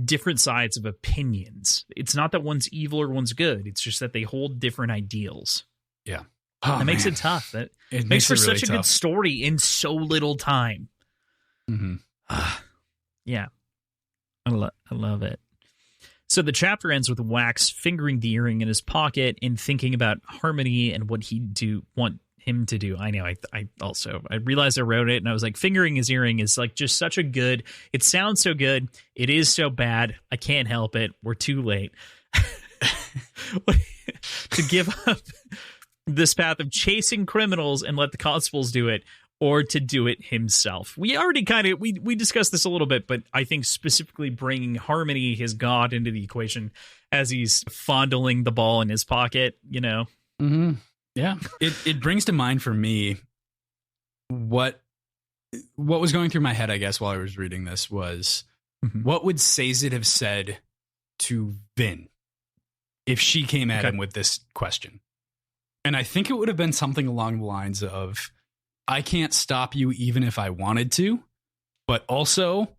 Speaker 2: different sides of opinions. It's not that one's evil or one's good. It's just that they hold different ideals.
Speaker 1: Yeah.
Speaker 2: That makes it tough. That
Speaker 1: it
Speaker 2: makes for
Speaker 1: it really
Speaker 2: such a
Speaker 1: tough.
Speaker 2: good story in so little time.
Speaker 1: Mm-hmm.
Speaker 2: Yeah. I love it. So the chapter ends with Wax fingering the earring in his pocket and thinking about Harmony and what he'd want him to do. I know. I realized I wrote it and I was like, fingering his earring is like just such a good, it sounds so good. It is so bad. I can't help it. We're too late to give up this path of chasing criminals and let the constables do it, or to do it himself. We already we discussed this a little bit, but I think specifically bringing Harmony, his god, into the equation as he's fondling the ball in his pocket, you know?
Speaker 1: Mm-hmm. Yeah. It brings to mind for me what was going through my head, I guess, while I was reading this was, what would Sazed have said to Vin if she came at him with this question? And I think it would have been something along the lines of, I can't stop you even if I wanted to, but also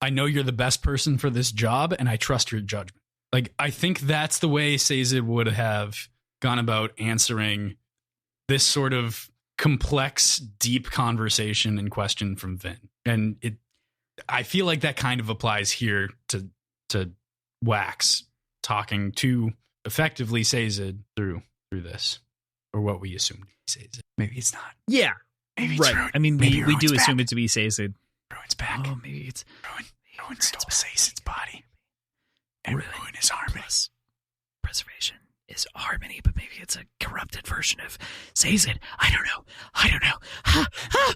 Speaker 1: I know you're the best person for this job and I trust your judgment. Like, I think that's the way Sazed would have gone about answering this sort of complex, deep conversation and question from Vin. And I feel like that kind of applies here to Wax talking to effectively Sazed through this, or what we assumed Sazed. Maybe it's not.
Speaker 2: Yeah.
Speaker 1: Maybe
Speaker 2: right.
Speaker 1: Ruin,
Speaker 2: I mean, we do
Speaker 1: back.
Speaker 2: assume it to be Sazed.
Speaker 1: Ruin's back.
Speaker 2: Oh, maybe it's
Speaker 1: Ruin stole Sazed's body. And Ruin is Harmony.
Speaker 2: Preservation. is harmony, but maybe it's a corrupted version of Sazed. I don't know.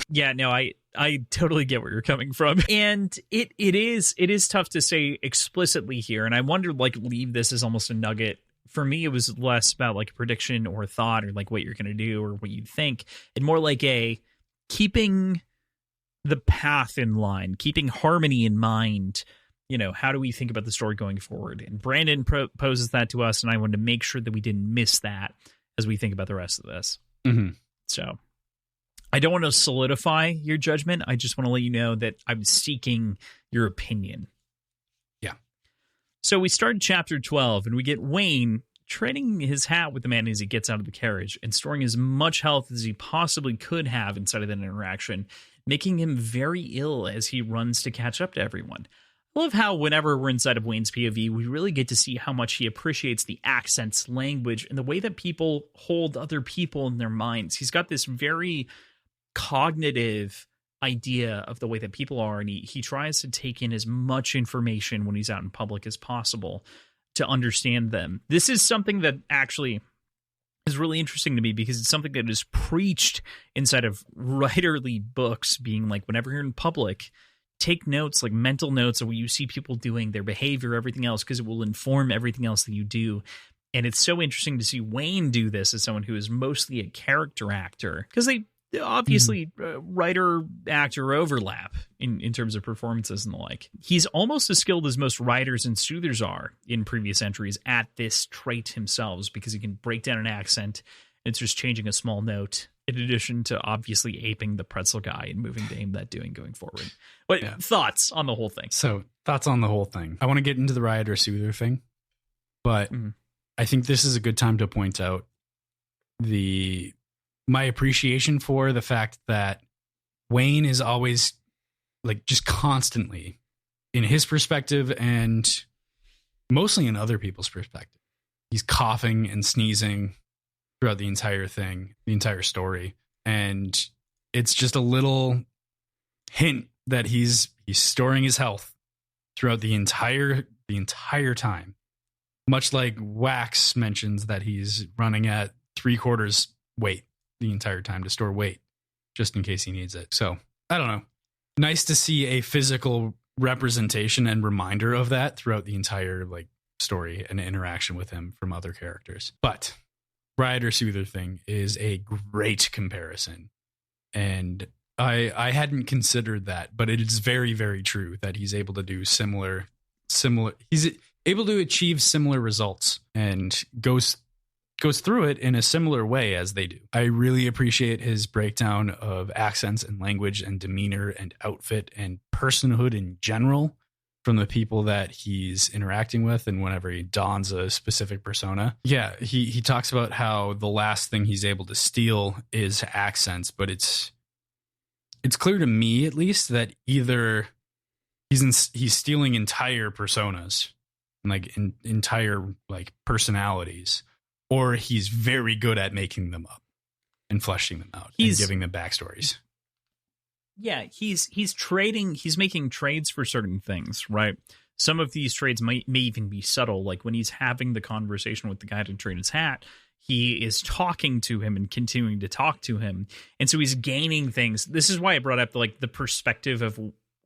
Speaker 2: Yeah, no, I totally get where you're coming from. And it is tough to say explicitly here. And I wonder, like, leave this as almost a nugget. For me, it was less about like a prediction or a thought or like what you're going to do or what you think, and more like a keeping the path in line, keeping harmony in mind. You know, how do we think about the story going forward? And Brandon poses that to us, and I wanted to make sure that we didn't miss that as we think about the rest of this.
Speaker 1: Mm-hmm.
Speaker 2: So I don't want to solidify your judgment. I just want to let you know that I'm seeking your opinion.
Speaker 1: Yeah.
Speaker 2: So we start chapter 12, and we get Wayne trading his hat with the man as he gets out of the carriage and storing as much health as he possibly could have inside of that interaction, making him very ill as he runs to catch up to everyone. I love how whenever we're inside of Wayne's POV, we really get to see how much he appreciates the accents, language, and the way that people hold other people in their minds. He's got this very cognitive idea of the way that people are, and he tries to take in as much information when he's out in public as possible to understand them. This is something that actually is really interesting to me because it's something that is preached inside of writerly books, being like, whenever you're in public, take notes, like mental notes of what you see people doing, their behavior, everything else, because it will inform everything else that you do. And it's so interesting to see Wayne do this as someone who is mostly a character actor, because they obviously writer-actor overlap in terms of performances and the like. He's almost as skilled as most writers and soothers are in previous entries at this trait himself, because he can break down an accent. It's just changing a small note, in addition to obviously aping the pretzel guy and moving to aim that doing going forward. But thoughts on the whole thing?
Speaker 1: So thoughts on the whole thing. I want to get into the rioter soother thing, but I think this is a good time to point out my appreciation for the fact that Wayne is always, like, just constantly, in his perspective and mostly in other people's perspective, he's coughing and sneezing throughout the entire thing, the entire story. And it's just a little hint that he's storing his health throughout the entire time. Much like Wax mentions that he's running at 3/4 weight the entire time to store weight, just in case he needs it. So, I don't know. Nice to see a physical representation and reminder of that throughout the entire, like, story and interaction with him from other characters. But Rioter Soother thing is a great comparison. And I hadn't considered that, but it is very, very true that he's able to do similar, he's able to achieve similar results and goes through it in a similar way as they do. I really appreciate his breakdown of accents and language and demeanor and outfit and personhood in general from the people that he's interacting with, and whenever he dons a specific persona. Yeah, he talks about how the last thing he's able to steal is accents, but it's clear to me, at least, that either he's stealing entire personas, like entire, like, personalities, or he's very good at making them up and fleshing them out and giving them backstories.
Speaker 2: Yeah, he's making trades for certain things, right? Some of these trades may even be subtle, like when he's having the conversation with the guy to trade his hat, he is talking to him and continuing to talk to him. And so he's gaining things. This is why I brought up, like, the perspective of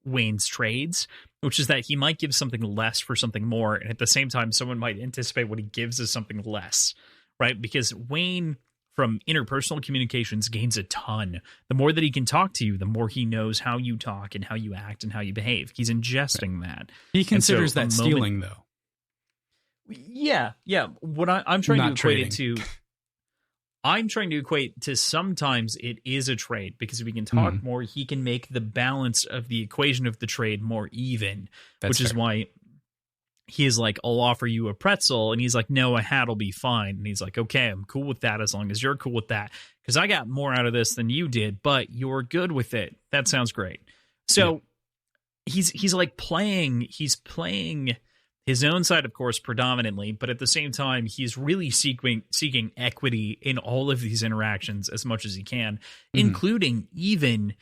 Speaker 2: Wayne's trades, which is that he might give something less for something more, and at the same time someone might anticipate what he gives as something less, right? Because Wayne, from interpersonal communications, gains a ton. The more that he can talk to you, the more he knows how you talk and how you act and how you behave. He's ingesting that.
Speaker 1: He considers that stealing, though.
Speaker 2: Yeah. What I'm trying
Speaker 1: Not
Speaker 2: to equate
Speaker 1: trading.
Speaker 2: it to, I'm trying to equate to sometimes it is a trade, because if he can talk more, he can make the balance of the equation of the trade more even, which is why he is like, I'll offer you a pretzel. And he's like, no, a hat'll be fine. And he's like, okay, I'm cool with that as long as you're cool with that, because I got more out of this than you did, but you're good with it. That sounds great. So he's like playing his own side, of course, predominantly, but at the same time, he's really seeking equity in all of these interactions as much as he can, including even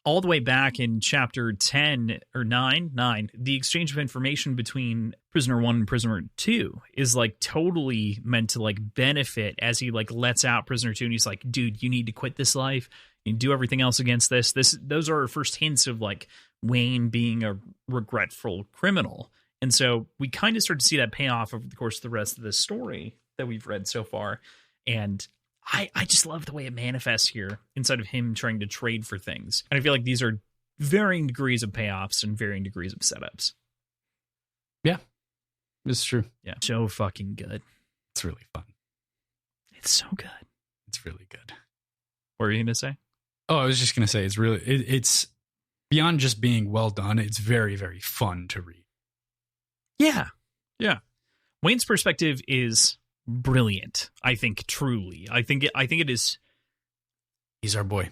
Speaker 2: all the way back in chapter 10 or 9, the exchange of information between prisoner 1 and prisoner 2 is like totally meant to like benefit as he like lets out prisoner 2 and he's like, dude, you need to quit this life and do everything else against this. Those are our first hints of like Wayne being a regretful criminal. And so we kind of start to see that payoff over the course of the rest of this story that we've read so far. And I just love the way it manifests here inside of him trying to trade for things. And I feel like these are varying degrees of payoffs and varying degrees of setups.
Speaker 1: Yeah, it's true.
Speaker 2: Yeah. So fucking good.
Speaker 1: It's really fun.
Speaker 2: It's so good.
Speaker 1: It's really good.
Speaker 2: What were you going to say?
Speaker 1: Oh, I was just going to say, it's beyond just being well done. It's very, very fun to read.
Speaker 2: Yeah. Yeah. Wayne's perspective is brilliant. I think truly. I think it is.
Speaker 1: He's our boy.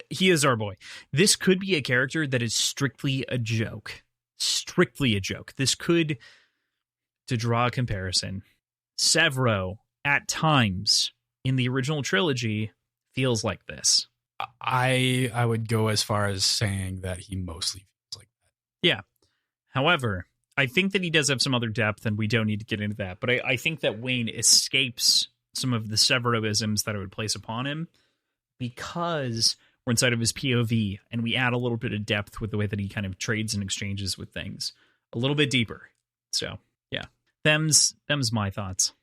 Speaker 2: He is our boy. This could be a character that is strictly a joke. Strictly a joke. This could, to draw a comparison, Severo at times in the original trilogy feels like this.
Speaker 1: I would go as far as saying that he mostly feels like that.
Speaker 2: Yeah. However, I think that he does have some other depth, and we don't need to get into that. But I think that Wayne escapes some of the Severoisms that I would place upon him because we're inside of his POV, and we add a little bit of depth with the way that he kind of trades and exchanges with things a little bit deeper. So, yeah, them's my thoughts.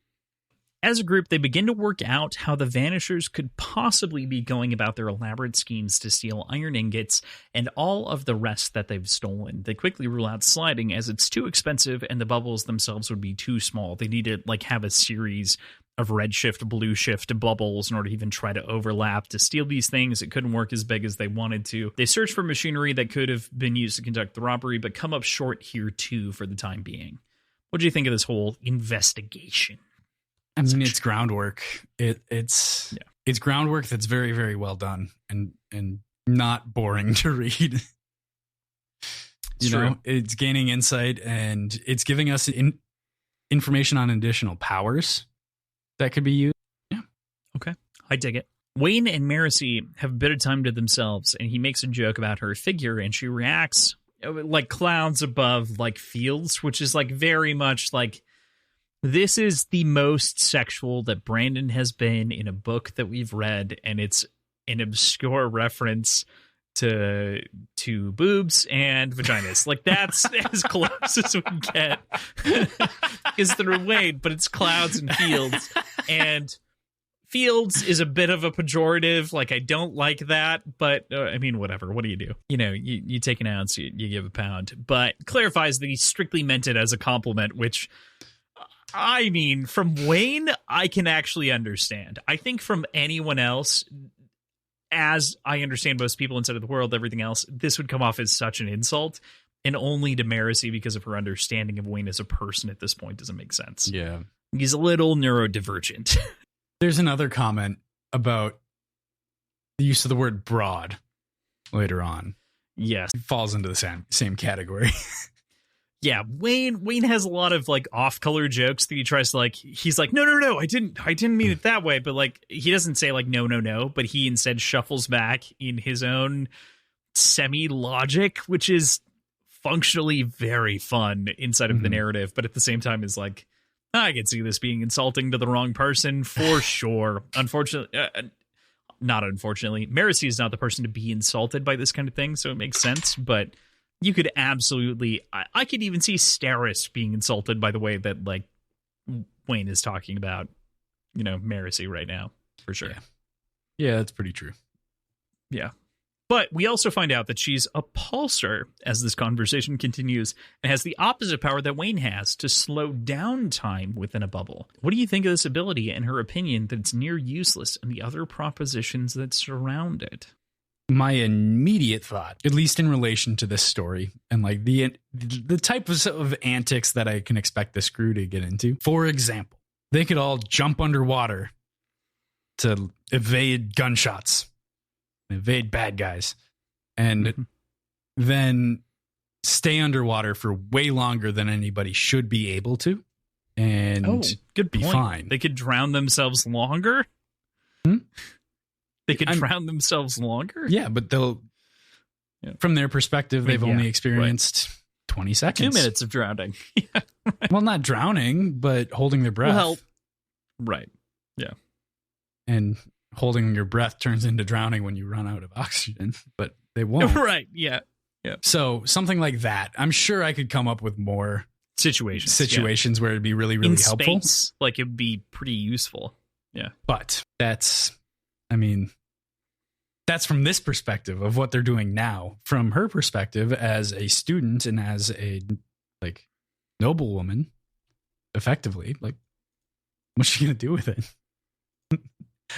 Speaker 2: As a group, they begin to work out how the Vanishers could possibly be going about their elaborate schemes to steal iron ingots and all of the rest that they've stolen. They quickly rule out sliding as it's too expensive and the bubbles themselves would be too small. They need to like have a series of red shift, blue shift bubbles in order to even try to overlap to steal these things. It couldn't work as big as they wanted to. They search for machinery that could have been used to conduct the robbery, but come up short here too for the time being. What do you think of this whole investigation?
Speaker 1: I mean, it's groundwork. It's groundwork that's very, very well done and not boring to read. You know, it's gaining insight and it's giving us information on additional powers that could be used. Yeah.
Speaker 2: Okay. I dig it. Wayne and Marcy have a bit of time to themselves, and he makes a joke about her figure, and she reacts like clouds above like fields, which is like very much like, this is the most sexual that Brandon has been in a book that we've read, and it's an obscure reference to boobs and vaginas. Like, that's as close as we get is through Wayne, but it's clouds and fields. And fields is a bit of a pejorative. Like, I don't like that, but I mean, whatever. What do you do? You know, you take an ounce, you give a pound. But clarifies that he strictly meant it as a compliment, which... I mean, from Wayne, I can actually understand. I think from anyone else, as I understand most people inside of the world, everything else, this would come off as such an insult. And only to Marcy, because of her understanding of Wayne as a person at this point, doesn't make sense.
Speaker 1: Yeah.
Speaker 2: He's a little neurodivergent.
Speaker 1: There's another comment about the use of the word broad later on.
Speaker 2: Yes.
Speaker 1: It falls into the same category.
Speaker 2: Yeah, Wayne has a lot of like off-color jokes that he tries to like. He's like, no, I didn't mean it that way. But like, he doesn't say like no, but he instead shuffles back in his own semi-logic, which is functionally very fun inside of the narrative. But at the same time, is like, I can see this being insulting to the wrong person for sure. Unfortunately, not unfortunately, Marcy is not the person to be insulted by this kind of thing, so it makes sense. But you could absolutely, I could even see Steris being insulted by the way that like Wayne is talking about, you know, Marcy right now, for sure.
Speaker 1: Yeah, that's pretty true.
Speaker 2: Yeah. But we also find out that she's a pulsar as this conversation continues and has the opposite power that Wayne has to slow down time within a bubble. What do you think of this ability and her opinion that it's near useless and the other propositions that surround it?
Speaker 1: My immediate thought, at least in relation to this story and like the type of antics that I can expect this crew to get into. For example, they could all jump underwater to evade gunshots, evade bad guys, and then stay underwater for way longer than anybody should be able to. And
Speaker 2: good
Speaker 1: be
Speaker 2: point.
Speaker 1: Fine.
Speaker 2: They could drown themselves longer. They could drown themselves longer?
Speaker 1: Yeah, but from their perspective, they've only experienced 20 seconds.
Speaker 2: 2 minutes of drowning. Yeah, right.
Speaker 1: Well, not drowning, but holding their breath.
Speaker 2: Well, right. Yeah.
Speaker 1: And holding your breath turns into drowning when you run out of oxygen, but they won't.
Speaker 2: Right. Yeah. Yeah.
Speaker 1: So something like that. I'm sure I could come up with more situations where it'd be really, really helpful.
Speaker 2: Space, like it'd be pretty useful. Yeah.
Speaker 1: But that's from this perspective of what they're doing now. From her perspective as a student and as a noble woman, effectively, what's she gonna do with it?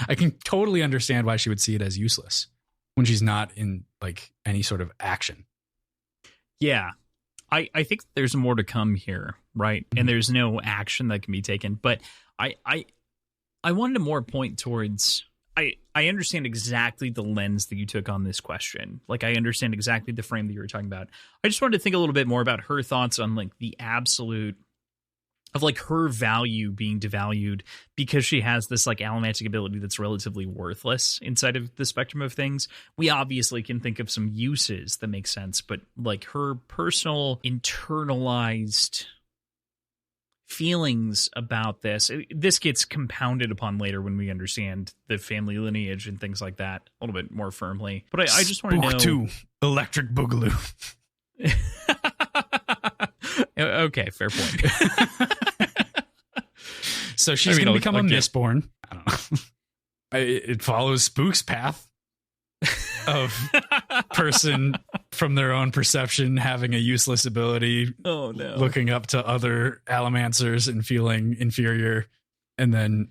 Speaker 1: I can totally understand why she would see it as useless when she's not in any sort of action.
Speaker 2: Yeah. I think there's more to come here, right? Mm-hmm. And there's no action that can be taken. But I wanted to more point towards I understand exactly the lens that you took on this question. I understand exactly the frame that you were talking about. I just wanted to think a little bit more about her thoughts on the absolute of her value being devalued because she has this allomantic ability that's relatively worthless inside of the spectrum of things. We obviously can think of some uses that make sense, but her personal internalized feelings about this gets compounded upon later when we understand the family lineage and things like that a little bit more firmly. But I just want to know
Speaker 1: 2 Electric Boogaloo.
Speaker 2: Okay, fair point.
Speaker 1: So she's going to become a Mistborn. I don't know. It follows Spook's path of person from their own perception having a useless ability.
Speaker 2: Oh no!
Speaker 1: Looking up to other Allomancers and feeling inferior, and then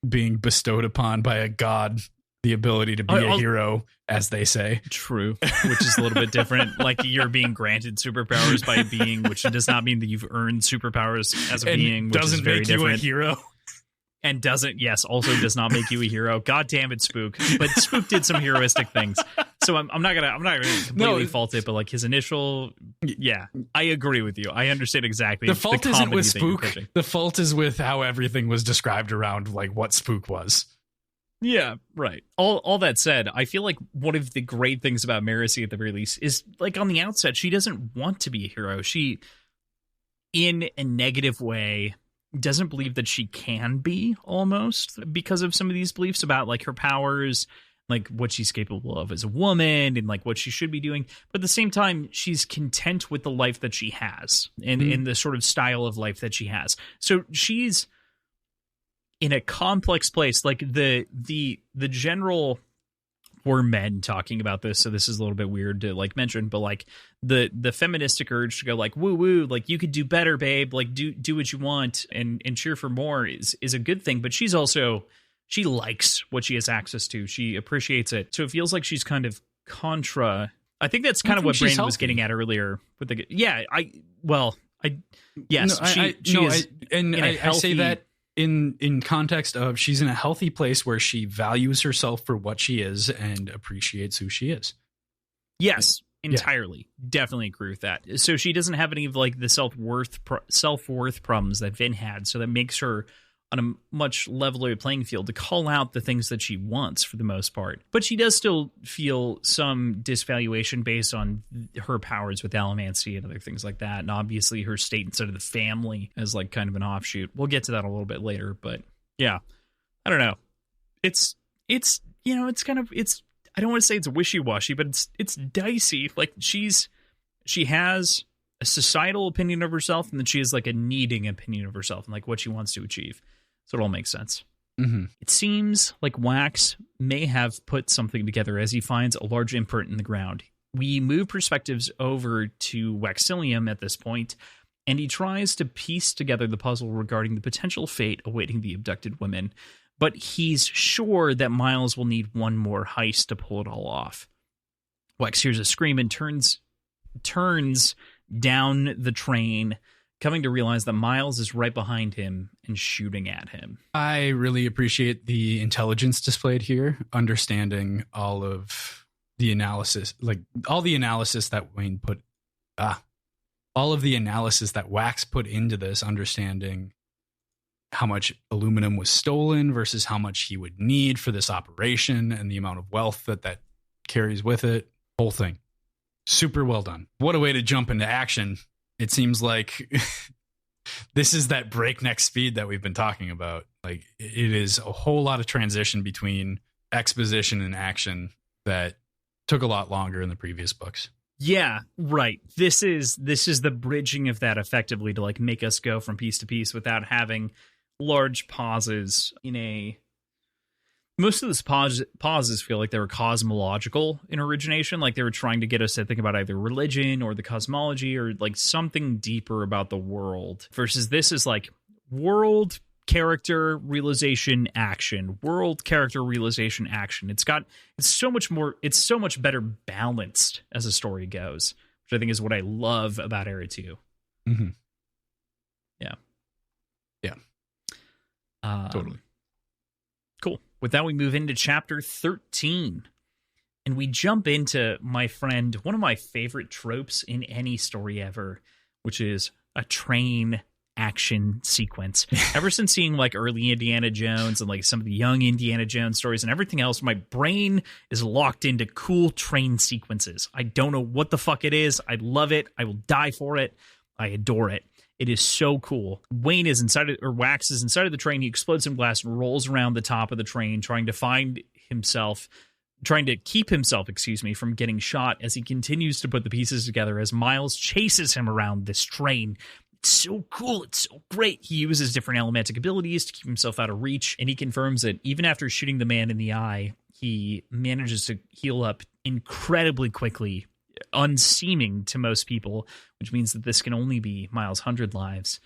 Speaker 1: being bestowed upon by a god the ability to be a hero, as they say.
Speaker 2: True, which is a little bit different. You're being granted superpowers by a being, which does not mean that you've earned superpowers as a being, which is very different.
Speaker 1: You a hero.
Speaker 2: And also does not make you a hero. God damn it, Spook! But Spook did some heroistic things, so I'm not gonna completely fault it. But his initial, I agree with you. I understand exactly.
Speaker 1: The fault isn't with Spook. The fault is with how everything was described around what Spook was.
Speaker 2: Yeah, right. All that said, I feel like one of the great things about Marasi at the very least is on the outset, she doesn't want to be a hero. She, in a negative way, doesn't believe that she can be, almost, because of some of these beliefs about her powers, what she's capable of as a woman and what she should be doing. But at the same time, she's content with the life that she has and in the sort of style of life that she has. So she's in a complex place. The general, we're men talking about this, so this is a little bit weird to mention, but the feministic urge to go woo woo, you could do better, babe, do what you want and cheer for more is a good thing. But she's also, she likes what she has access to. She appreciates it. So it feels like she's kind of contra. I think that's kind of what Brandon was getting at earlier with I
Speaker 1: say that in context of she's in a healthy place where she values herself for what she is and appreciates who she is.
Speaker 2: Yes, entirely. Yeah. Definitely agree with that. So she doesn't have any of the self-worth problems that Vin had. So that makes her on a much leveler playing field to call out the things that she wants for the most part. But she does still feel some disvaluation based on her powers with allomancy and other things like that. And obviously her state inside of the family as kind of an offshoot. We'll get to that a little bit later, but yeah, I don't know. It's kind of, I don't want to say it's wishy-washy, but it's dicey. She has a societal opinion of herself, and then she has a needing opinion of herself and what she wants to achieve. So it all makes sense.
Speaker 1: Mm-hmm.
Speaker 2: It seems like Wax may have put something together as he finds a large imprint in the ground. We move perspectives over to Waxilium at this point, and he tries to piece together the puzzle regarding the potential fate awaiting the abducted women. But he's sure that Miles will need one more heist to pull it all off. Wax hears a scream and turns down the train, coming to realize that Miles is right behind him and shooting at him.
Speaker 1: I really appreciate the intelligence displayed here, understanding all of the analysis, all the analysis that Wayne put, all of the analysis that Wax put into this, understanding how much aluminum was stolen versus how much he would need for this operation and the amount of wealth that carries with it. Whole thing. Super well done. What a way to jump into action. It seems like this is that breakneck speed that we've been talking about. Like, it is a whole lot of transition between exposition and action that took a lot longer in the previous books.
Speaker 2: Yeah, right. This is the bridging of that effectively to like make us go from piece to piece without having large pauses most of those pauses feel like they were cosmological in origination, like they were trying to get us to think about either religion or the cosmology or like something deeper about the world, versus this is like world, character, realization, action. World, character, realization, action. It's so much better balanced as a story goes, which I think is what I love about Era 2.
Speaker 1: Mm-hmm.
Speaker 2: Yeah.
Speaker 1: Totally.
Speaker 2: Cool. With that, we move into chapter 13. And we jump into, my friend, one of my favorite tropes in any story ever, which is a train action sequence. Ever since seeing like early Indiana Jones and like some of the young Indiana Jones stories and everything else, my brain is locked into cool train sequences. I don't know what the fuck it is. I love it. I will die for it. I adore it. It is so cool. Wax is inside of the train. He explodes some glass and rolls around the top of the train, trying to keep himself, from getting shot as he continues to put the pieces together as Miles chases him around this train. It's so cool. It's so great. He uses different elementic abilities to keep himself out of reach, and he confirms that even after shooting the man in the eye, he manages to heal up incredibly quickly, unseeming to most people, which means that this can only be Miles' 100 lives.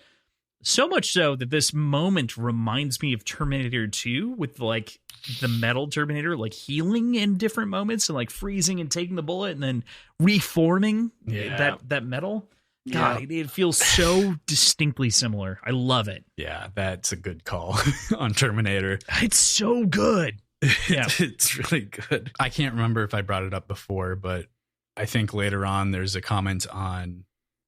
Speaker 2: So much so that this moment reminds me of Terminator 2 with like the metal Terminator, like healing in different moments and like freezing and taking the bullet and then reforming that metal. God, it feels so distinctly similar. I love it.
Speaker 1: Yeah, that's a good call on Terminator.
Speaker 2: It's so good. Yeah,
Speaker 1: it's really good. I can't remember if I brought it up before, but I think later on there's a comment on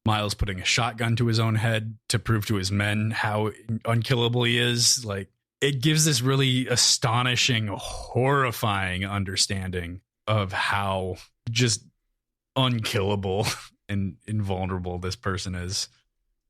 Speaker 1: Miles putting a shotgun to his own head to prove to his men how unkillable he is. Like, it gives this really astonishing, horrifying understanding of how just unkillable and invulnerable this person is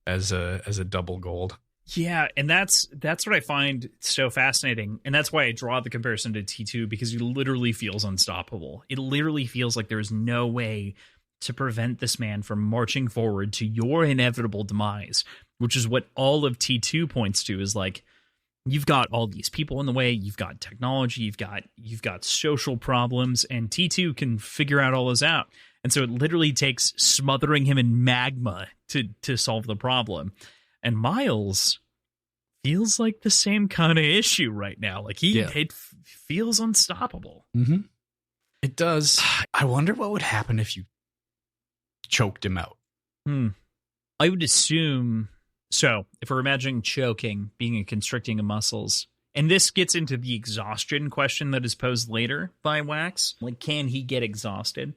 Speaker 1: as a double gold.
Speaker 2: Yeah, and that's what I find so fascinating, and that's why I draw the comparison to T2, because he literally feels unstoppable. It literally feels like there's no way to prevent this man from marching forward to your inevitable demise, which is what all of T2 points to, is like, you've got all these people in the way, you've got technology, you've got social problems, and T2 can figure out all those out. And so it literally takes smothering him in magma to solve the problem. And Miles feels like the same kind of issue right now. Like it feels unstoppable.
Speaker 1: Mm-hmm. It does. I wonder what would happen if you choked him out.
Speaker 2: I would assume. So if we're imagining choking being a constricting of muscles, and this gets into the exhaustion question that is posed later by Wax, like, can he get exhausted?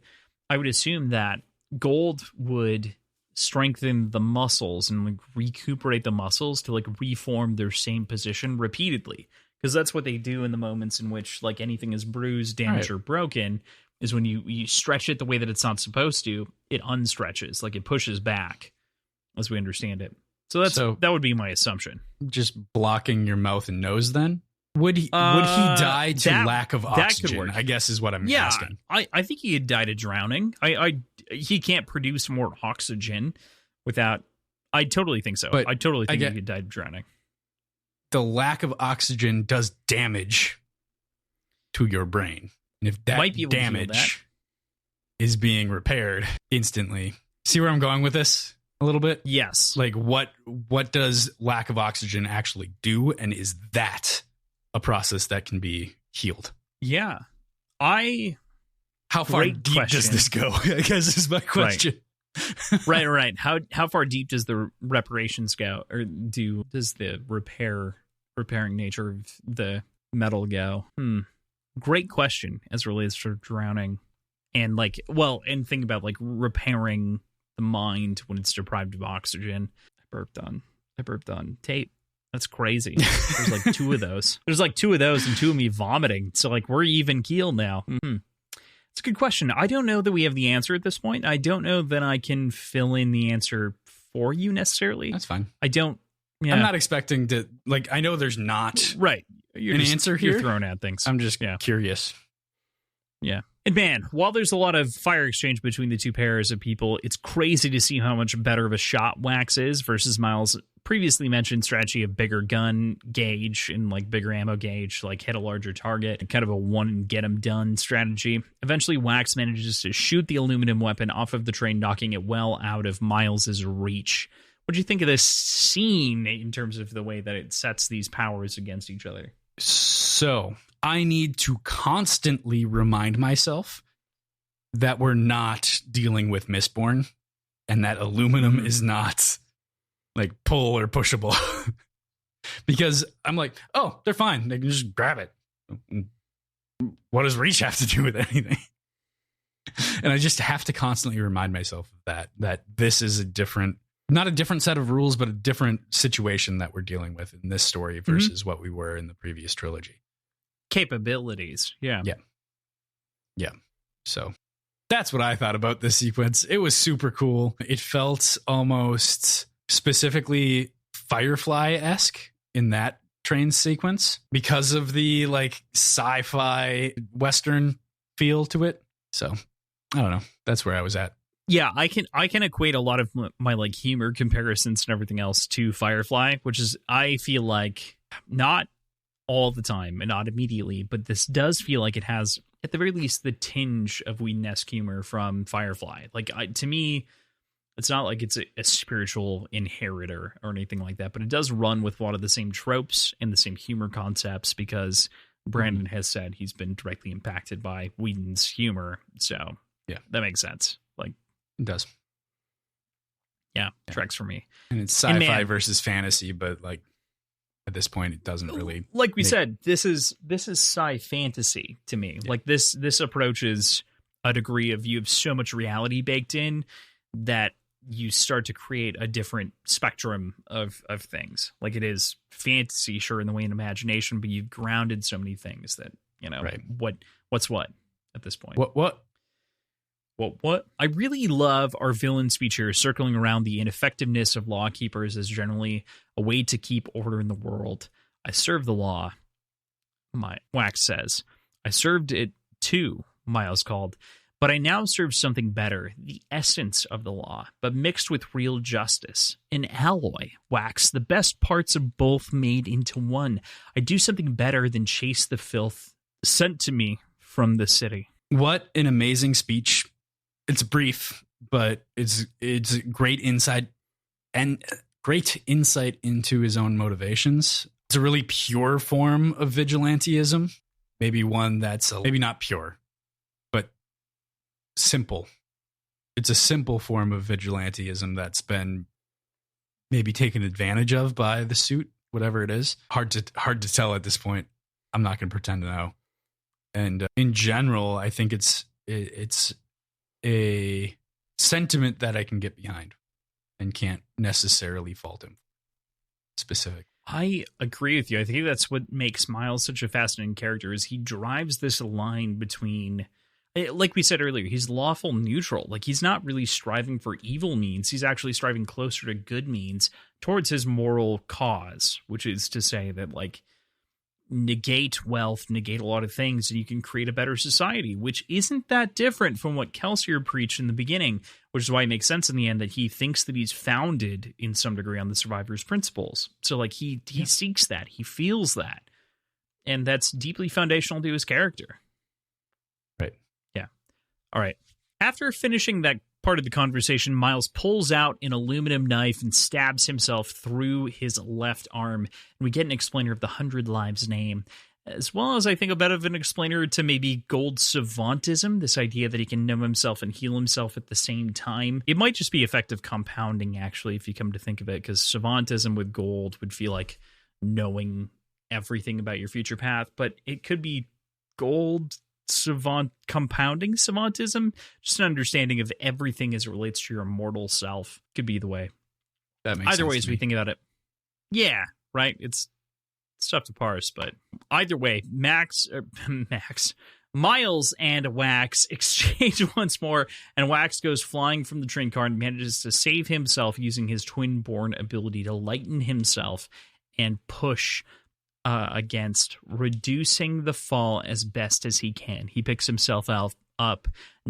Speaker 2: I would assume that gold would strengthen the muscles and like recuperate the muscles to like reform their same position repeatedly, because that's what they do in the moments in which like anything is bruised, damaged, or broken, is when you stretch it the way that it's not supposed to, it unstretches, like it pushes back, as we understand it. So that would be my assumption.
Speaker 1: Just blocking your mouth and nose, then would he die to lack of oxygen? I guess is what I'm asking.
Speaker 2: I think he had died of drowning. He can't produce more oxygen without. I totally think so. But I totally think he had died of drowning.
Speaker 1: The lack of oxygen does damage to your brain, and if that damage is being repaired instantly, see where I'm going with this a little bit?
Speaker 2: Yes.
Speaker 1: Like, what does lack of oxygen actually do, and is that a process that can be healed?
Speaker 2: Yeah.
Speaker 1: How far deep does this go? I guess is my question.
Speaker 2: Right. How far deep does the reparations go, or does the repairing nature of the metal go? Great question as relates to drowning, and and think about like repairing the mind when it's deprived of oxygen. I burped on tape. That's crazy. There's like two of those. There's like two of those and two of me vomiting. So like we're even keel now. Mm-hmm. It's a good question. I don't know that we have the answer at this point. I don't know that I can fill in the answer for you necessarily.
Speaker 1: That's fine.
Speaker 2: I don't. Yeah.
Speaker 1: I'm not expecting to, like, I know there's not
Speaker 2: right.
Speaker 1: an answer here.
Speaker 2: You're throwing at things.
Speaker 1: I'm just curious.
Speaker 2: Yeah. And man, while there's a lot of fire exchange between the two pairs of people, it's crazy to see how much better of a shot Wax is versus Miles' previously mentioned strategy of bigger gun gauge and like bigger ammo gauge, like hit a larger target, kind of a one and get 'em done strategy. Eventually, Wax manages to shoot the aluminum weapon off of the train, knocking it well out of Miles' reach. What do you think of this scene in terms of the way that it sets these powers against each other?
Speaker 1: So I need to constantly remind myself that we're not dealing with Mistborn and that aluminum is not like pull or pushable. Because I'm like, oh, they're fine. They can just grab it. What does reach have to do with anything? And I just have to constantly remind myself of that this is not a different set of rules, but a different situation that we're dealing with in this story versus what we were in the previous trilogy.
Speaker 2: Capabilities. Yeah.
Speaker 1: So that's what I thought about this sequence. It was super cool. It felt almost specifically Firefly-esque in that train sequence because of the like sci-fi Western feel to it. So I don't know. That's where I was at.
Speaker 2: Yeah, I can equate a lot of my like humor comparisons and everything else to Firefly, which is, I feel like, not all the time and not immediately, but this does feel like it has, at the very least, the tinge of Whedon-esque humor from Firefly. Like, to me, it's not like it's a spiritual inheritor or anything like that, but it does run with a lot of the same tropes and the same humor concepts because Brandon has said he's been directly impacted by Whedon's humor. So, yeah, that makes sense. Like,
Speaker 1: it does.
Speaker 2: Yeah, tracks for me.
Speaker 1: And it's sci-fi versus fantasy, but like at this point it doesn't really,
Speaker 2: like we said, this is sci fantasy to me. Yeah. Like this approaches a degree of, you have so much reality baked in that you start to create a different spectrum of things. Like it is fantasy, sure, in the way in imagination, but you've grounded so many things that, you know, what's what at this point.
Speaker 1: What?
Speaker 2: I really love our villain speech here, circling around the ineffectiveness of lawkeepers as generally a way to keep order in the world. I serve the law, Wax says. I served it too, Miles called. But I now serve something better, the essence of the law, but mixed with real justice. An alloy, Wax, the best parts of both made into one. I do something better than chase the filth sent to me from the city.
Speaker 1: What an amazing speech. It's brief, but it's great insight and great insight into his own motivations. It's a really pure form of vigilantism. Maybe one that's maybe not pure, but simple. It's a simple form of vigilantism that's been maybe taken advantage of by the suit, whatever it is. Hard to tell at this point. I'm not going to pretend to know. And in general, I think it's a sentiment that I can get behind and can't necessarily fault him specific.
Speaker 2: I agree with you. I think that's what makes Miles such a fascinating character, is he drives this line between, like we said earlier, he's lawful neutral. Like he's not really striving for evil means. He's actually striving closer to good means towards his moral cause, which is to say that like negate wealth, negate a lot of things, and you can create a better society, which isn't that different from what Kelsier preached in the beginning, which is why it makes sense in the end that he thinks that he's founded in some degree on the survivor's principles. So like he seeks that, he feels that, and that's deeply foundational to his character.
Speaker 1: Right.
Speaker 2: Yeah. All right. After finishing that part of the conversation, Miles pulls out an aluminum knife and stabs himself through his left arm. And we get an explainer of the 100 Lives name, as well as I think a bit of an explainer to maybe gold savantism, this idea that he can know himself and heal himself at the same time. It might just be effective compounding, actually, if you come to think of it, because savantism with gold would feel like knowing everything about your future path, but it could be gold compounding savantism, just an understanding of everything as it relates to your immortal self. Could be the way.
Speaker 1: That makes
Speaker 2: either
Speaker 1: sense
Speaker 2: way as we think about it. Yeah, right? It's tough to parse, but either way, Miles and Wax exchange once more, and Wax goes flying from the train car and manages to save himself using his twin-born ability to lighten himself and push against, reducing the fall as best as he can. He picks himself up,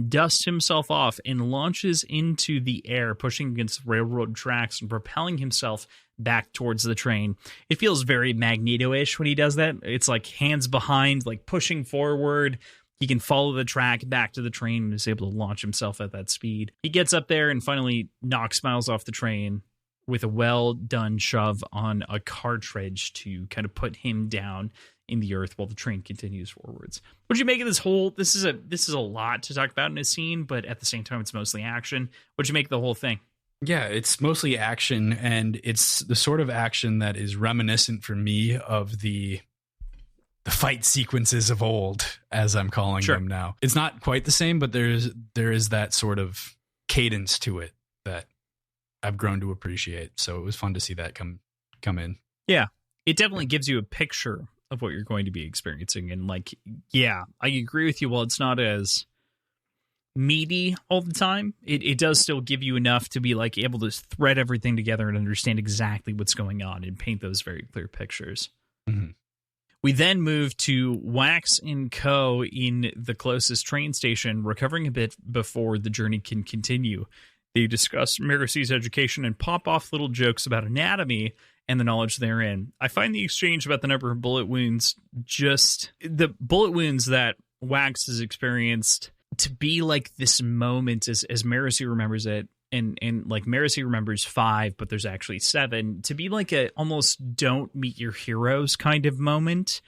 Speaker 2: dusts himself off, and launches into the air, pushing against railroad tracks and propelling himself back towards the train. It feels very Magneto-ish when he does that. It's like hands behind, like pushing forward. He can follow the track back to the train and is able to launch himself at that speed. He gets up there and finally knocks Miles off the train with a well-done shove on a cartridge to kind of put him down in the earth while the train continues forwards. What'd you make of this whole... This is a lot to talk about in a scene, but at the same time, it's mostly action. What'd you make of the whole thing?
Speaker 1: Yeah, it's mostly action, and it's the sort of action that is reminiscent for me of the fight sequences of old, as I'm calling them now. It's not quite the same, but there is that sort of cadence to it that I've grown to appreciate. So it was fun to see that come in.
Speaker 2: Yeah, it definitely gives you a picture of what you're going to be experiencing. And like, yeah, I agree with you. While it's not as meaty all the time, it does still give you enough to be like able to thread everything together and understand exactly what's going on and paint those very clear pictures.
Speaker 1: Mm-hmm.
Speaker 2: We then move to Wax and Co. in the closest train station, recovering a bit before the journey can continue. They discuss Maricy's education and pop off little jokes about anatomy and the knowledge therein. I find the exchange about the number of bullet wounds, just the bullet wounds that Wax has experienced, to be like this moment as Maricy remembers it, and like Maricy remembers 5, but there's actually 7, to be like a almost don't meet your heroes kind of moment,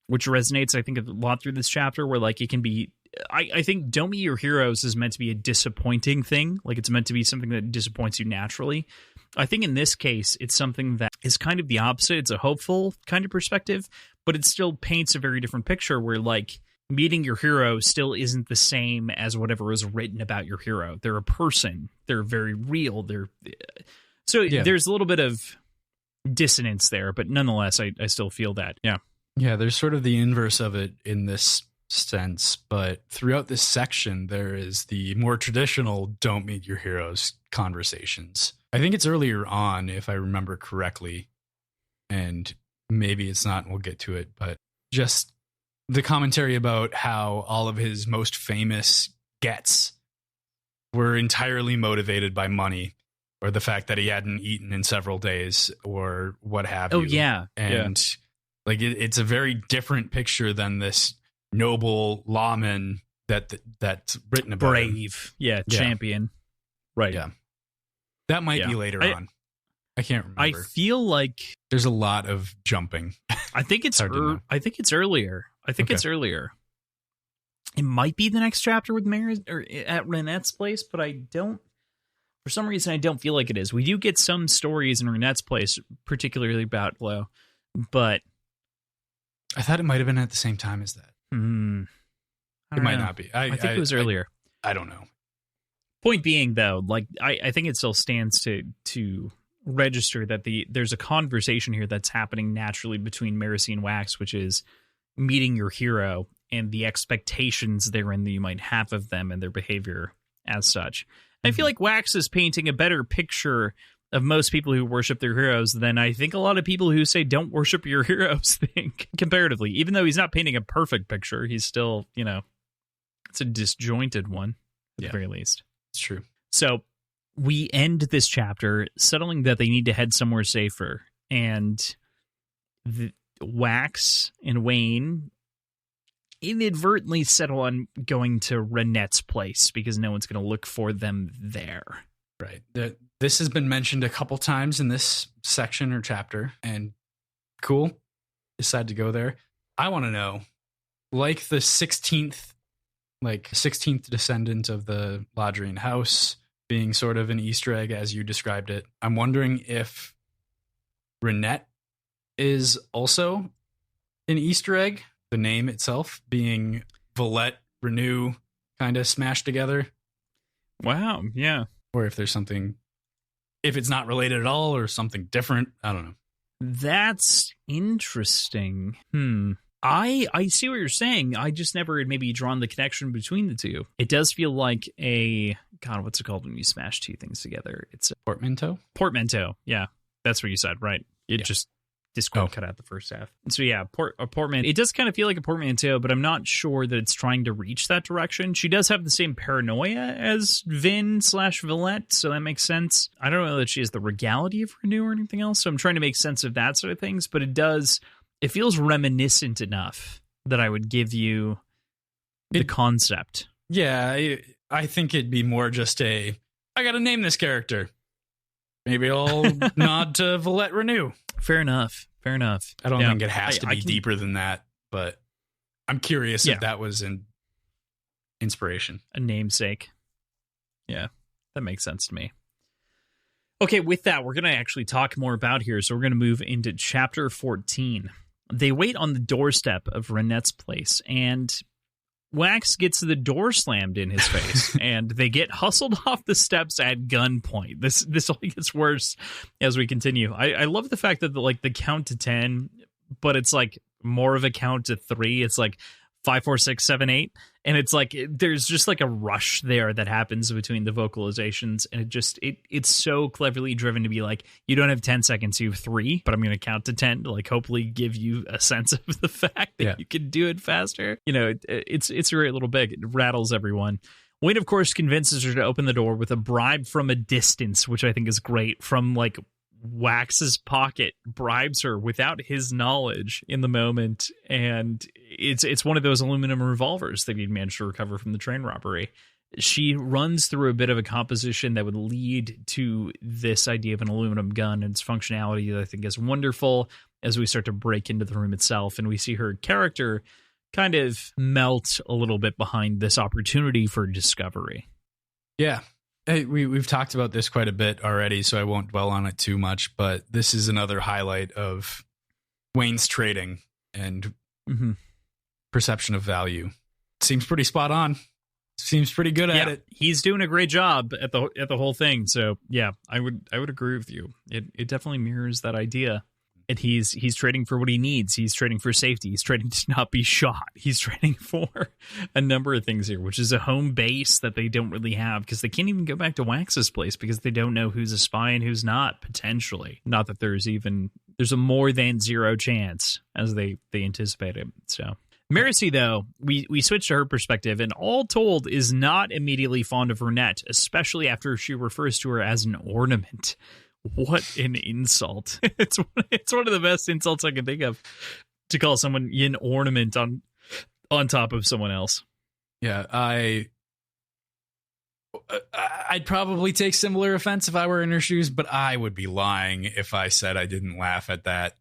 Speaker 2: which resonates, I think, a lot through this chapter, where like it can be, I think don't meet your heroes is meant to be a disappointing thing. Like it's meant to be something that disappoints you naturally. I think in this case, it's something that is kind of the opposite. It's a hopeful kind of perspective, but it still paints a very different picture where like meeting your hero still isn't the same as whatever is written about your hero. They're a person. They're very real. There's a little bit of dissonance there, but nonetheless, I still feel that. Yeah.
Speaker 1: Yeah, there's sort of the inverse of it in this sense, but throughout this section, there is the more traditional don't meet your heroes conversations. I think it's earlier on, if I remember correctly, and maybe it's not, and we'll get to it, but just the commentary about how all of his most famous gets were entirely motivated by money, or the fact that he hadn't eaten in several days, or what have you.
Speaker 2: Oh, yeah.
Speaker 1: And like it's a very different picture than this noble lawman that's written about.
Speaker 2: Brave. Yeah, champion. Right.
Speaker 1: Yeah. That might be later on. I can't remember.
Speaker 2: I feel like
Speaker 1: there's a lot of jumping.
Speaker 2: I think it's earlier. I think it's earlier. It might be the next chapter with Mary or at Renette's place, but for some reason I don't feel like it is. We do get some stories in Renette's place, particularly about Glow, but
Speaker 1: I thought it might have been at the same time as that. It might not be.
Speaker 2: I think it was earlier.
Speaker 1: I don't know.
Speaker 2: Point being, though, like I think it still stands to register that there's a conversation here that's happening naturally between Maricy and Wax, which is meeting your hero and the expectations therein that you might have of them and their behavior as such. I feel like Wax is painting a better picture of most people who worship their heroes than I think a lot of people who say don't worship your heroes think, comparatively. Even though he's not painting a perfect picture, he's still, it's a disjointed one, at the very least.
Speaker 1: It's true.
Speaker 2: So we end this chapter settling that they need to head somewhere safer, and Wax and Wayne inadvertently settle on going to Renette's place because no one's going to look for them there.
Speaker 1: Right. This has been mentioned a couple times in this section or chapter, and cool. Decide to go there. I want to know, like the 16th descendant of the Ladrian house being sort of an Easter egg as you described it. I'm wondering if Renette is also an Easter egg, the name itself being Valette, Renew kind of smashed together.
Speaker 2: Wow, yeah.
Speaker 1: Or if there's something, if it's not related at all or something different, I don't know.
Speaker 2: That's interesting. I see what you're saying. I just never had maybe drawn the connection between the two. It does feel like what's it called when you smash two things together? It's a
Speaker 1: Portmanteau?
Speaker 2: Portmanteau. Yeah, that's what you said, right? It just Discord cut out the first half. So yeah, a portmanteau. It does kind of feel like a portmanteau, but I'm not sure that it's trying to reach that direction. She does have the same paranoia as Vin/Villette, so that makes sense. I don't know that she has the regality of Renew or anything else, so I'm trying to make sense of that sort of things, but it feels reminiscent enough that I would give you the concept.
Speaker 1: Yeah, I think it'd be more just I gotta name this character. Maybe I'll nod to Villette Renew.
Speaker 2: Fair enough.
Speaker 1: I don't think it has to be deeper than that, but I'm curious if that was an inspiration.
Speaker 2: A namesake. Yeah, that makes sense to me. Okay, with that, we're going to actually talk more about here, so we're going to move into Chapter 14. They wait on the doorstep of Renette's place, and Wax gets the door slammed in his face, and they get hustled off the steps at gunpoint. This only gets worse as we continue. I love the fact that the count to 10, but it's like more of a count to 3. It's like 5, 4, 6, 7, 8, and it's like there's just like a rush there that happens between the vocalizations, and it's so cleverly driven to be like, you don't have 10 seconds, you have 3, but I'm going to count to 10 to like hopefully give you a sense of the fact that you can do it faster. You know, it's a great little bit. It rattles everyone. Wayne, of course, convinces her to open the door with a bribe from a distance, which I think is great. From like Wax's pocket, bribes her without his knowledge in the moment, and it's one of those aluminum revolvers that he'd managed to recover from the train robbery. She runs through a bit of a composition that would lead to this idea of an aluminum gun and its functionality that I think is wonderful as we start to break into the room itself, and we see her character kind of melt a little bit behind this opportunity for discovery.
Speaker 1: Yeah. Hey, we've talked about this quite a bit already, so I won't dwell on it too much, but this is another highlight of Wayne's trading and perception of value. Seems pretty spot on. Seems pretty good at it.
Speaker 2: He's doing a great job at the whole thing. So yeah, I would agree with you. It definitely mirrors that idea. And he's trading for what he needs. He's trading for safety. He's trading to not be shot. He's trading for a number of things here, which is a home base that they don't really have because they can't even go back to Wax's place because they don't know who's a spy and who's not, potentially. Not that there's a more than zero chance as they anticipated. So Marcy, though, we switch to her perspective, and all told is not immediately fond of Renette, especially after she refers to her as an ornament. What an insult. It's one of the best insults I can think of, to call someone an ornament on top of someone else.
Speaker 1: Yeah, I'd probably take similar offense if I were in her shoes, but I would be lying if I said I didn't laugh at that.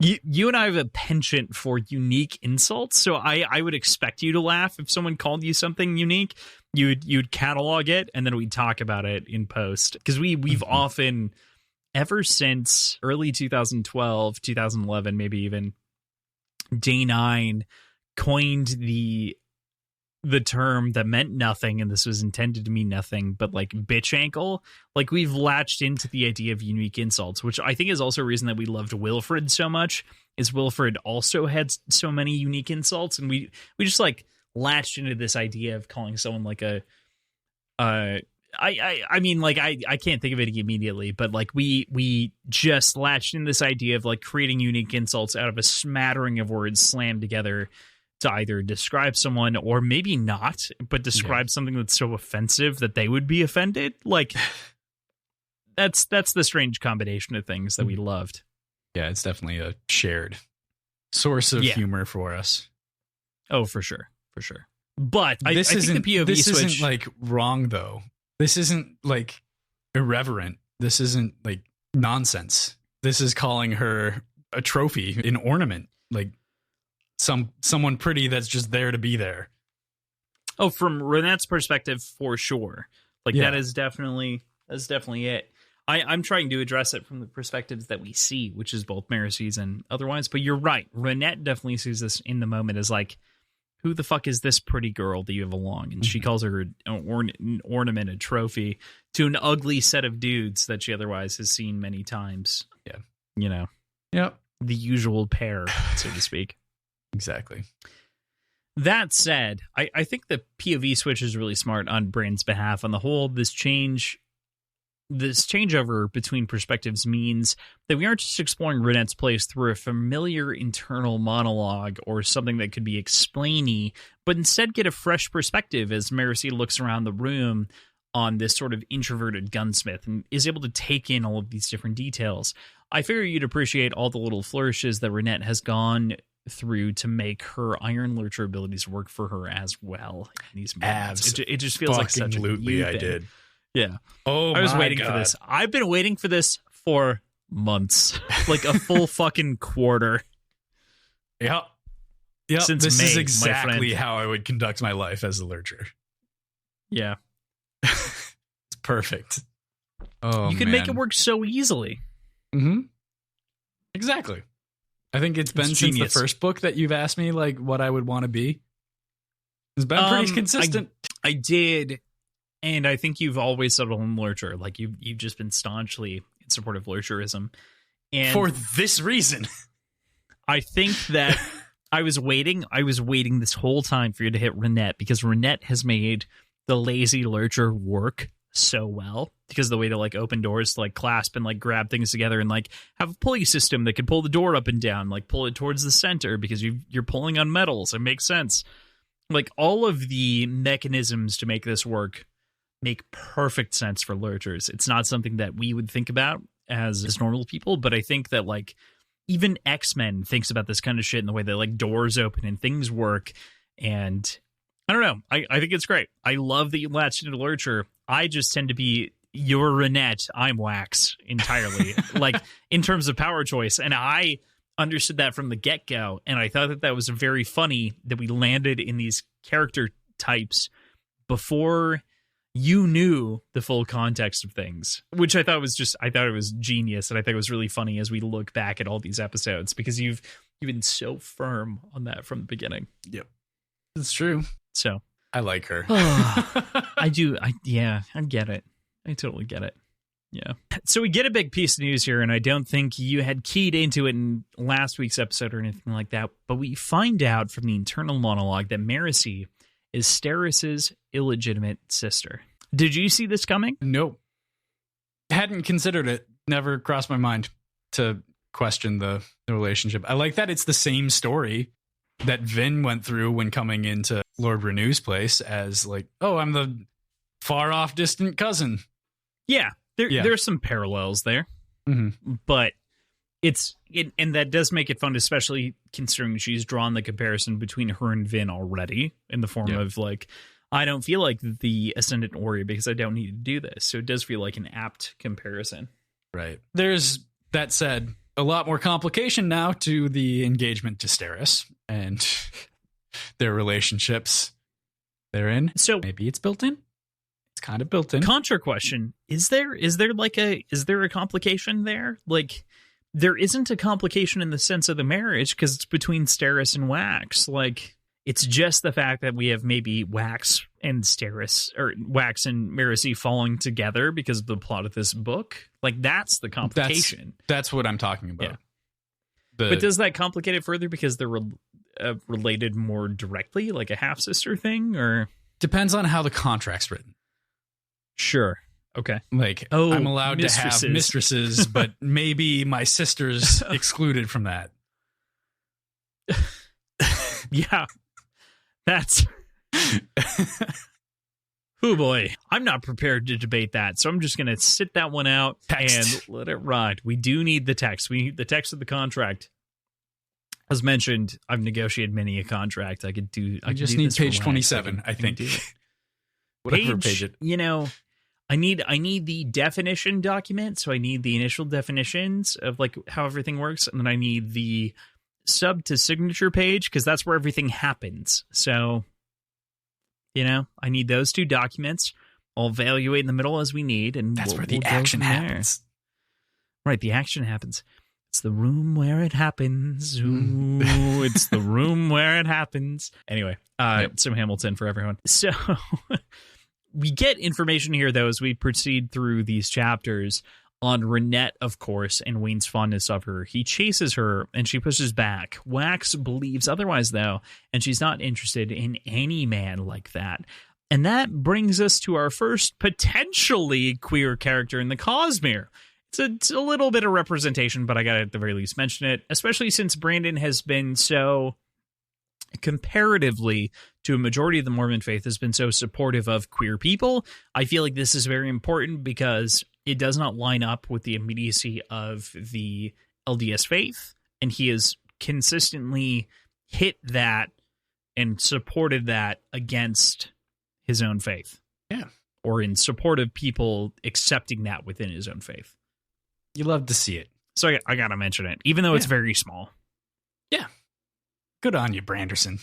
Speaker 2: You and I have a penchant for unique insults, so I would expect you to laugh if someone called you something unique. You'd catalog it, and then we'd talk about it in post. Because we've often, ever since early 2012, 2011, maybe even Day 9, coined the term that meant nothing, and this was intended to mean nothing, but like bitch ankle. Like, we've latched into the idea of unique insults, which I think is also a reason that we loved Wilfred so much, is Wilfred also had so many unique insults, and we just like latched into this idea of calling someone like I mean, like, I can't think of it immediately, but like we just latched in this idea of like creating unique insults out of a smattering of words slammed together to either describe someone or maybe not, but describe something that's so offensive that they would be offended. Like, that's the strange combination of things that we loved.
Speaker 1: Yeah, it's definitely a shared source of humor for us.
Speaker 2: Oh, for sure. But I think the POV switch
Speaker 1: isn't like wrong, though. This isn't like irreverent. This isn't like nonsense. This is calling her a trophy, an ornament, like someone pretty that's just there to be there.
Speaker 2: Oh, from Renette's perspective, for sure. Like, that is definitely it. I'm trying to address it from the perspectives that we see, which is both Marcy's and otherwise. But you're right. Renette definitely sees this in the moment as like who the fuck is this pretty girl that you have along? And she calls her an ornament, a trophy, to an ugly set of dudes that she otherwise has seen many times.
Speaker 1: Yeah.
Speaker 2: You know,
Speaker 1: Yep.
Speaker 2: the usual pair, so to speak.
Speaker 1: Exactly.
Speaker 2: That said, I think the POV switch is really smart on Bran's behalf. On the whole, this changeover between perspectives means that we aren't just exploring Renette's place through a familiar internal monologue or something that could be explainy, but instead get a fresh perspective as Marcy looks around the room on this sort of introverted gunsmith and is able to take in all of these different details. I figure you'd appreciate all the little flourishes that Renette has gone through to make her Iron Lurcher abilities work for her as well in these moments. It just feels like such a
Speaker 1: Absolutely, I
Speaker 2: thing.
Speaker 1: did.
Speaker 2: Yeah.
Speaker 1: Oh,
Speaker 2: I was
Speaker 1: my
Speaker 2: waiting
Speaker 1: God.
Speaker 2: for this. I've been waiting for this for months, like a full fucking quarter.
Speaker 1: Yep.
Speaker 2: Since
Speaker 1: This
Speaker 2: May,
Speaker 1: is
Speaker 2: my
Speaker 1: exactly
Speaker 2: friend.
Speaker 1: how I would conduct my life as a lurcher.
Speaker 2: Yeah.
Speaker 1: It's perfect. Oh,
Speaker 2: You can make it work so easily.
Speaker 1: Mm-hmm. Exactly. I think it's been since
Speaker 2: genius.
Speaker 1: the first book that you've asked me like what I would want to be. It's been pretty consistent.
Speaker 2: I did, and I think you've always settled on Lurcher. Like you've just been staunchly in support of Lurcherism. And
Speaker 1: For this reason.
Speaker 2: I think that I was waiting this whole time for you to hit Renette, because Renette has made the lazy Lurcher work so well, because of the way to like open doors to like clasp and like grab things together and like have a pulley system that can pull the door up and down, like pull it towards the center because you're pulling on metals. It makes sense. Like all of the mechanisms to make this work make perfect sense for lurchers. It's not something that we would think about as normal people, but I think that like even X-Men thinks about this kind of shit in the way that like doors open and things work. And I don't know. I think it's great. I love that you latched into Lurcher. I just tend to be your Renette. I'm Wax entirely, like in terms of power choice. And I understood that from the get-go. And I thought that was very funny that we landed in these character types before you knew the full context of things, which I thought it was genius. And I think it was really funny as we look back at all these episodes, because you've been so firm on that from the beginning.
Speaker 1: Yep. It's true.
Speaker 2: So
Speaker 1: I like her.
Speaker 2: I do. I get it. I totally get it. Yeah. So we get a big piece of news here, and I don't think you had keyed into it in last week's episode or anything like that, but we find out from the internal monologue that Marcy is Steris's illegitimate sister. Did you see this coming?
Speaker 1: Nope. Hadn't considered it. Never crossed my mind to question the relationship. I like that it's the same story that Vin went through when coming into Lord Renew's place as like, oh, I'm the far off distant cousin.
Speaker 2: Yeah. There's some parallels there, but and that does make it fun, especially considering she's drawn the comparison between her and Vin already in the form of like, I don't feel like the Ascendant Warrior because I don't need to do this. So it does feel like an apt comparison.
Speaker 1: Right. There's, that said, a lot more complication now to the engagement to Steris and their relationships they're in.
Speaker 2: So
Speaker 1: maybe it's built in. It's kind of built in.
Speaker 2: Contra question. Is there a complication there? Like, there isn't a complication in the sense of the marriage because it's between Steris and Wax. Like, it's just the fact that we have maybe Wax and Steris, or Wax and Marcy falling together because of the plot of this book. Like, that's the complication.
Speaker 1: That's what I'm talking about.
Speaker 2: Yeah. But does that complicate it further because they're related more directly, like a half-sister thing, or?
Speaker 1: Depends on how the contract's written.
Speaker 2: Sure. Okay.
Speaker 1: Like, I'm allowed to have mistresses, but maybe my sister's excluded from that.
Speaker 2: Yeah. That's... Oh boy. I'm not prepared to debate that, so I'm just going to sit that one out and let it ride. We do need the text. We need the text of the contract. As mentioned, I've negotiated many a contract. I just
Speaker 1: need page 27, I think. Whatever page it.
Speaker 2: You know, I need the definition document, so I need the initial definitions of like how everything works, and then I need the sub to signature page because that's where everything happens. So, you know, I need those two documents. I'll evaluate in the middle as we need, and
Speaker 1: that's where the action happens.
Speaker 2: Right, the action happens. It's the room where it happens. Ooh, it's the room where it happens. Anyway, some Hamilton for everyone. So we get information here, though, as we proceed through these chapters on Renette, of course, and Wayne's fondness of her. He chases her, and she pushes back. Wax believes otherwise, though, and she's not interested in any man like that. And that brings us to our first potentially queer character in the Cosmere. It's a little bit of representation, but I gotta at the very least mention it, especially since Brandon has been so, comparatively to a majority of the Mormon faith, has been so supportive of queer people. I feel like this is very important because it does not line up with the immediacy of the LDS faith, and he has consistently hit that and supported that against his own faith.
Speaker 1: Yeah.
Speaker 2: Or in support of people accepting that within his own faith.
Speaker 1: You love to see it.
Speaker 2: So I gotta mention it, even though it's very small.
Speaker 1: Yeah. Good on you, Branderson.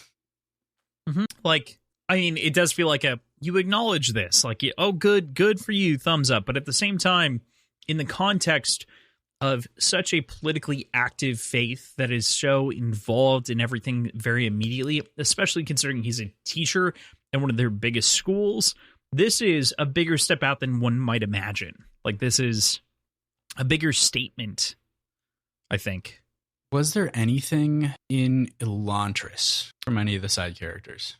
Speaker 2: Mm-hmm. Like, I mean, it does feel like you acknowledge this, like, oh, good for you, thumbs up. But at the same time, in the context of such a politically active faith that is so involved in everything very immediately, especially considering he's a teacher in one of their biggest schools, this is a bigger step out than one might imagine. Like, this is a bigger statement, I think.
Speaker 1: Was there anything in Elantris from any of the side characters?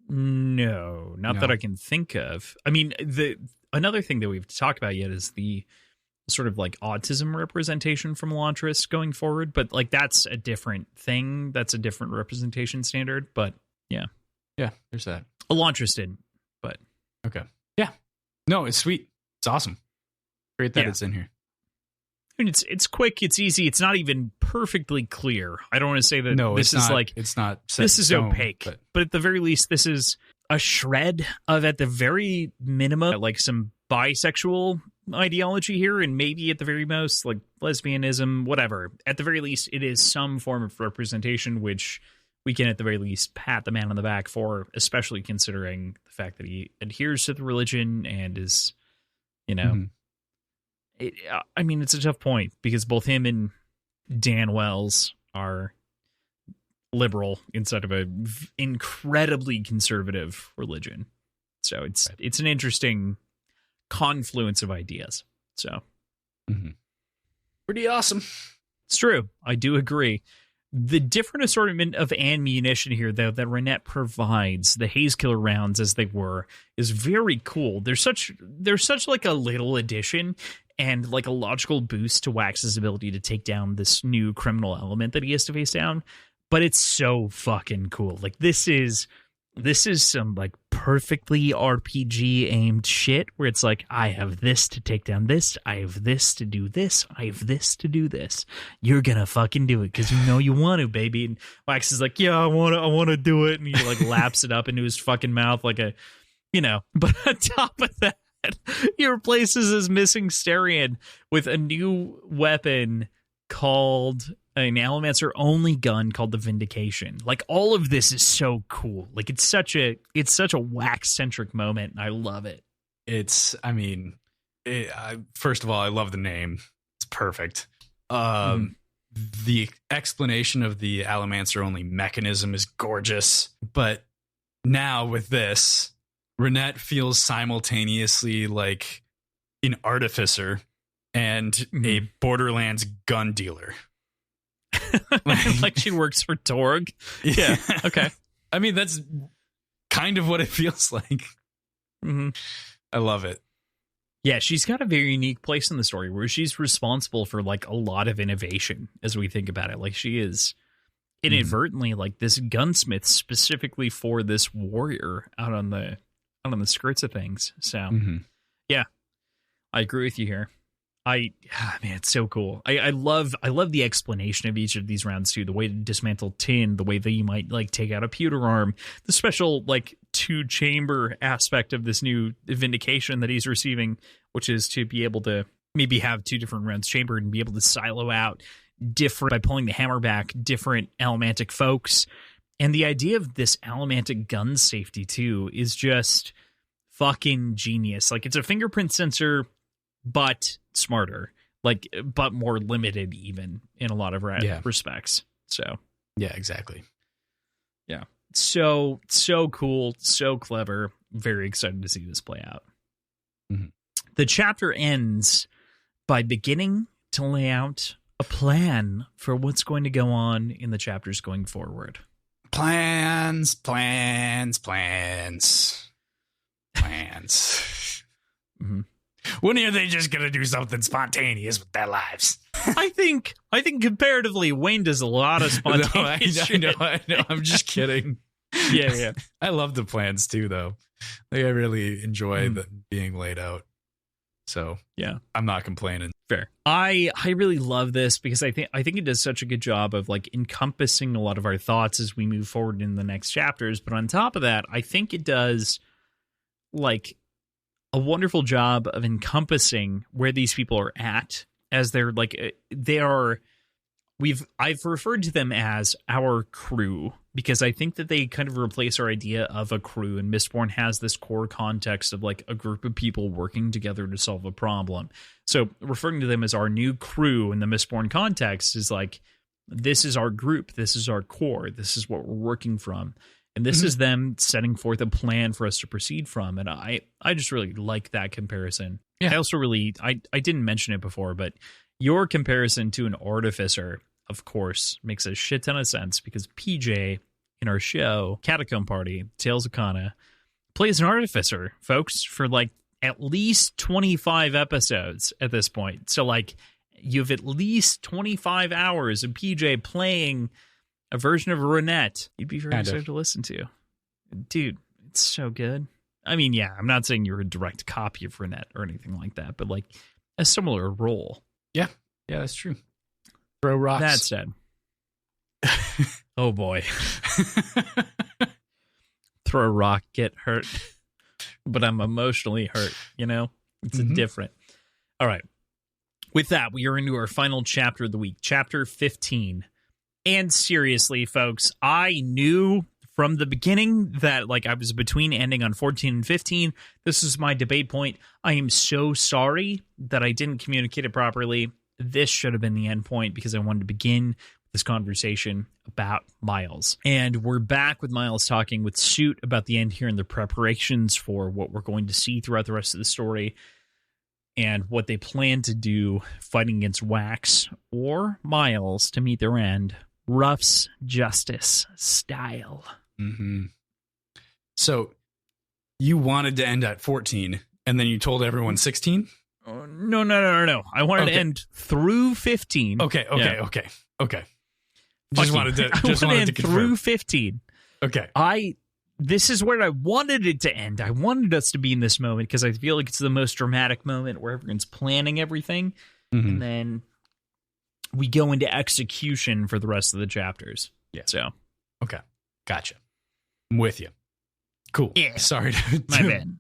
Speaker 2: No, not that I can think of. I mean, another thing that we've talked about yet is the sort of like autism representation from Elantris going forward, but like that's a different thing. That's a different representation standard, but yeah.
Speaker 1: Yeah, there's that.
Speaker 2: Elantris didn't, but
Speaker 1: okay. Yeah. No, it's sweet. It's awesome. Great that it's in here.
Speaker 2: I mean, it's quick, it's easy, it's not even perfectly clear. I don't want to say that this is opaque, but at the very least, this is a shred of, at the very minimum, like some bisexual ideology here, and maybe at the very most, like lesbianism, whatever. At the very least, it is some form of representation, which we can at the very least pat the man on the back for, especially considering the fact that he adheres to the religion and is, you know... Mm-hmm. I mean, it's a tough point because both him and Dan Wells are liberal inside of a incredibly conservative religion. So it's an interesting confluence of ideas. So
Speaker 1: pretty awesome.
Speaker 2: It's true. I do agree. The different assortment of ammunition here, though, that Renette provides, the Haze Killer rounds as they were, is very cool. They're such like a little addition and like a logical boost to Wax's ability to take down this new criminal element that he has to face down. But it's so fucking cool. Like this is some like perfectly RPG aimed shit where it's like, I have this to take down this, I have this to do this, I have this to do this. You're gonna fucking do it because you know you want to, baby. And Wax is like, yeah, I want to do it, and he like laps it up into his fucking mouth like a, you know. But on top of that, he replaces his missing Starion with a new weapon called an Allomancer only gun called the Vindication. Like all of this is so cool. Like it's such a Wax centric moment, and I love it.
Speaker 1: First of all, I love the name. It's perfect. The explanation of the Allomancer only mechanism is gorgeous, but now with this, Renette feels simultaneously like an artificer and a Borderlands gun dealer.
Speaker 2: Like she works for Torg.
Speaker 1: Yeah. Okay. I mean, that's kind of what it feels like.
Speaker 2: Mm-hmm.
Speaker 1: I love it.
Speaker 2: Yeah, she's got a very unique place in the story where she's responsible for like a lot of innovation as we think about it. Like she is inadvertently like this gunsmith specifically for this warrior out on the skirts of things. So yeah, I agree with you here. Man, it's so cool. I love the explanation of each of these rounds too. The way to dismantle tin, the way that you might like take out a pewter arm, the special like 2-chamber aspect of this new vindication that he's receiving, which is to be able to maybe have 2 different rounds chambered and be able to silo out different, by pulling the hammer back, different allomantic folks. And the idea of this allomantic gun safety too is just fucking genius. Like it's a fingerprint sensor, but smarter. like, but more limited even in a lot of respects. So
Speaker 1: yeah, exactly.
Speaker 2: Yeah. So cool, so clever. Very excited to see this play out.
Speaker 1: Mm-hmm.
Speaker 2: The chapter ends by beginning to lay out a plan for what's going to go on in the chapters going forward.
Speaker 1: Plans.
Speaker 2: Mm-hmm.
Speaker 1: When are they just going to do something spontaneous with their lives?
Speaker 2: I think comparatively, Wayne does a lot of spontaneous shit.
Speaker 1: I know. I'm just kidding.
Speaker 2: Yeah.
Speaker 1: I love the plans too, though. Like, I really enjoy being laid out. So
Speaker 2: yeah,
Speaker 1: I'm not complaining.
Speaker 2: Fair. I really love this because I think it does such a good job of like encompassing a lot of our thoughts as we move forward in the next chapters. But on top of that, I think it does like a wonderful job of encompassing where these people are at as they're like I've referred to them as our crew because I think that they kind of replace our idea of a crew, and Mistborn has this core context of like a group of people working together to solve a problem. So referring to them as our new crew in the Mistborn context is like, this is our group, this is our core, this is what we're working from, and this is them setting forth a plan for us to proceed from. And I just really like that comparison. Yeah. I also I didn't mention it before, but your comparison to an artificer, of course, makes a shit ton of sense because PJ in our show, Catacomb Party, Tales of Kana, plays an artificer, folks, for like at least 25 episodes at this point. So like you have at least 25 hours of PJ playing a version of Renette. You'd be very excited to listen to. Dude, it's so good. I mean, yeah, I'm not saying you're a direct copy of Renette or anything like that, but like a similar role.
Speaker 1: Yeah, that's true. Throw rocks.
Speaker 2: That said. Oh boy. Throw a rock, get hurt. But I'm emotionally hurt, you know? It's different. All right. With that, we are into our final chapter of the week, chapter 15. And seriously, folks, I knew from the beginning that like I was between ending on 14 and 15. This is my debate point. I am so sorry that I didn't communicate it properly. This should have been the end point because I wanted to begin this conversation about Miles. And we're back with Miles talking with Suit about the end here and the preparations for what we're going to see throughout the rest of the story and what they plan to do fighting against Wax or Miles to meet their end. Ruff's justice style.
Speaker 1: Mm-hmm. So you wanted to end at 14 and then you told everyone 16?
Speaker 2: Oh, no. I wanted to end through 15.
Speaker 1: Okay. Just wanted to
Speaker 2: end through 15.
Speaker 1: Okay.
Speaker 2: This is where I wanted it to end. I wanted us to be in this moment because I feel like it's the most dramatic moment where everyone's planning everything. Mm-hmm. And then we go into execution for the rest of the chapters.
Speaker 1: Yeah.
Speaker 2: So.
Speaker 1: Okay. Gotcha. I'm with you. Cool.
Speaker 2: Yeah.
Speaker 1: Sorry
Speaker 2: my bad.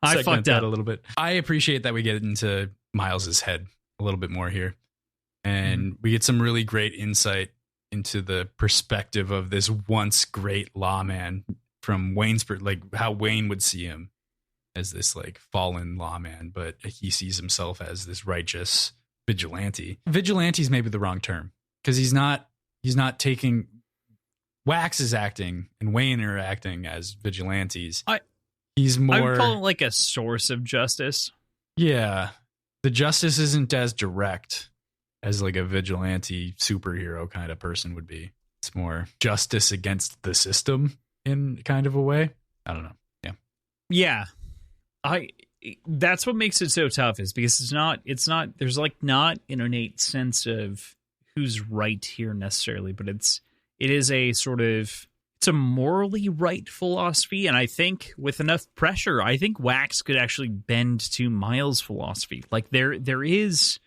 Speaker 2: I fucked up
Speaker 1: a little bit. I appreciate that we get into Miles's head a little bit more here. And we get some really great insight into the perspective of this once great lawman from Wayne's, like how Wayne would see him as this like fallen lawman, but he sees himself as this righteous vigilante. Vigilante is maybe the wrong term because he's not taking Wax is acting and Wayne are acting as vigilantes. He's more. I
Speaker 2: would call it like a source of justice.
Speaker 1: Yeah. The justice isn't as direct as like a vigilante superhero kind of person would be. It's more justice against the system in kind of a way. I don't know. Yeah.
Speaker 2: Yeah. That's what makes it so tough is because there's like not an innate sense of who's right here necessarily, but it is a sort of, it's a morally right philosophy. And I think with enough pressure, I think Wax could actually bend to Miles' philosophy. Like there is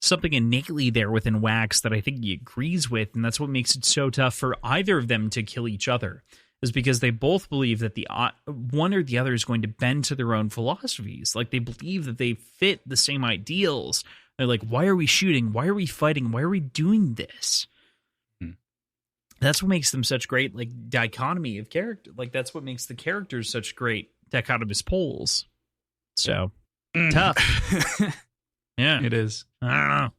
Speaker 2: something innately there within Wax that I think he agrees with. And that's what makes it so tough for either of them to kill each other, is because they both believe that the one or the other is going to bend to their own philosophies. Like they believe that they fit the same ideals. They're like, why are we shooting? Why are we fighting? Why are we doing this? That's what makes them such great, like, dichotomy of character. Like, that's what makes the characters such great dichotomous poles. So, tough. Yeah.
Speaker 1: It is.
Speaker 2: I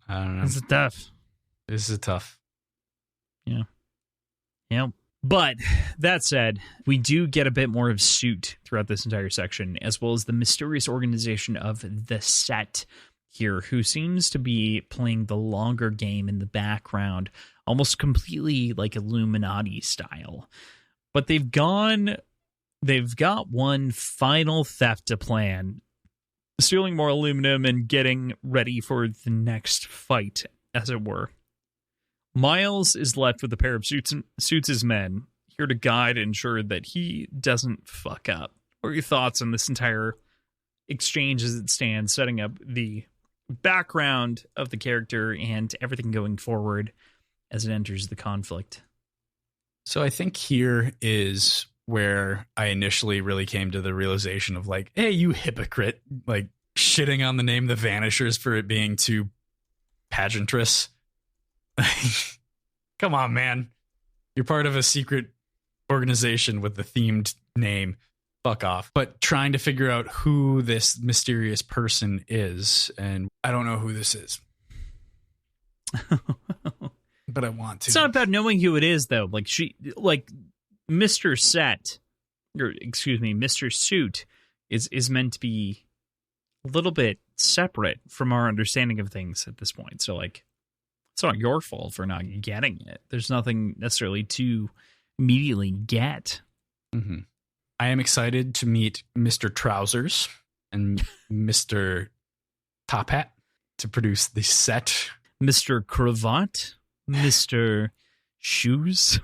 Speaker 2: don't know. This is tough.
Speaker 1: This is tough.
Speaker 2: Yeah. Yeah. But that said, we do get a bit more of Suit throughout this entire section, as well as the mysterious organization of the Set here, who seems to be playing the longer game in the background, almost completely like Illuminati style. But they've got one final theft to plan, stealing more aluminum and getting ready for the next fight, as it were. Miles is left with a pair of Suits' men, here to guide and ensure that he doesn't fuck up. What are your thoughts on this entire exchange as it stands, setting up the background of the character and everything going forward as it enters the conflict?
Speaker 1: So I think here is where I initially really came to the realization of like, hey, you hypocrite, like shitting on the name The Vanishers for it being too pageantrous. Come on, man. You're part of a secret organization with the themed name. Fuck off. But trying to figure out who this mysterious person is, and I don't know who this is. But I want to.
Speaker 2: It's not about knowing who it is, though. Mr. Suit is meant to be a little bit separate from our understanding of things at this point. So, like, it's not your fault for not getting it. There's nothing necessarily to immediately get.
Speaker 1: Mm-hmm. I am excited to meet Mr. Trousers and Mr. Top Hat to produce the set.
Speaker 2: Mr. Cravat, Mr. Shoes,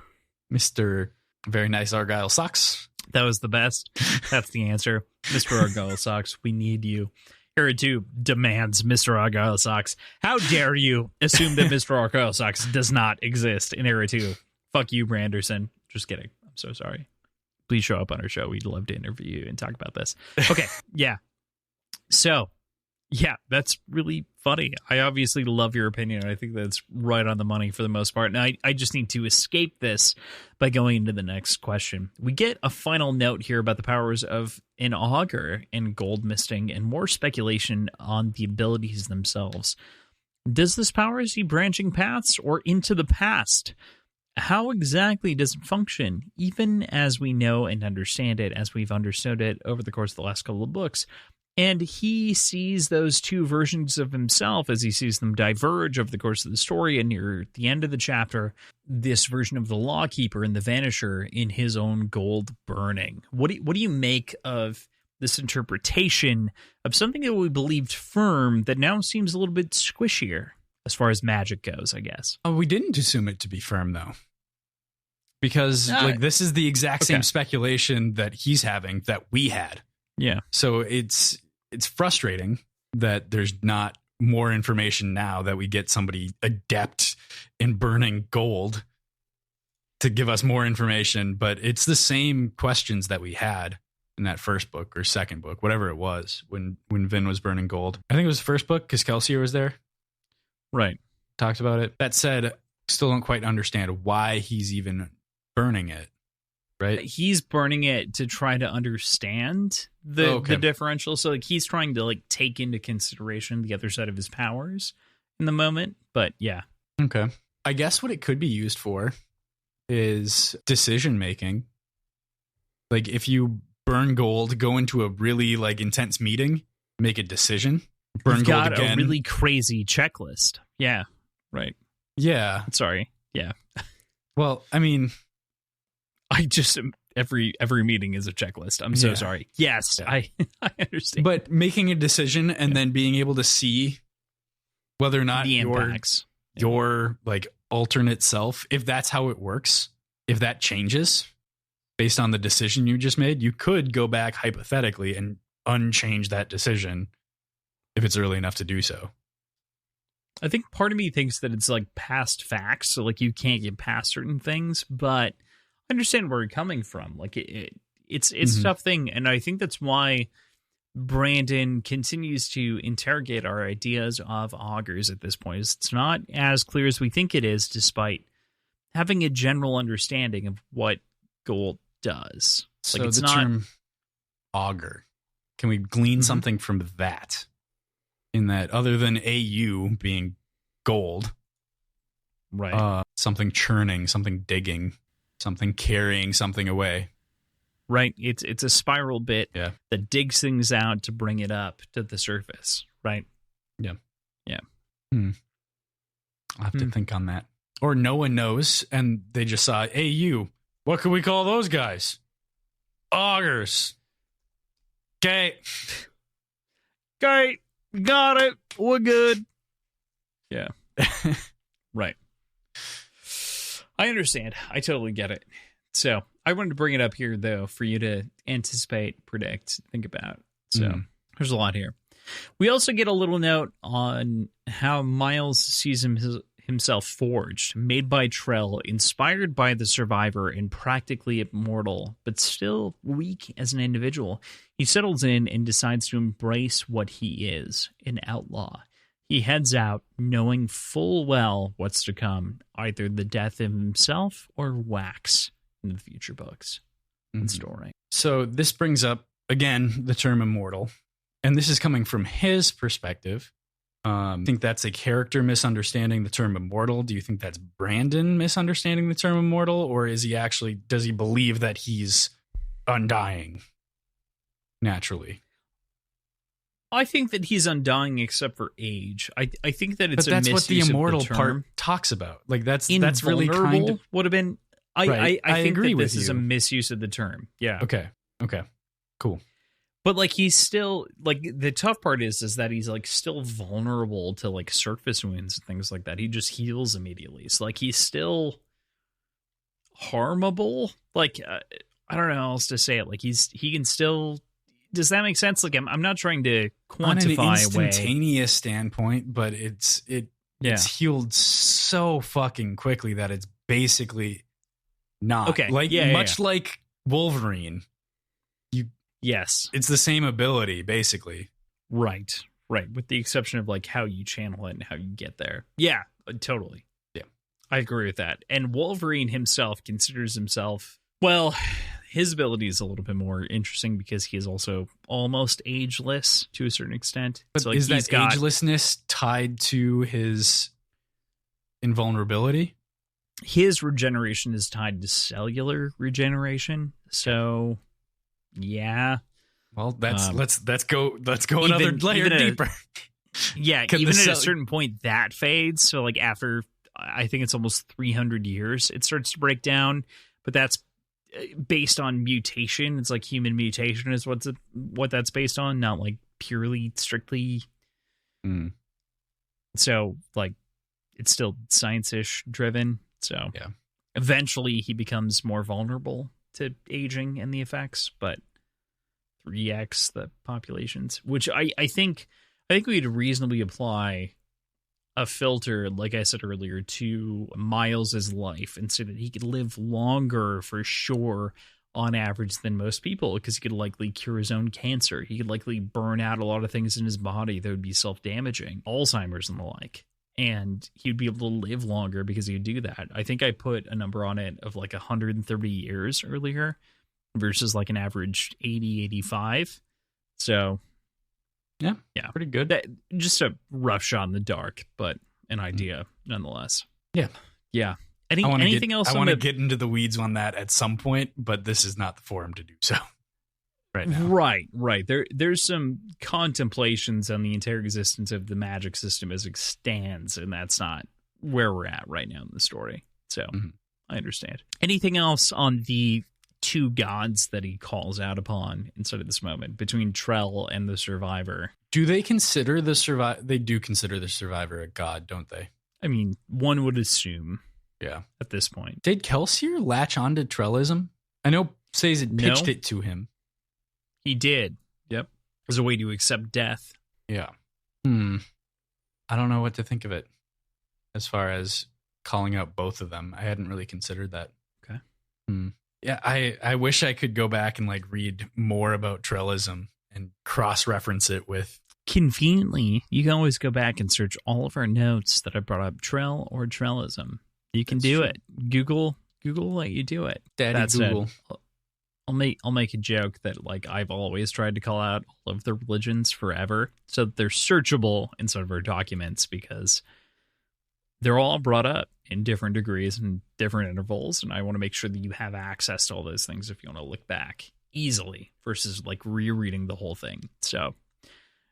Speaker 1: Mr. Very Nice Argyle Socks.
Speaker 2: That was the best. That's the answer. Mr. Argyle Socks, we need you. Era 2 demands Mr. Argyle Socks. How dare you assume that Mr. Argyle Socks does not exist in Era 2? Fuck you, Branderson. Just kidding. I'm so sorry. Please show up on our show. We'd love to interview you and talk about this. Okay, yeah. So, yeah, that's really funny. I obviously love your opinion. I think that's right on the money for the most part. And I just need to escape this by going into the next question. We get a final note here about the powers of an augur and gold misting and more speculation on the abilities themselves. Does this power see branching paths or into the past? How exactly does it function, even as we know and understand it, as we've understood it over the course of the last couple of books? And he sees those two versions of himself as he sees them diverge over the course of the story, and near the end of the chapter, this version of the Lawkeeper and the Vanisher in his own gold burning. What do you make of this interpretation of something that we believed firm that now seems a little bit squishier as far as magic goes, I guess?
Speaker 1: Oh, we didn't assume it to be firm, though. Because this is the exact same speculation that he's having that we had.
Speaker 2: Yeah.
Speaker 1: So it's frustrating that there's not more information now, that we get somebody adept in burning gold to give us more information, but it's the same questions that we had in that first book or second book, whatever it was, when Vin was burning gold. I think it was the first book because Kelsier was there.
Speaker 2: Right.
Speaker 1: Talked about it. That said, still don't quite understand why he's even burning it. Right.
Speaker 2: He's burning it to try to understand the differential. So like he's trying to like take into consideration the other side of his powers in the moment. But yeah.
Speaker 1: Okay. I guess what it could be used for is decision making. Like if you burn gold, go into a really like intense meeting, make a decision, burn
Speaker 2: You've
Speaker 1: gold
Speaker 2: got
Speaker 1: again.
Speaker 2: A really crazy checklist. Yeah. Right.
Speaker 1: Yeah.
Speaker 2: Sorry. Yeah.
Speaker 1: Well, I mean,
Speaker 2: I just every meeting is a checklist. I'm so sorry. Yes, yeah. I understand.
Speaker 1: But making a decision and then being able to see whether or not
Speaker 2: the impacts,
Speaker 1: your like alternate self, if that's how it works, if that changes based on the decision you just made, you could go back hypothetically and unchange that decision if it's early enough to do so.
Speaker 2: I think part of me thinks that it's like past facts, so like you can't get past certain things, but I understand where you're coming from. Like it's a tough thing, and I think that's why Brandon continues to interrogate our ideas of augurs at this point. It's not as clear as we think it is, despite having a general understanding of what gold does.
Speaker 1: So
Speaker 2: like it's
Speaker 1: the
Speaker 2: not
Speaker 1: term augur, can we glean something from that? in that other than AU being gold,
Speaker 2: Right.
Speaker 1: Something churning, something digging, something carrying something away.
Speaker 2: Right. It's a spiral bit that digs things out to bring it up to the surface. Right.
Speaker 1: Yeah.
Speaker 2: Yeah.
Speaker 1: I'll have to think on that. Or no one knows, and they just saw, hey, you, what can we call those guys? Augers. Okay.
Speaker 2: Okay. Got it. We're good. Yeah. Right. I understand. I totally get it. So I wanted to bring it up here, though, for you to anticipate, predict, think about. So there's a lot here. We also get a little note on how Miles sees himself forged, made by Trell, inspired by the survivor, and practically immortal, but still weak as an individual. He settles in and decides to embrace what he is, an outlaw. He heads out knowing full well what's to come, either the death of himself or Wax in the future books and story.
Speaker 1: So this brings up, again, the term immortal. And this is coming from his perspective. I think that's a character misunderstanding the term immortal. Do you think that's Brandon misunderstanding the term immortal? Or is he actually, does he believe that he's undying naturally?
Speaker 2: I think that he's undying except for age. I think that it's
Speaker 1: but that's what the immortal
Speaker 2: the
Speaker 1: part talks about. Like that's really
Speaker 2: invulnerable
Speaker 1: kind of
Speaker 2: would have been.
Speaker 1: Right.
Speaker 2: I think
Speaker 1: agree
Speaker 2: that
Speaker 1: with
Speaker 2: this is a misuse of the term. Yeah.
Speaker 1: Okay. Cool.
Speaker 2: But like he's still like the tough part is that he's like still vulnerable to like surface wounds and things like that. He just heals immediately. So like he's still harmable. Like I don't know how else to say it. Like he can still. Does that make sense? Like I'm not trying to quantify
Speaker 1: on an instantaneous standpoint, but it's healed so fucking quickly that it's basically not
Speaker 2: okay.
Speaker 1: Much like Wolverine.
Speaker 2: Yes,
Speaker 1: it's the same ability basically.
Speaker 2: Right. With the exception of like how you channel it and how you get there. Yeah, totally.
Speaker 1: Yeah,
Speaker 2: I agree with that. And Wolverine himself considers himself his ability is a little bit more interesting because he is also almost ageless to a certain extent.
Speaker 1: But
Speaker 2: so, like,
Speaker 1: is that agelessness tied to his invulnerability?
Speaker 2: His regeneration is tied to cellular regeneration. So, yeah.
Speaker 1: Well, let's go another layer deeper.
Speaker 2: Yeah, even at a certain point that fades. So, like after I think it's almost 300 years, it starts to break down. But that's based on mutation. It's like human mutation is what that's based on, not like purely strictly. So like it's still science-ish driven. So
Speaker 1: yeah,
Speaker 2: eventually he becomes more vulnerable to aging and the effects, but 3x the populations, which I think we'd reasonably apply a filter, like I said earlier, to Miles's life and so that he could live longer for sure on average than most people, because he could likely cure his own cancer. He could likely burn out a lot of things in his body that would be self-damaging, Alzheimer's and the like. And he'd be able to live longer because he would do that. I think I put a number on it of like 130 years earlier versus like an average 80, 85. So
Speaker 1: yeah, pretty good.
Speaker 2: Just a rough shot in the dark, but an idea nonetheless.
Speaker 1: Yeah.
Speaker 2: Anything else?
Speaker 1: I want to get into the weeds on that at some point, but this is not the forum to do so right now.
Speaker 2: Right. There's some contemplations on the entire existence of the magic system as it stands, and that's not where we're at right now in the story. So I understand. Anything else on the two gods that he calls out upon inside of this moment between Trell and the survivor?
Speaker 1: Do they consider the survivor? They do consider the survivor a god, don't they?
Speaker 2: I mean, one would assume.
Speaker 1: Yeah.
Speaker 2: At this point.
Speaker 1: Did Kelsier latch on to Trellism? I know Says had pitched it to him.
Speaker 2: He did. Yep. As a way to accept death.
Speaker 1: Yeah. I don't know what to think of it as far as calling out both of them. I hadn't really considered that.
Speaker 2: Okay.
Speaker 1: Yeah, I wish I could go back and like read more about Trellism and cross-reference it with.
Speaker 2: Conveniently, you can always go back and search all of our notes that I brought up, Trell or Trellism. You can do it. Google let you do it.
Speaker 1: Daddy Google.
Speaker 2: I'll make a joke that like I've always tried to call out all of the religions forever so that they're searchable inside of our documents, because they're all brought up in different degrees and different intervals, and I want to make sure that you have access to all those things if you want to look back easily versus like rereading the whole thing. So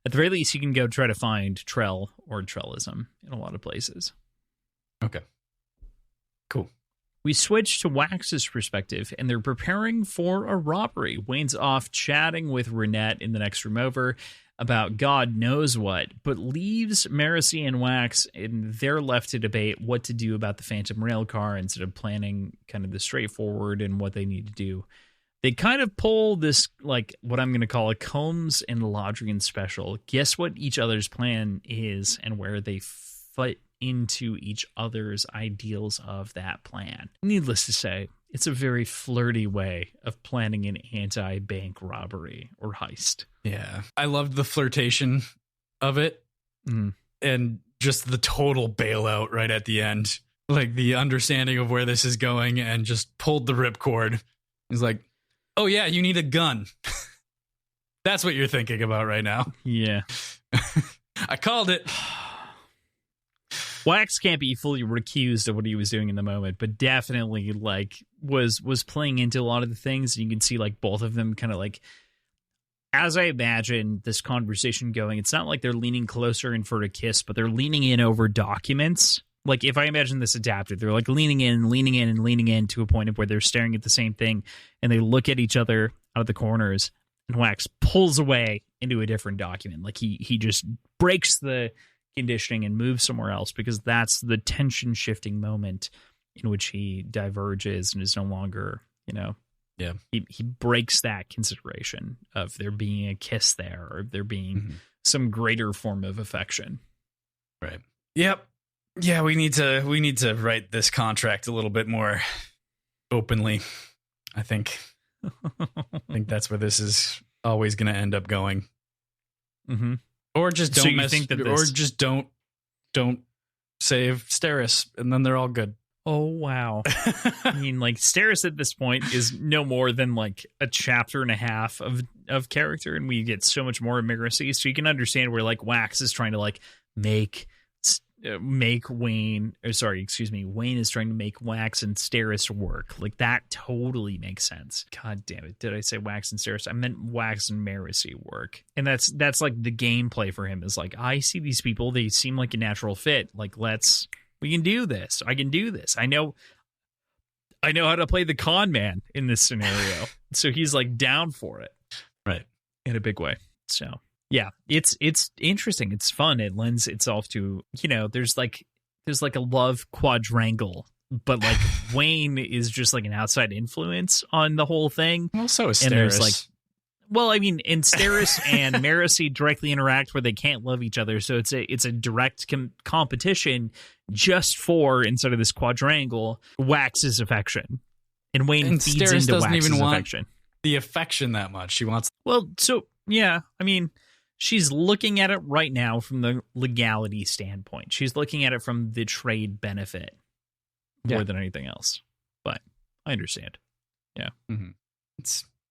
Speaker 2: at the very least, you can go try to find Trell or Trellism in a lot of places.
Speaker 1: Okay. Cool.
Speaker 2: We switch to Wax's perspective, and they're preparing for a robbery. Wayne's off chatting with Renette in the next room over about God knows what, but leaves Marcy and Wax, and they're left to debate what to do about the Phantom rail car instead of planning kind of the straightforward and what they need to do. They kind of pull this, like, what I'm going to call a Combs and Lodrian special. Guess what each other's plan is and where they fit into each other's ideals of that plan. Needless to say, it's a very flirty way of planning an anti-bank robbery or heist.
Speaker 1: Yeah. I loved the flirtation of it and just the total bailout right at the end. Like the understanding of where this is going and just pulled the ripcord. He's like, oh yeah, you need a gun. That's what you're thinking about right now.
Speaker 2: Yeah.
Speaker 1: I called it.
Speaker 2: Wax can't be fully recused of what he was doing in the moment, but definitely like was playing into a lot of the things. And you can see like both of them kind of like, as I imagine this conversation going, it's not like they're leaning closer in for a kiss, but they're leaning in over documents. Like if I imagine this adapted, they're like leaning in to a point of where they're staring at the same thing, and they look at each other out of the corners, and Wax pulls away into a different document. Like he just breaks the conditioning and moves somewhere else, because that's the tension shifting moment in which he diverges and is no longer, he breaks that consideration of there being a kiss there or there being some greater form of affection.
Speaker 1: Right. Yep. Yeah, we need to write this contract a little bit more openly. I think that's where this is always going to end up going.
Speaker 2: Mm-hmm.
Speaker 1: Or just don't don't save Steris, and then they're all good.
Speaker 2: Oh wow! I mean, like Steris at this point is no more than like a chapter and a half of character, and we get so much more of Marcy. So you can understand where like Wax is trying to like make Wayne, Wayne is trying to make Wax and Steris work. Like that totally makes sense. God damn it. Did I say Wax and Steris? I meant Wax and Marcy work. And that's like the gameplay for him is like, I see these people, they seem like a natural fit. Like we can do this. I can do this. I know how to play the con man in this scenario. So he's like down for it.
Speaker 1: Right.
Speaker 2: In a big way. So yeah, it's interesting. It's fun. It lends itself to, there's like a love quadrangle, but like Wayne is just like an outside influence on the whole thing.
Speaker 1: Well, so is Steris.
Speaker 2: And there's like, well, I mean, and Steris and Marcy directly interact where they can't love each other. So it's a direct competition just for, instead of this quadrangle, Wax's affection. And Wayne feeds
Speaker 1: Steris
Speaker 2: into
Speaker 1: doesn't
Speaker 2: Wax's
Speaker 1: even want
Speaker 2: affection.
Speaker 1: The affection that much. She wants.
Speaker 2: Well, so yeah, I mean, she's looking at it right now from the legality standpoint. She's looking at it from the trade benefit more than anything else. But I understand. Yeah.
Speaker 1: Mm-hmm.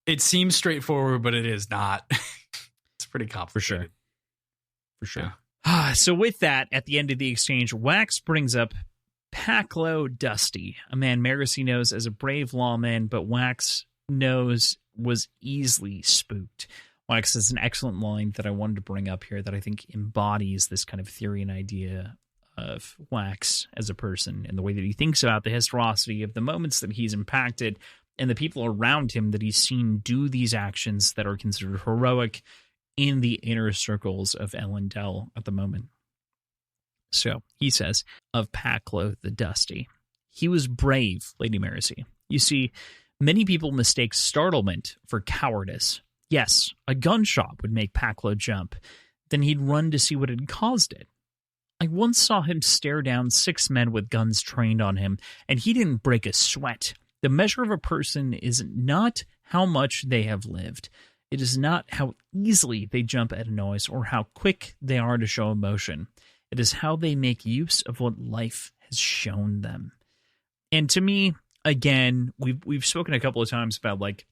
Speaker 1: It seems straightforward, but it is not. It's pretty complicated.
Speaker 2: For sure. Yeah. So with that, at the end of the exchange, Wax brings up Paclo Dusty, a man Marcy knows as a brave lawman, but Wax knows was easily spooked. Wax has an excellent line that I wanted to bring up here that I think embodies this kind of theory and idea of Wax as a person and the way that he thinks about the historicity of the moments that he's impacted and the people around him that he's seen do these actions that are considered heroic in the inner circles of Elendel at the moment. So he says of Paclo the Dusty, he was brave, Lady Marcy. You see, many people mistake startlement for cowardice. Yes, a gunshot would make Paclo jump. Then he'd run to see what had caused it. I once saw him stare down 6 men with guns trained on him, and he didn't break a sweat. The measure of a person is not how much they have lived. It is not how easily they jump at a noise or how quick they are to show emotion. It is how they make use of what life has shown them. And to me, again, we've spoken a couple of times about like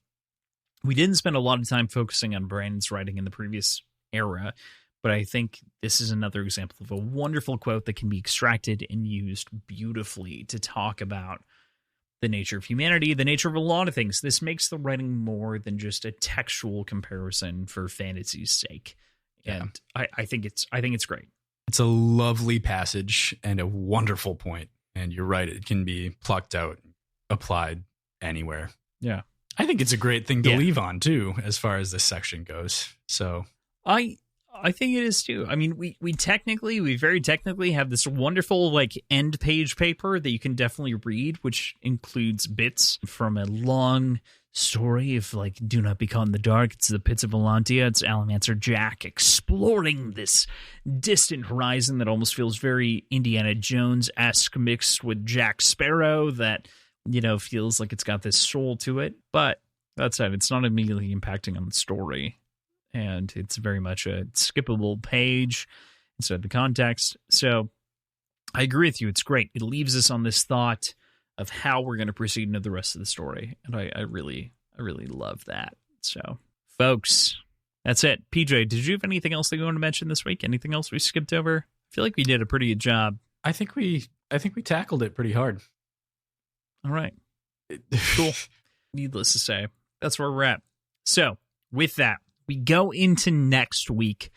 Speaker 2: We didn't spend a lot of time focusing on Brandon's writing in the previous era, but I think this is another example of a wonderful quote that can be extracted and used beautifully to talk about the nature of humanity, the nature of a lot of things. This makes the writing more than just a textual comparison for fantasy's sake.
Speaker 1: Yeah.
Speaker 2: And I think it's great.
Speaker 1: It's a lovely passage and a wonderful point. And you're right, it can be plucked out, applied anywhere.
Speaker 2: Yeah.
Speaker 1: I think it's a great thing to leave on too, as far as this section goes. So
Speaker 2: I think it is too. I mean, we very technically have this wonderful like end page paper that you can definitely read, which includes bits from a long story of like Do Not Be Caught in the Dark. It's the Pits of Volantia. It's Allomancer Jack exploring this distant horizon that almost feels very Indiana Jones-esque mixed with Jack Sparrow that, you know, feels like it's got this soul to it. But that said, it's not immediately impacting on the story. And it's very much a skippable page instead of the context. So I agree with you. It's great. It leaves us on this thought of how we're going to proceed into the rest of the story. And I really love that. So, folks, that's it. PJ, did you have anything else that you want to mention this week? Anything else we skipped over? I feel like we did a pretty good job.
Speaker 1: I think we tackled it pretty hard.
Speaker 2: All right. Cool. Needless to say, that's where we're at. So, with that, we go into next week.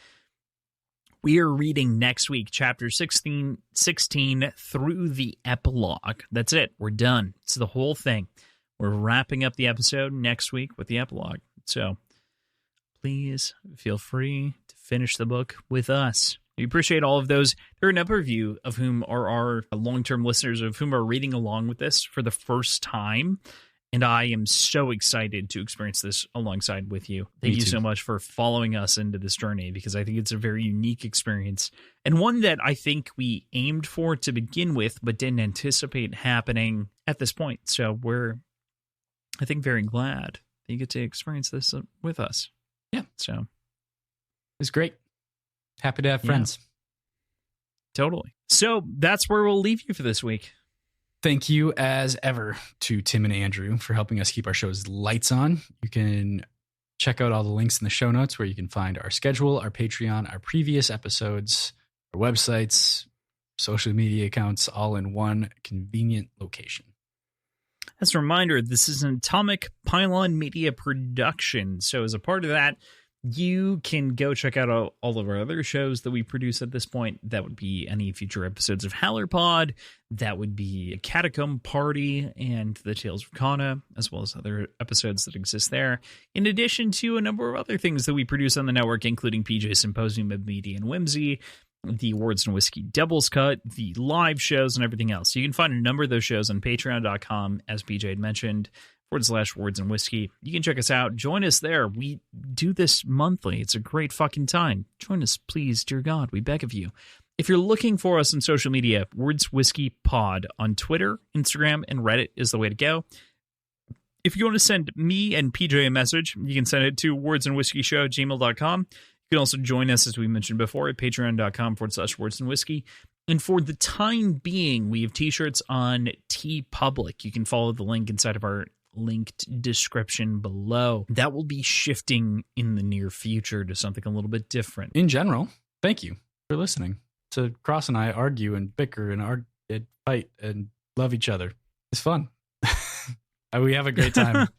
Speaker 2: We are reading next week, chapter 16 through the epilogue. That's it. We're done. It's the whole thing. We're wrapping up the episode next week with the epilogue. So please feel free to finish the book with us. We appreciate all of those. There are a number of you of whom are our long-term listeners of whom are reading along with this for the first time. And I am so excited to experience this alongside with you. Thank you so much for following us into this journey, because I think it's a very unique experience and one that I think we aimed for to begin with, but didn't anticipate happening at this point. So we're, I think, very glad that you get to experience this with us.
Speaker 1: Yeah.
Speaker 2: So
Speaker 1: it's great. Happy to have friends.
Speaker 2: Yeah. Totally. So that's where we'll leave you for this week.
Speaker 1: Thank you, as ever, to Tim and Andrew for helping us keep our show's lights on. You can check out all the links in the show notes where you can find our schedule, our Patreon, our previous episodes, our websites, social media accounts, all in one convenient location.
Speaker 2: As a reminder, this is an Atomic Pylon Media production. So as a part of that, you can go check out all of our other shows that we produce at this point. That would be any future episodes of HowlerPod. That would be a Catacomb Party and the Tales of Kana, as well as other episodes that exist there. In addition to a number of other things that we produce on the network, including PJ Symposium of Media and Whimsy, the Words and Whiskey Devil's Cut, the live shows, and everything else. So you can find a number of those shows on patreon.com, as PJ had mentioned, /Words and Whiskey. You can check us out. Join us there. We do this monthly. It's a great fucking time. Join us, please, dear God. We beg of you. If you're looking for us on social media, Words Whiskey Pod on Twitter, Instagram, and Reddit is the way to go. If you want to send me and PJ a message, you can send it to wordsandwhiskeyshow@gmail.com. You can also join us, as we mentioned before, at patreon.com /wordsandwhiskey. And for the time being, we have t-shirts on TeePublic. You can follow the link inside of our linked description below. That will be shifting in the near future to something a little bit different.
Speaker 1: In general, thank you for listening. So Kross and I argue and bicker and fight and love each other. It's fun. We have a great time.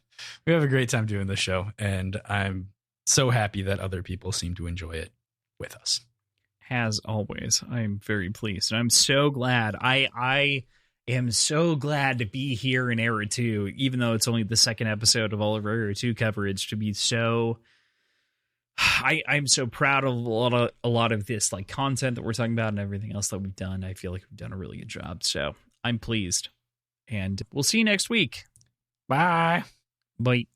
Speaker 1: We have a great time doing this show, and I'm so happy that other people seem to enjoy it with us.
Speaker 2: As always, I'm very pleased. And I'm so glad. I am so glad to be here in Era 2, even though it's only the second episode of all of our Era 2 coverage, to be so... I'm so proud of a lot of this like content that we're talking about and everything else that we've done. I feel like we've done a really good job. So I'm pleased. And we'll see you next week.
Speaker 1: Bye.
Speaker 2: Bye.